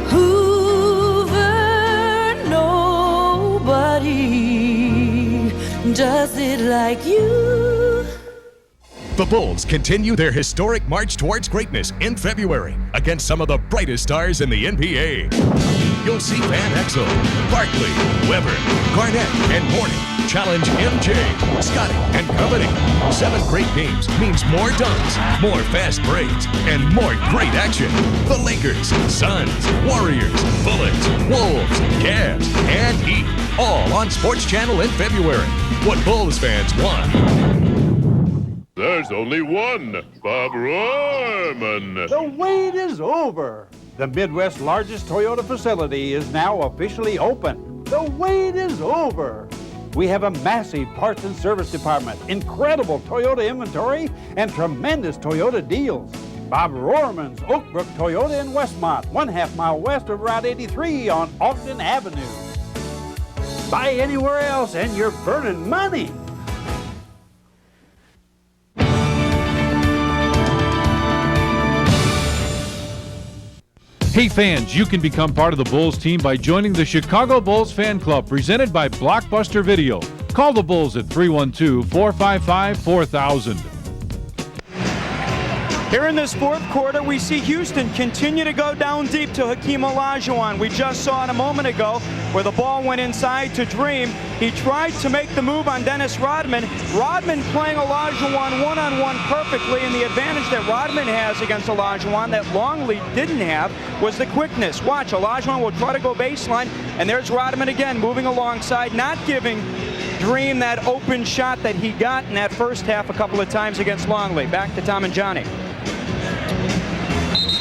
Hoover, nobody does it like you. The Bulls continue their historic march towards greatness in February against some of the brightest stars in the NBA. You'll see Van Exel, Barkley, Weber, Garnett, and Horney challenge MJ, Scotty, and company. 7 great games means more dunks, more fast breaks, and more great action. The Lakers, Suns, Warriors, Bullets, Wolves, Cavs, and Heat, all on Sports Channel in February. What Bulls fans want. There's only one, Bob Rohrman. The wait is over. The Midwest's largest Toyota facility is now officially open. The wait is over. We have a massive parts and service department, incredible Toyota inventory, and tremendous Toyota deals. Bob Rohrman's Oak Brook Toyota in Westmont, 1/2 mile west of Route 83 on Ogden Avenue. Buy anywhere else and you're burning money. Hey fans, you can become part of the Bulls team by joining the Chicago Bulls Fan Club presented by Blockbuster Video. Call the Bulls at 312-455-4000. Here in this fourth quarter, we see Houston continue to go down deep to Hakeem Olajuwon. We just saw it a moment ago where the ball went inside to Dream. He tried to make the move on Dennis Rodman. Rodman playing Olajuwon one-on-one perfectly, and the advantage that Rodman has against Olajuwon that Longley didn't have was the quickness. Watch, Olajuwon will try to go baseline, and there's Rodman again moving alongside, not giving Dream that open shot that he got in that first half a couple of times against Longley. Back to Tom and Johnny.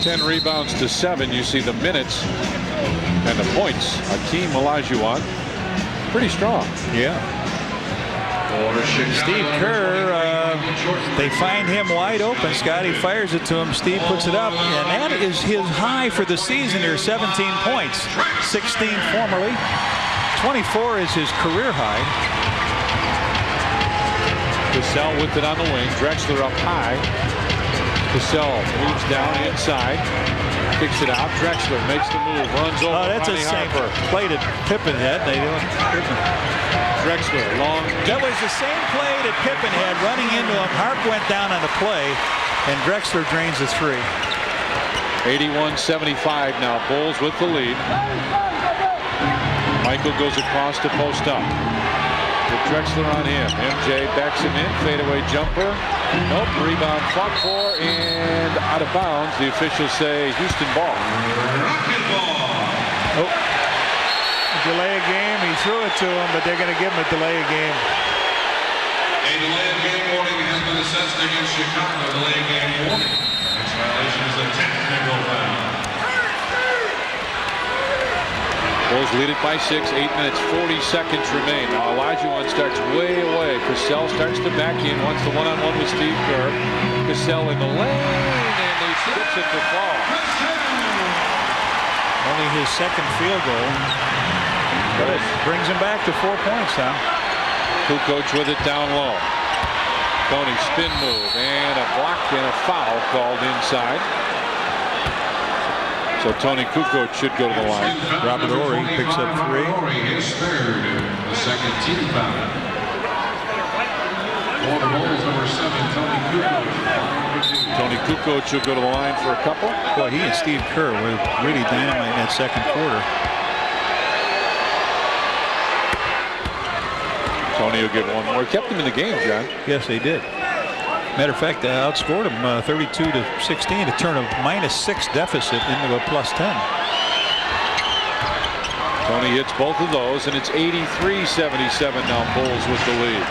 10 rebounds to 7. You see the minutes and the points. Hakeem Olajuwon, pretty strong. Yeah. Steve Kerr, they find him wide open. Scotty fires it to him. Steve puts it up, and that is his high for the season here, 17 points. 16 formerly. 24 is his career high. Cassell with it on the wing. Drexler up high. Cassell moves down inside. Kicks it out. Drexler makes the move. Runs over. Oh, that's Ronnie the same Harper. play that Pippen had. They don't. Drexler long. That was the same play that Pippen had running into him. Harp went down on the play, and Drexler drains the three. 81-75 now. Bulls with the lead. Michael goes across to post up. With Drexler on him. MJ backs him in. Fadeaway jumper. Nope. Rebound fought for and out of bounds. The officials say Houston ball. Oh. Delay a game. He threw it to him, but they're going to give him a delay a game. A delay of game warning has been assessed against Chicago. Delay of game warning. Next violation is a technical foul. Bulls lead it by 6. 8 minutes 40 seconds remain. Now Olajuwon starts way away. Cassell starts to back in. Wants the one-on-one with Steve Kerr. Cassell in the lane, and he skips it to fall. Only his second field goal, but it brings him back to 4 points now. Kukoc with it down low. Tony spin move and a block and a foul called inside. So Tony Kukoc should go to the line. Robert Horry picks up 3. Horry is third. The second team foul. For the Bulls, number 7, Tony Kukoc. Tony Kukoc should go to the line for a couple. Boy, he and Steve Kerr were really dynamite in that second quarter. Tony will get one more. Kept him in the game, John. Yes, they did. Matter of fact, they outscored him 32-16 to turn a -6 deficit into a +10. Tony hits both of those, and it's 83-77 now. Bulls with the lead.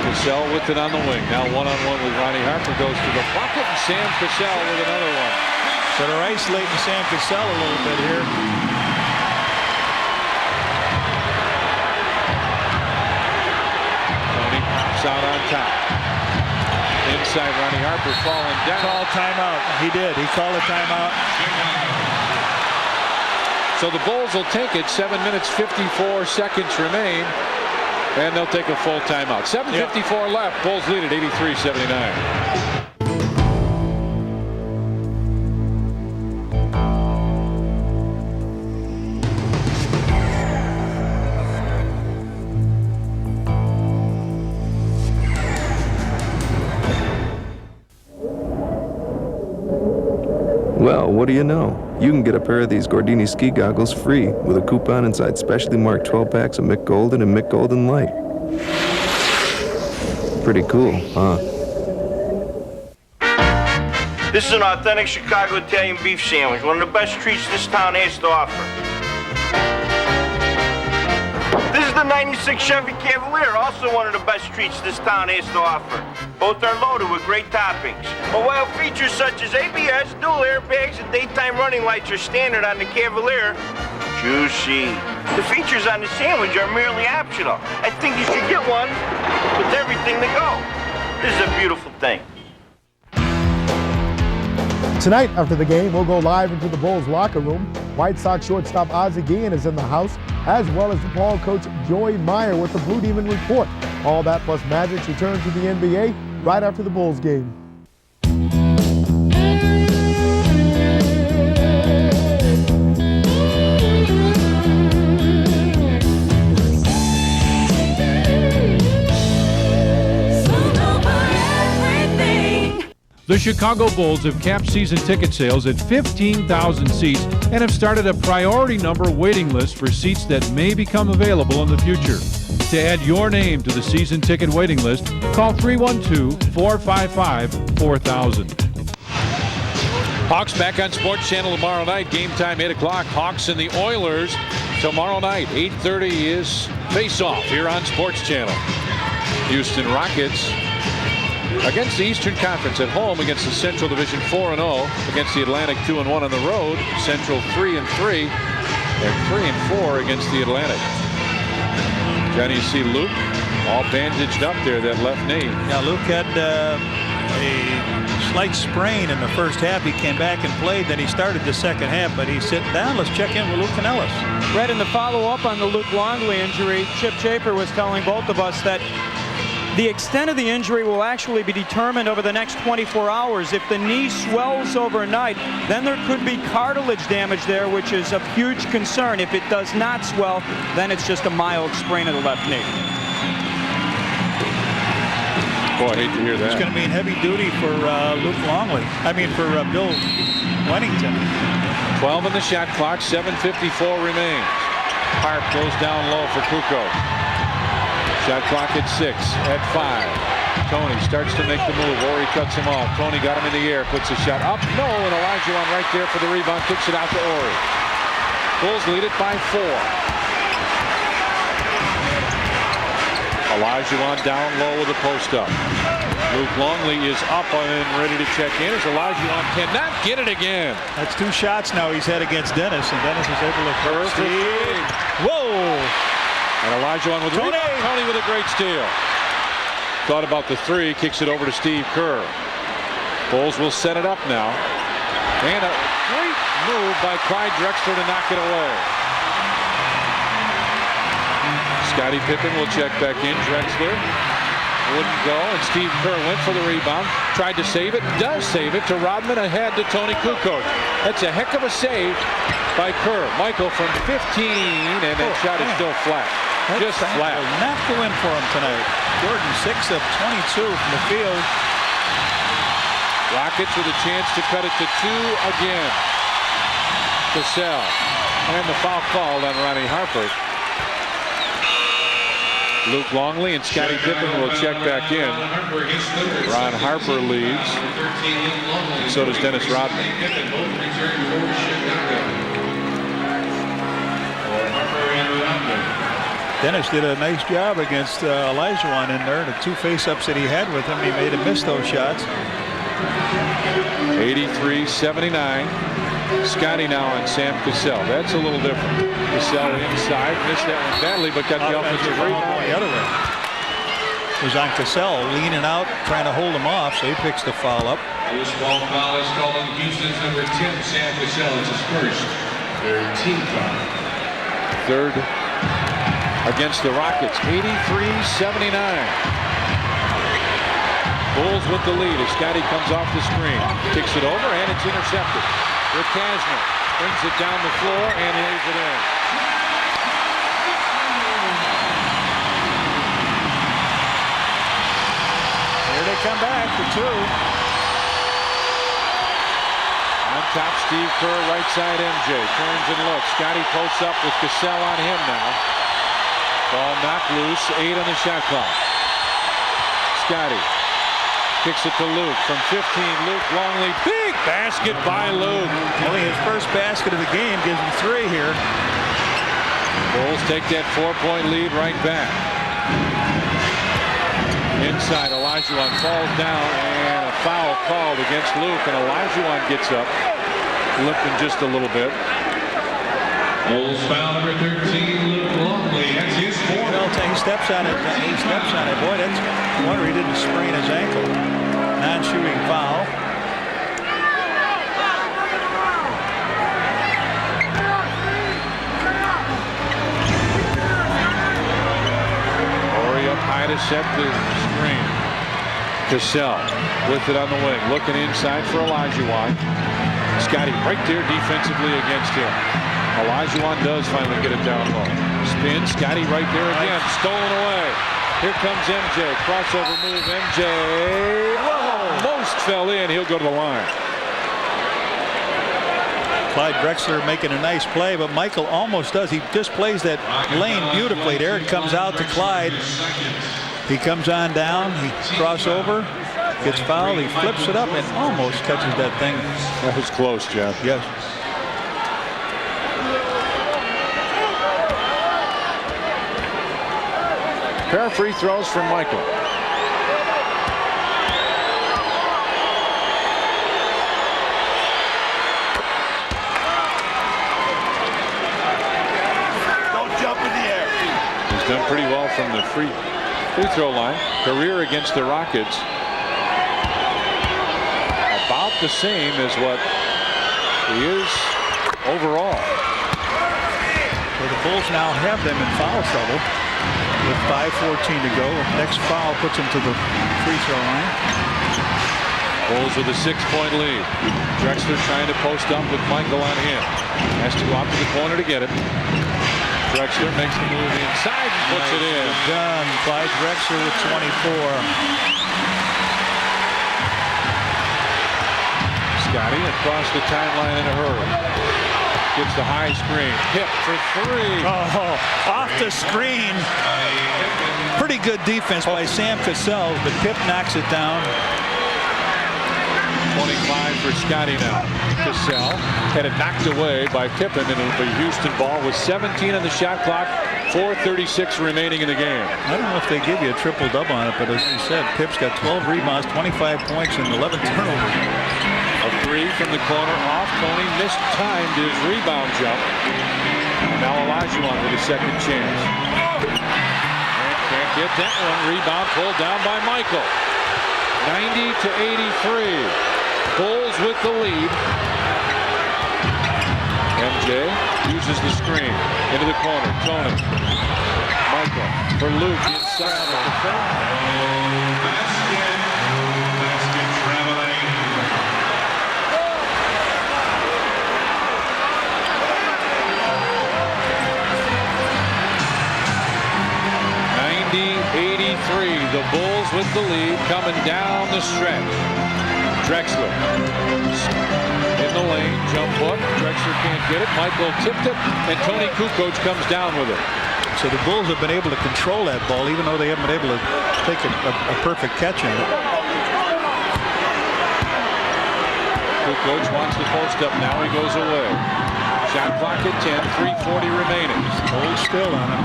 Cassell with it on the wing. Now one-on-one with Ronnie Harper. Goes to the bucket, and Sam Cassell with another one. So they're isolating Sam Cassell a little bit here. Out on top. Inside, Ronnie Harper falling down. Call timeout. He did. He called a timeout. So the Bulls will take it. 7 minutes 54 seconds remain, and they'll take a full timeout. 7:54 left. Bulls lead at 83-79. Well, what do you know? You can get a pair of these Gordini ski goggles free with a coupon inside specially marked 12 packs of Mick Golden and Mick Golden Light. Pretty cool, huh? This is an authentic Chicago Italian beef sandwich, one of the best treats this town has to offer. This is the 96 Chevy Cavalier, also one of the best treats this town has to offer. Both are loaded with great toppings. But while features such as ABS, dual airbags, and daytime running lights are standard on the Cavalier, juicy. The features on the sandwich are merely optional. I think you should get one with everything to go. This is a beautiful thing. Tonight, after the game, we'll go live into the Bulls locker room. White Sox shortstop Ozzie Guillen is in the house, as well as DePaul coach Joey Meyer with the Blue Demon Report. All that plus Magic's return to the NBA right after the Bulls game. The Chicago Bulls have capped season ticket sales at 15,000 seats and have started a priority number waiting list for seats that may become available in the future. To add your name to the season ticket waiting list, call 312-455-4000. Hawks back on Sports Channel tomorrow night. Game time 8 o'clock. Hawks and the Oilers tomorrow night. 8:30 is face-off here on Sports Channel. Houston Rockets against the Eastern Conference at home against the Central Division 4-0, against the Atlantic 2-1 on the road. Central 3-3 and 3-4 against the Atlantic. Johnny, you see Luke all bandaged up there, that left knee. Yeah, Luke had a slight sprain in the first half. He came back and played, then he started the second half, but he's sitting down. Let's check in with Luke Canellis. Red, in the follow-up on the Luke Longley injury, Chip Schaefer was telling both of us that the extent of the injury will actually be determined over the next 24 hours. If the knee swells overnight, then there could be cartilage damage there, which is of huge concern. If it does not swell, then it's just a mild sprain of the left knee. Boy, I hate to hear that. It's going to mean heavy duty for Luke Longley. I mean, for Bill Wennington. 12 in the shot clock. 7:54 remains. Harp goes down low for Kukoc. Shot clock at 6, at 5. Tony starts to make the move. Ori cuts him off. Tony got him in the air, puts a shot up. No, and Olajuwon right there for the rebound. Kicks it out to Ori. Bulls lead it by 4. Olajuwon down low with a post up. Luke Longley is up and ready to check in as Olajuwon cannot get it again. That's 2 shots now he's had against Dennis, and Dennis is able to Perfect. Whoa! And Olajuwon with Tony with a great steal. Thought about the 3, kicks it over to Steve Kerr. Bulls will set it up now. And a great move by Clyde Drexler to knock it away. Scottie Pippen will check back in. Drexler wouldn't go, and Steve Kerr went for the rebound. Tried to save it, does save it to Rodman, ahead to Tony Kukoc. That's a heck of a save by Kerr. Michael from 15, and that shot is still flat. Just flat. Will not go in for him tonight. Jordan 6 of 22 from the field. Rockets with a chance to cut it to 2 again. Cassell. And the foul called on Ronnie Harper. Luke Longley and Scottie Pippen will check back in. Ron Harper leaves. And so does Dennis Rodman. Dennis did a nice job against Olajuwon in there. The 2 face-ups that he had with him, he made him miss those shots. 83-79. Scottie now on Sam Cassell. That's a little different. Cassell inside, missed that one badly, but got the offensive rebound. The other way. It was on Cassell leaning out, trying to hold him off, so he picks the foul up. This ball foul is called on Houston's number 10, Sam Cassell. It's his first. Their team foul. Third against the Rockets, 83-79. Bulls with the lead as Scottie comes off the screen. Kicks it over, and it's intercepted. Rick Kasner brings it down the floor and lays it in. Here they come back for 2. On top, Steve Kerr, right side MJ. Turns and looks. Scottie posts up with Cassell on him now. Ball knocked loose. 8 on the shot clock. Scottie kicks it to Luke from 15. Luke Longley. Big basket by Luke. Only his first basket of the game gives him 3 here. Bulls take that 4-point lead right back. Inside, Olajuwon falls down, and a foul called against Luke, and Olajuwon gets up, limping just a little bit. Bulls foul number 13, Luke Longley. That's his 4th. He steps on it. He steps on it. Boy, that's no wonder he didn't sprain his ankle. Non-shooting foul. Ori up high to set the screen. Cassell with it on the wing, looking inside for Olajuwon. Scottie right there defensively against him. Olajuwon does finally get it down low. Spin, Scottie right there again, stolen away. Here comes MJ, crossover move, MJ. Whoa, most fell in, he'll go to the line. Clyde Drexler making a nice play, but Michael almost does. He just plays that lane beautifully there. It comes out to Clyde. He comes on down, he crossover, gets fouled, he flips it up and almost catches that thing. That was close, Jeff. Yes. Pair of free throws from Michael. Don't jump in the air. He's done pretty well from the free throw line. Career against the Rockets. the same as what he is overall. So the Bulls now have them in foul trouble with 5:14 to go. Next foul puts them to the free throw line. Bulls with a 6-point lead. Drexler trying to post up with Michael on him. Has to go out to the corner to get it. Drexler makes the move inside and puts it in. Done by Drexler with 24. Scotty across the timeline in a hurry. Gets the high screen. Hip for 3. Oh, off the screen. Pretty good defense by Sam Cassell, but Pip knocks it down. 25 for Scotty now. Cassell had it knocked away by Pippen, and it'll be Houston ball with 17 on the shot clock. 4:36 remaining in the game. I don't know if they give you a triple-double on it, but as you said, Pip's got 12 rebounds, 25 points, and 11 turnovers. A 3 from the corner off. Tony mistimed his rebound jump. Now Olajuwon with a second chance. And can't get that one. Rebound pulled down by Michael. 90-83. Bulls with the lead. MJ uses the screen into the corner. Tony. Michael for Luke inside of the foul. Basket traveling. 90-83. The Bulls with the lead coming down the stretch. Drexler in the lane, jump hook. Drexler can't get it. Michael tipped it, and Tony Kukoc comes down with it. So the Bulls have been able to control that ball, even though they haven't been able to take a perfect catch on it. Kukoc wants the post up. Now he goes away. Shot clock at 10. 3:40 remaining. Hold still on him.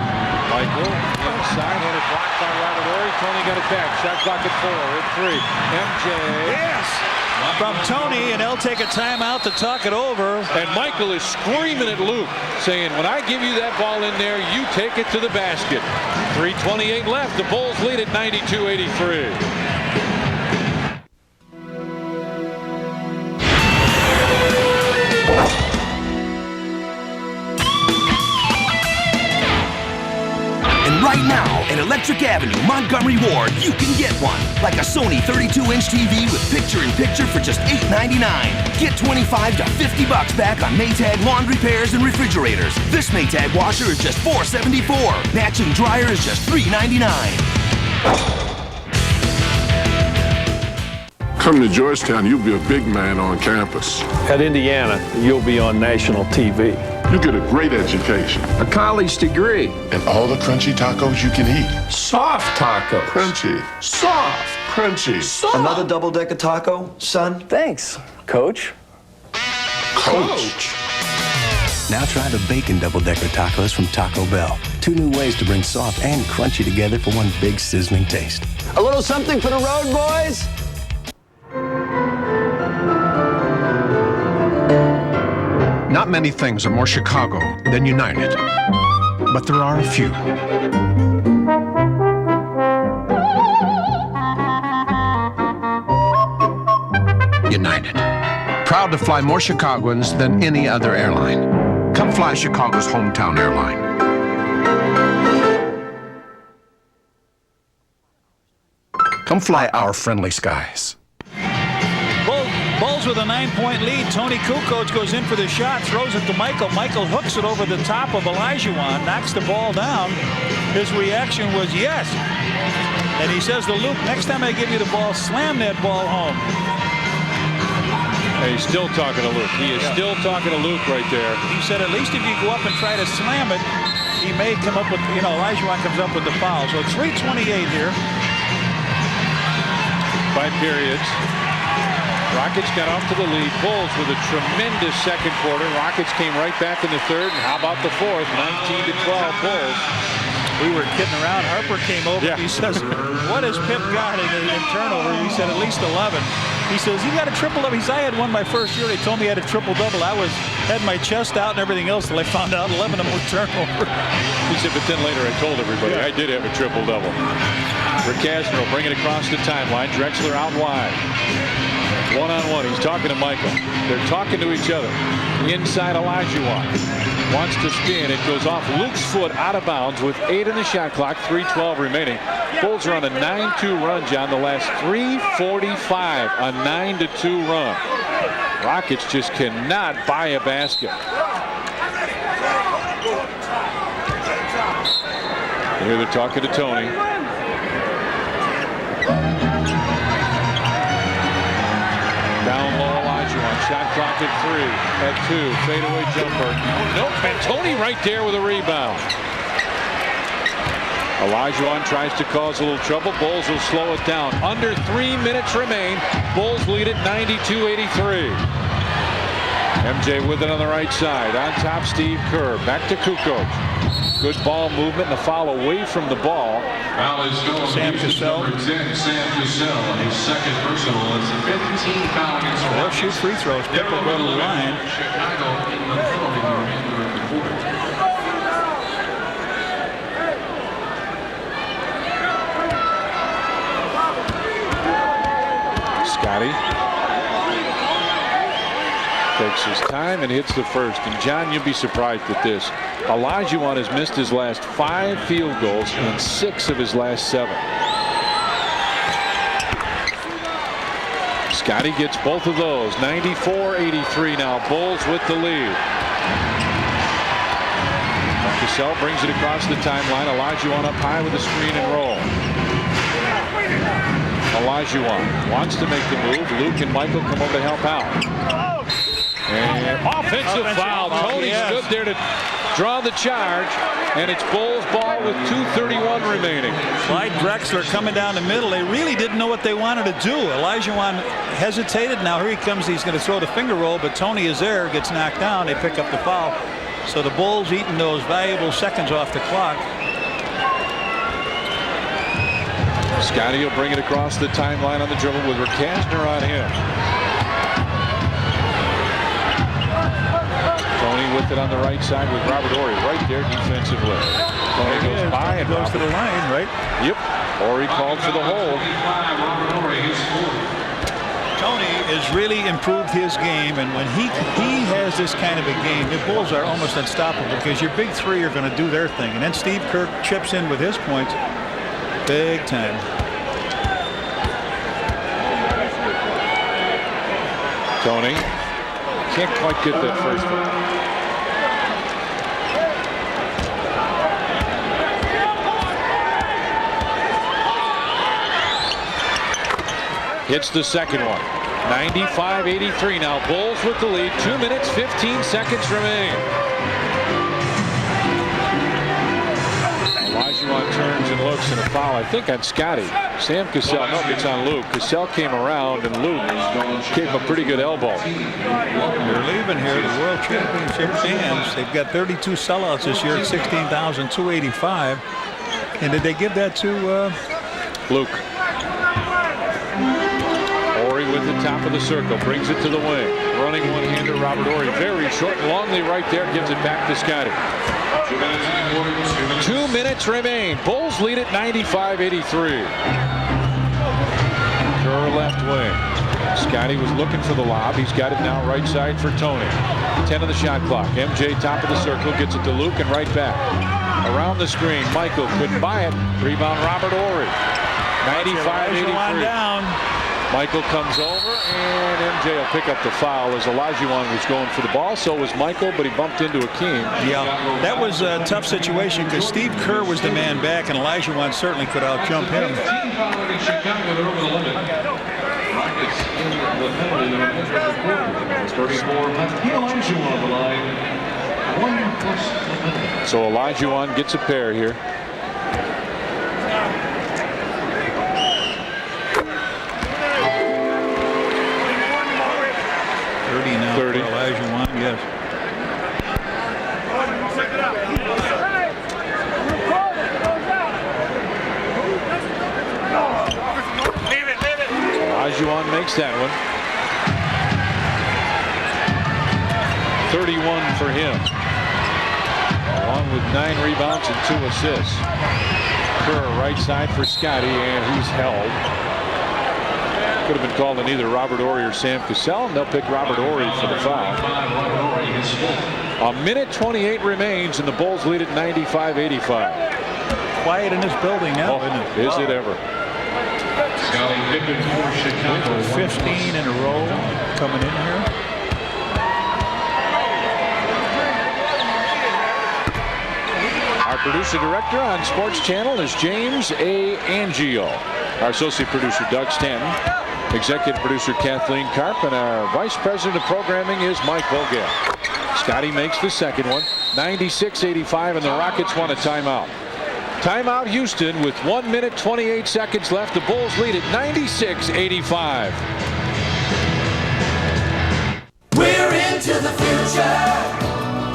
Michael inside, had it blocked by Robert Horry. Tony got it back. Shot clock at 4. At 3. MJ. Yes! From Tony, and they'll take a timeout to talk it over. And Michael is screaming at Luke, saying, when I give you that ball in there, you take it to the basket. 3:28 left. The Bulls lead at 92-83. Right now, at Electric Avenue, Montgomery Ward, you can get one. Like a Sony 32-inch TV with picture-in-picture for just $8.99. Get $25 to $50 back on Maytag lawn repairs and refrigerators. This Maytag washer is just $4.74. Matching dryer is just $3.99. Come to Georgetown, you'll be a big man on campus. At Indiana, you'll be on national TV. You get a great education. A college degree. And all the crunchy tacos you can eat. Soft tacos. Crunchy. Soft. Crunchy. Soft. Another double-decker taco, son? Thanks, Coach. Coach. Now try the bacon double-decker tacos from Taco Bell. 2 new ways to bring soft and crunchy together for one big sizzling taste. A little something for the road, boys? Not many things are more Chicago than United, but there are a few. United. Proud to fly more Chicagoans than any other airline. Come fly Chicago's hometown airline. Come fly our friendly skies. Bulls with a 9-point lead. Tony Kukoc goes in for the shot, throws it to Michael. Michael hooks it over the top of Olajuwon, knocks the ball down. His reaction was yes. And he says to Luke, next time I give you the ball, slam that ball home. And he's still talking to Luke. He is still talking to Luke right there. He said at least if you go up and try to slam it, he may come up with, Olajuwon comes up with the foul. So 3:28 here. 5 periods. Rockets got off to the lead. Bulls with a tremendous second quarter. Rockets came right back in the third. And how about the fourth? 19-12 Bulls. We were kidding around. Harper came over. Yeah. He says, what has Pip got in turnover? He said at least 11. He says, you got a triple-double. He says, I had one my first year. They told me I had a triple-double. I had my chest out and everything else till I found out 11 of them were turnover. He said, but then later I told everybody I did have a triple-double. Castro bring it across the timeline. Drexler out wide. One-on-one. He's talking to Michael. They're talking to each other. Inside Olajuwon. Wants to spin. It goes off Luke's foot out of bounds with 8 in the shot clock. 3:12 remaining. Bulls are on a 9-2 run, John. The last 3:45. A 9-2 run. Rockets just cannot buy a basket. Here they're talking to Tony. Down low, Olajuwon. Shot clock at 3. At 2. Fadeaway jumper. Nope. And Tony right there with a rebound. Olajuwon tries to cause a little trouble. Bulls will slow it down. Under 3 minutes remain. Bulls lead at 92-83. MJ with it on the right side. On top, Steve Kerr. Back to Kukoc. Good ball movement and a foul away from the ball. Foul is going Sam Cassell. Number 10, Sam Cassell, and his second personal. It's a 15 foul against the They'll shoot free throws. Pick will go to the line. Chicago in the remainder of the quarter. Scotty takes his time and hits the first. And John, you'd be surprised at this. Olajuwon has missed his last 5 field goals and 6 of his last 7. Scotty gets both of those. 94-83 now. Bulls with the lead. Cassell brings it across the timeline. Olajuwon up high with a screen and roll. Olajuwon wants to make the move. Luke and Michael come over to help out. And offensive foul. Tony stood there to draw the charge, and it's Bulls ball with 2:31 remaining. Clyde Drexler coming down the middle. They really didn't know what they wanted to do. Olajuwon hesitated. Now here he comes. He's going to throw the finger roll, but Tony is there, gets knocked down. They pick up the foul. So the Bulls eating those valuable seconds off the clock. Scotty will bring it across the timeline on the dribble with Rakasner on him. Tony with it on the right side with Robert Horry right there defensively. Tony goes by and goes to the line, right? Yep. Horry called for the hold. Tony has really improved his game, and when he has this kind of a game, the Bulls are almost unstoppable because your big three are going to do their thing, and then Steve Kerr chips in with his points big time. Tony can't quite get that first one. Hits the second one. 95-83 now. Bulls with the lead. 2 minutes, 15 seconds remain. Olajuwon turns and looks, and a foul, I think, on Scotty. Sam Cassell, no, it's on Luke. Cassell came around, and Luke gave him a pretty good elbow. They're leaving here, the World Championship fans. They've got 32 sellouts this year at 16,285. And did they give that to Luke? Horry with the top of the circle, brings it to the wing. Running one-hander, Robert Horry, very short and Longley right there, gives it back to Scotty. 2 minutes remain. Bulls lead at 95-83. Kerr left wing. Scotty was looking for the lob. He's got it now right side for Tony. 10 of the shot clock. MJ top of the circle, gets it to Luke and right back. Around the screen, Michael couldn't buy it. Rebound, Robert Horry. 95-83. down. Michael comes over, and MJ will pick up the foul as Olajuwon was going for the ball. So was Michael, but he bumped into Akeem. Yeah, that was a tough situation because Steve Kerr was the man back, and Olajuwon certainly could outjump him. So Olajuwon gets a pair here. Now 30. Olajuwon, yes. Olajuwon makes that one. 31 for him, along with 9 rebounds and 2 assists. Kerr right side for Scotty, and he's held. Could have been called on either Robert Horry or Sam Cassell, and they'll pick Robert Horry for the foul. A minute 28 remains, and the Bulls lead at 95-85. Quiet in this building now, isn't it? Is it ever? 15 in a row coming in here. Our producer director on Sports Channel is James A. Angio. Our associate producer Doug Stanton, executive producer Kathleen Karp, and our vice president of programming is Mike Vogel. Scotty makes the second one, 96-85, and the Rockets want a timeout. Timeout Houston with 1 minute 28 seconds left. The Bulls lead at 96-85. We're into the future.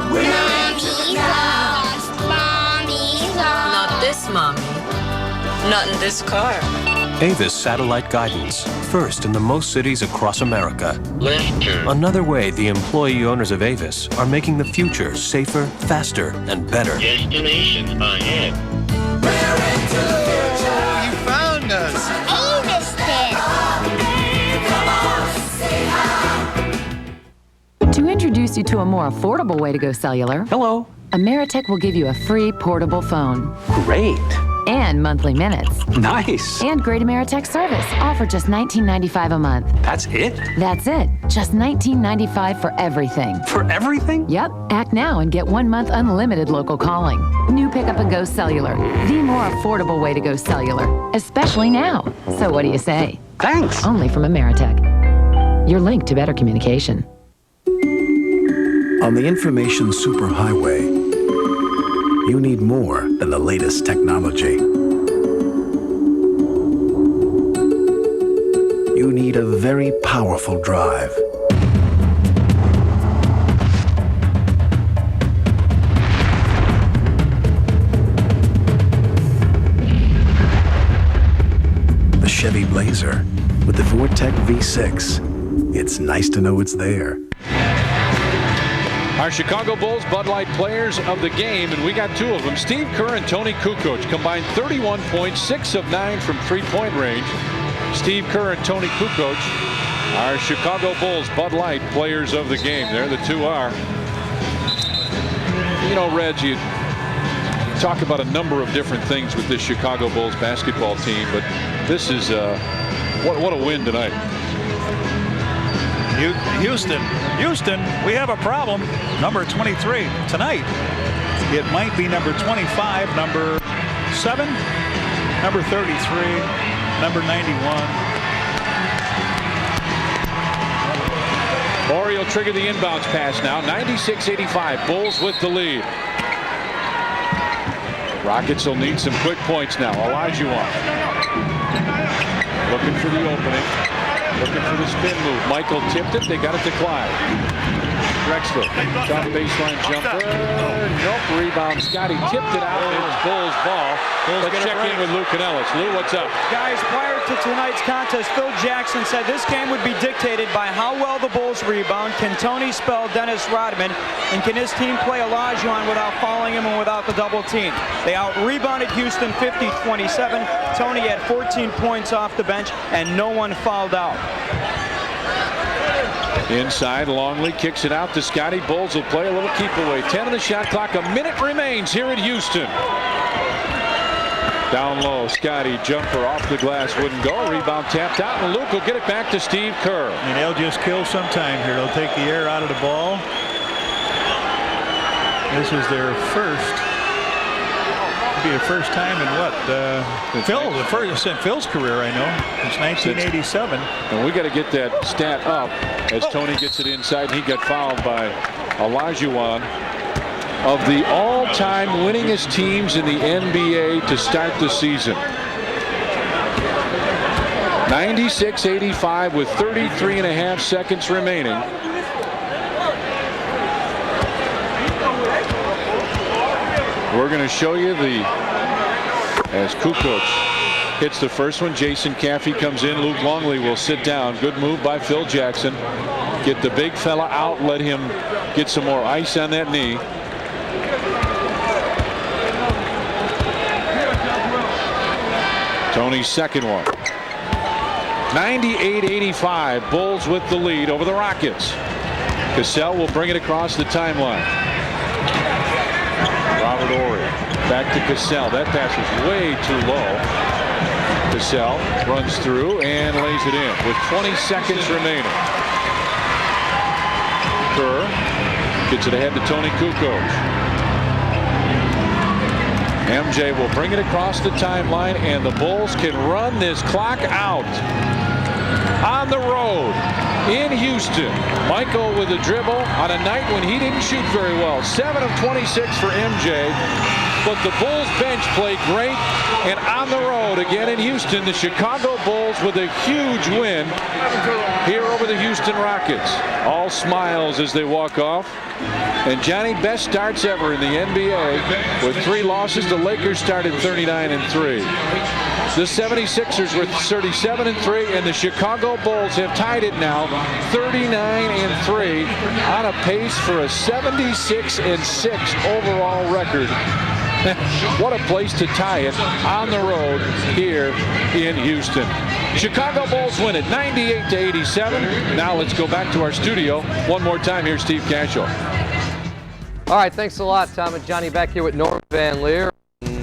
We're into the past. Mommy's on. Not this mommy. Not in this car. Avis Satellite Guidance, first in the most cities across America. Another way the employee owners of Avis are making the future safer, faster, and better. Destination ahead. We're into the future. You found us. Avis did. To introduce you to a more affordable way to go cellular. Hello. Ameritech will give you a free portable phone. Great. And monthly minutes. Nice. And great Ameritech service, all for just $19.95 a month. That's it? That's it. Just $19.95 for everything. For everything? Yep. Act now and get 1 month unlimited local calling. New Pickup and Go Cellular. The more affordable way to go cellular. Especially now. So what do you say? Thanks. Only from Ameritech. Your link to better communication. On the information superhighway, you need more than the latest technology. You need a very powerful drive. The Chevy Blazer with the Vortec V6. It's nice to know it's there. Our Chicago Bulls Bud Light players of the game, and we got two of them. Steve Kerr and Tony Kukoc combined 31 points, 6 of 9 from three-point range. Steve Kerr and Tony Kukoc, our Chicago Bulls Bud Light players of the game. There the two are. You know, Reg, you talk about a number of different things with this Chicago Bulls basketball team, but this is what a win tonight. Houston, we have a problem. Number 23 tonight. It might be number 25, number 7, number 33, number 91. Horry will trigger the inbounds pass now. 96-85. Bulls with the lead. Rockets will need some quick points now. Olajuwon looking for the opening. Looking for the spin move. Michael tipped it. They got it to Clyde. Drexler. Top baseline jumper. Nope. Rebound. Scotty tipped it out. It's Bulls ball. Let's check in with Lou Canellis. Lou, what's up? Guys, prior to tonight's contest, Phil Jackson said this game would be dictated by how well the Bulls rebound. Can Tony spell Dennis Rodman? And can his team play Olajuwon without fouling him and without the double team? They out-rebounded Houston 50-27. Tony had 14 points off the bench, and no one fouled out. Inside, Longley kicks it out to Scotty. Bulls will play a little keep away. 10 on the shot clock. A minute remains here at Houston. Down low, Scotty, jumper off the glass, wouldn't go. Rebound tapped out, and Luke will get it back to Steve Kerr. And they'll just kill some time here. They'll take the air out of the ball. This is their first. Be the first time in what? Phil's career, I know. It's 1987. And we got to get that stat up as Tony gets it inside, and he got fouled by Olajuwon. Of the all-time winningest teams in the NBA to start the season. 96-85 with 33.5 seconds remaining. We're going to show you as Kukoc hits the first one. Jason Caffey comes in. Luke Longley will sit down. Good move by Phil Jackson. Get the big fella out. Let him get some more ice on that knee. Tony's second one. 98-85. Bulls with the lead over the Rockets. Cassell will bring it across the timeline. Robert Horry back to Cassell. That pass was way too low. Cassell runs through and lays it in with 20 seconds remaining. Kerr gets it ahead to Tony Kukoc. MJ will bring it across the timeline, and the Bulls can run this clock out. On the road in Houston, Michael with a dribble on a night when he didn't shoot very well. 7 of 26 for MJ, but the Bulls bench played great. And on the road again in Houston, the Chicago Bulls with a huge win here over the Houston Rockets. All smiles as they walk off. And Johnny, best starts ever in the NBA with 3 losses. The Lakers started 39-3. The 76ers were 37-3, and the Chicago Bulls have tied it now 39-3 on a pace for a 76-6 overall record. What a place to tie it on the road here in Houston. Chicago Bulls win it 98-87. Now let's go back to our studio one more time. Here's Steve Cashel. All right, thanks a lot, Tom and Johnny. Back here with Norm Van Leer.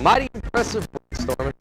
Mighty impressive, Norman.